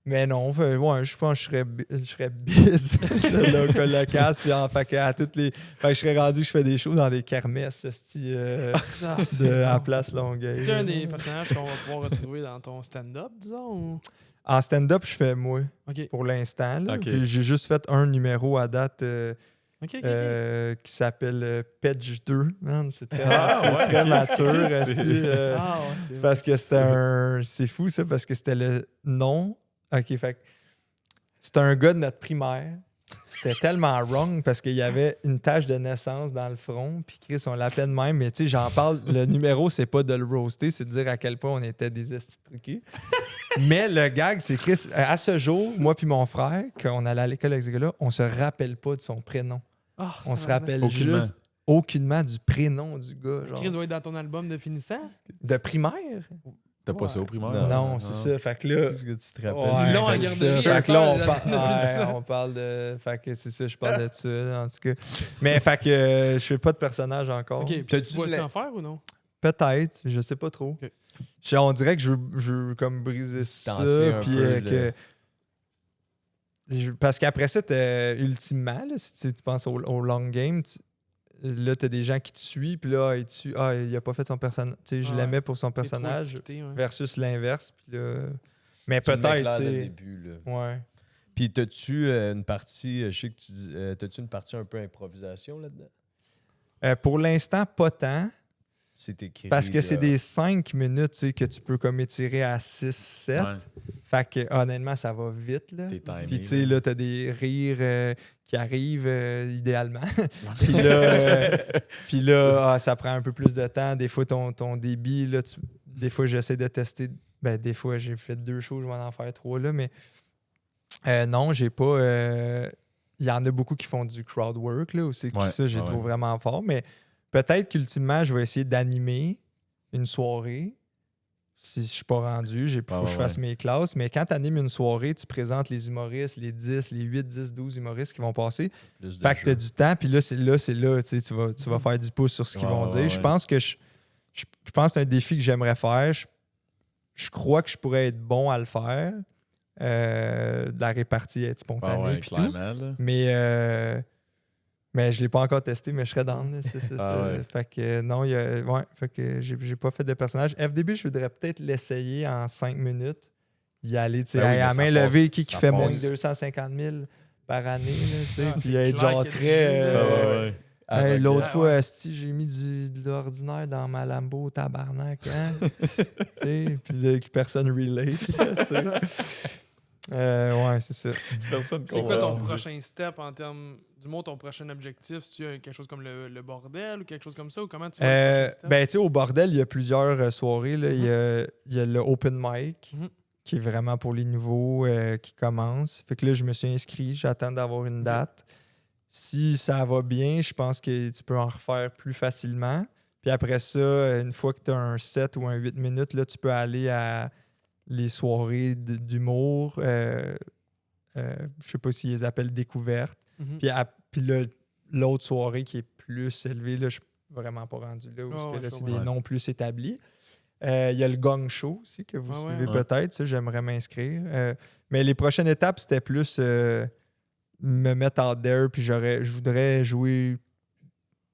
Mais non, ouais, je pense que je serais biz le locasse. Puis fait que je serais rendu que je fais des shows dans des kermesses à Place Longueuil. C'est un des personnages qu'on va pouvoir retrouver dans ton stand-up, disons? Ou... En stand-up, je fais moi, OK. pour l'instant. Là. Ok. Puis j'ai juste fait un numéro à date OK. qui s'appelle Pedge 2. Man, c'est très, ouais, très ok. mature. C'est- esti, Ah, ouais, c'est parce que c'est fou, ça, parce que c'était le nom. OK, fait que c'était un gars de notre primaire. C'était tellement wrong parce qu'il y avait une tache de naissance dans le front. Puis Chris, on l'appelait de même. Mais tu sais, j'en parle. Le numéro, c'est pas de le roaster, c'est de dire à quel point on était des estis truqués. Mais le gag, c'est Chris. À ce jour, moi puis mon frère, quand on allait à l'école avec ce gars-là, on se rappelle pas de son prénom. Ah, On se tabarnak. rappelle Aucunement. juste aucunement du prénom du gars. Genre. Chris va être dans ton album de finissant? De primaire? T'as pas ça au primaire? Non. Non, c'est ça. Fait que là. Tout ce que tu te rappelles. Ouais, Dis donc, en fait que garderie, ça. Fait que là, on parle on parle de. Fait que c'est ça, je parle de ça, là, en tout cas. Mais fait que je fais pas de personnage encore. OK, puis T'as-tu tu vas-tu la- en faire ou non? Peut-être, je sais pas trop. Ok. On dirait que je veux comme briser ça. Distancer un Puis peu que. Parce qu'après ça, ultimement, là, si tu penses au long game, là, t'as des gens qui te suivent, puis là, il a pas fait son personnage. Tu sais, je Ouais. l'aimais pour son T'es trop personnage excité, ouais. versus l'inverse. Puis là. Mais Tu le mets peut-être, clair tu dès le sais. début, là. Ouais. Puis, t'as-tu une partie, je sais que tu dis, t'as-tu une partie un peu improvisation là-dedans? Pour l'instant, pas tant. C'est écrit. Parce que c'est là. des 5 minutes tu sais, que tu peux comme étirer à 6-7. Ouais. Fait que honnêtement, ça va vite. Là. T'es timé, Puis tu sais, là, t'as des rires qui arrivent idéalement. Puis là, ça prend un peu plus de temps. Des fois, ton débit, là, des fois, j'essaie de tester. Ben, des fois, j'ai fait 2 shows, je vais en faire 3 là, mais non, j'ai pas. Il y en a beaucoup qui font du crowd work là, aussi. Ouais, Ça, j'ai ouais, trouvé ouais. vraiment fort. Mais peut-être qu'ultimement, je vais essayer d'animer une soirée. Si je suis pas rendu, il faut que je fasse mes classes. Mais quand tu animes une soirée, tu présentes les humoristes, les 10, les 8, 10, 12 humoristes qui vont passer. Plus de Fait que tu as jeu. du temps, puis là, c'est là. Tu sais, tu vas faire du pouce sur ce qu'ils Ouais, vont ouais, dire. ouais. Je pense que je pense que c'est un défi que j'aimerais faire. Je crois que je pourrais être bon à le faire. La répartie être spontanée. Ah ouais, puis tout. clairement, là. Mais je l'ai pas encore testé, mais je serais down. Là. C'est ça. Ah ouais. Fait que non, fait que j'ai pas fait de personnage. FDB, je voudrais peut-être l'essayer en 5 minutes. Y aller, tu sais, Ben oui, mais à ça main passe- levée, qui ça fait moins passe. de 250 000 par année. Là, tu sais, Ah, puis c'est être clair genre qu'il y a du très. jeu, là. Ouais. À Hey, Rock l'autre Band. fois, asti, j'ai mis de l'ordinaire dans ma Lambo tabarnak, hein? Tu sais, puis là, que personne relate, là, tu sais. Ouais, c'est ça. Personne C'est quoi comprend. ton prochain step en termes du mot, ton prochain objectif? Si tu as quelque chose comme le bordel ou quelque chose comme ça? Ou comment tu vois le prochain step? Ben, tu sais, au bordel, il y a plusieurs soirées. Là. Il y a le open mic, Mhm. qui est vraiment pour les nouveaux qui commencent. Fait que là, je me suis inscrit. J'attends d'avoir une date. Si ça va bien, je pense que tu peux en refaire plus facilement. Puis après ça, une fois que tu as un 7 ou un 8 minutes, là, tu peux aller à les soirées d'humour. Je sais pas s'ils les appellent découvertes. Mhm. Puis là, l'autre soirée qui est plus élevée, là, je suis vraiment pas rendu là, parce Ouais, que ouais, là, je c'est comprends. des noms plus établis. Il y a le Gong Show aussi, que vous Ouais, suivez ouais. peut-être. Ça, j'aimerais m'inscrire. Mais les prochaines étapes, c'était plus me mettre out there, puis je voudrais jouer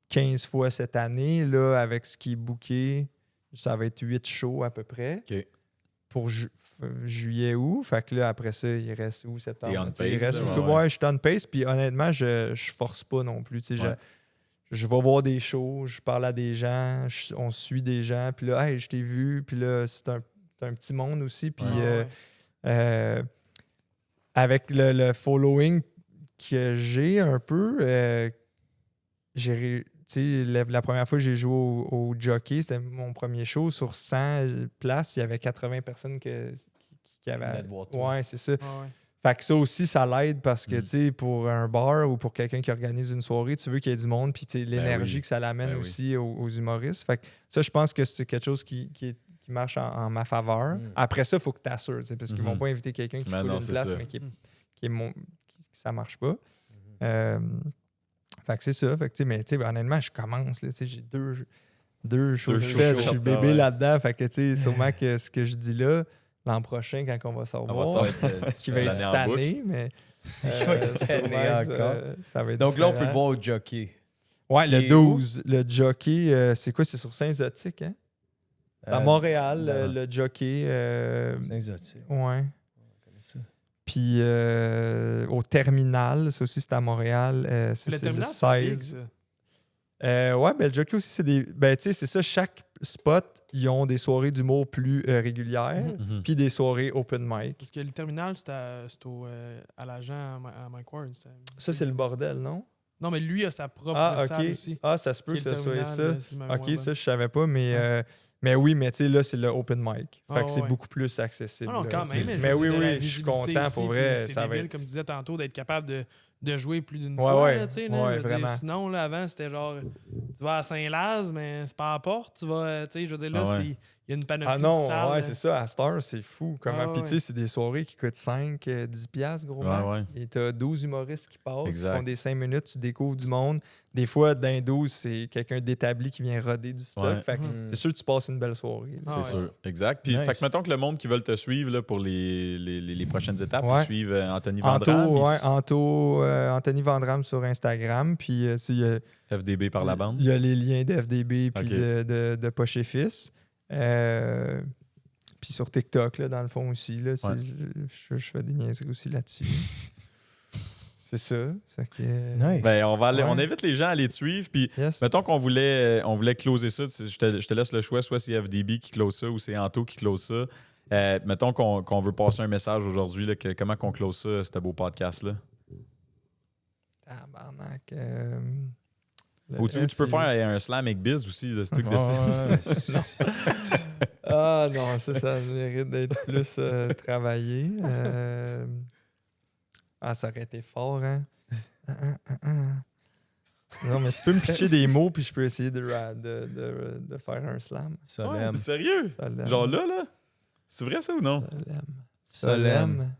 15 fois cette année. Là, avec ce qui est booké, ça va être 8 shows à peu près. OK. Pour juillet-août. Fait que là, après ça, il reste où, septembre? T'es on Tu sais, il pace, reste là, une couple- ouais. ouais, je suis on pace. Puis honnêtement, je force pas non plus. Tu sais, Ouais. je vais voir des shows, je parle à des gens, on suit des gens. Puis là, hey, je t'ai vu. Puis là, c'est un petit monde aussi. Puis avec le following que j'ai un peu, tu sais, la première fois que j'ai joué au jockey, c'était mon premier show. Sur 100 places, il y avait 80 personnes qui avaient. venaient te voir toi. Ouais, c'est ça. Ouais, ouais. Fait que ça aussi, ça l'aide parce que, tu sais, pour un bar ou pour quelqu'un qui organise une soirée, tu veux qu'il y ait du monde, puis l'énergie que ça l'amène aussi aux humoristes. Fait que ça, je pense que c'est quelque chose qui marche en ma faveur. Après ça, il faut que tu assures, parce qu'ils vont pas inviter quelqu'un qui fout une place, mais que ça marche pas. Fait que c'est ça. Fait que, mais honnêtement, je commence. Là, j'ai deux shows faites. Je suis bébé là-dedans. Fait que sûrement que ce que je dis là, l'an prochain, quand on va savoir, qui va être cette année, mais ça va être donc différent. là, on peut le voir au jockey. Ouais, le 12. Le jockey, c'est quoi? C'est sur Saint-Zotique, hein? À Montréal, le jockey. Saint-Zotique. Ouais. Puis au terminal, ça aussi, c'est à Montréal. C'est le 16. Ouais, ben, le jockey aussi, c'est des. Ben, tu sais, c'est ça, chaque spot, ils ont des soirées d'humour plus régulières, puis des soirées open mic. Parce que le terminal, c'est à l'agent à Mike Ward. Ça, c'est le bordel, non? Non, mais lui a sa propre salle aussi. Ah, ça se peut que ce soit ça. Ok, ça, je savais pas, mais. Ouais. Mais oui, mais tu sais, là, c'est le open mic. Fait que c'est beaucoup plus accessible. Non, quand même. Mais oui, je suis content pour vrai. C'est débile, comme tu disais tantôt, d'être capable de jouer plus d'une fois. Là, vraiment. Sinon, là, avant, c'était genre, tu vas à Saint-Laz, mais c'est pas à la porte. Tu vas, je veux dire, là, il y a une panoplie de salles. Ouais, c'est ça. À Star, c'est fou. Puis tu sais, c'est des soirées qui coûtent 5, 10 piastres, gros max. Et t'as 12 humoristes qui passent, qui font des 5 minutes, tu découvres du monde. Des fois, dans 12, c'est quelqu'un d'établi qui vient roder du stock. Fait que c'est sûr que tu passes une belle soirée. C'est sûr, exact. Puis, fait que mettons que le monde qui veut te suivre là, pour les prochaines étapes, ils suivent Anthony Vandram. Anthony Vandram sur Instagram. Puis, FDB par la bande. Il y a les liens de FDB puis de Poche et Fils. Puis sur TikTok, là, dans le fond aussi. Là, je fais des niaiseries aussi là-dessus. C'est ça. Nice. Ben, on invite les gens à aller te suivre. Puis, mettons qu'on voulait closer ça. Je te laisse le choix. Soit c'est FDB qui close ça ou c'est Anto qui close ça. Mettons qu'on veut passer un message aujourd'hui. Là, comment qu'on close ça, ce beau podcast-là? Tabarnak. Ou tu peux faire un slam avec Biz aussi. De ce truc non, ça mérite d'être plus travaillé. Ça aurait été fort, hein? Non, mais tu peux me pitcher des mots, puis je peux essayer de faire un slam. Solem. Sérieux? Solem. Genre là? C'est vrai ça ou non? Solem.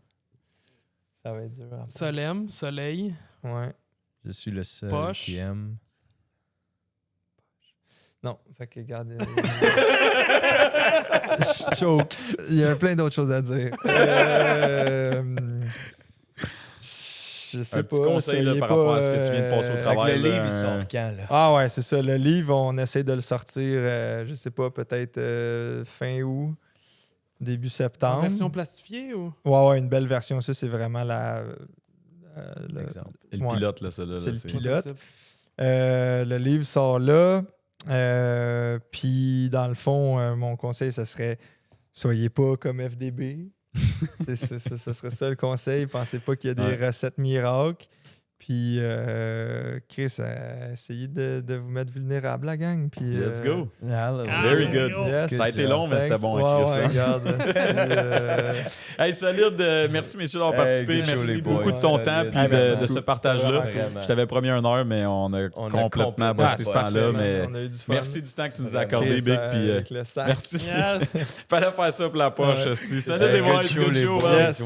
Ça va être dur. Solem, soleil. Ouais. Je suis le seul qui aime. Non, fait que regarde. Je choke. Il y a plein d'autres choses à dire. Je sais pas. Un petit conseil là, par rapport à ce que tu viens de passer au travail. Le livre, il sort quand, là? Ah ouais, c'est ça. Le livre, on essaie de le sortir, je sais pas, peut-être fin août, début septembre. Une version plastifiée ou? Ouais, une belle version. Ça, c'est vraiment l'exemple. Et le pilote, là, ça. C'est le pilote. Le livre sort là. Puis, dans le fond, mon conseil, ce serait soyez pas comme FDB. Ce serait ça le conseil. Pensez pas qu'il y a des recettes miracles. Puis, Chris, essayez de vous mettre vulnérable, la gang. Puis, let's go. Very good. Yes. Ça a été long, mais c'était bon. Ouais, regarde. Hey, solide. Merci, messieurs, d'avoir participé. Merci beaucoup de ton temps et de ce partage-là. Je t'avais promis 1 heure, mais on a complètement bossé ce temps-là. Mais merci du temps que tu nous as accordé, Big. Puis, merci. Fallait faire ça pour la poche. Salut les boys. Good show. Merci.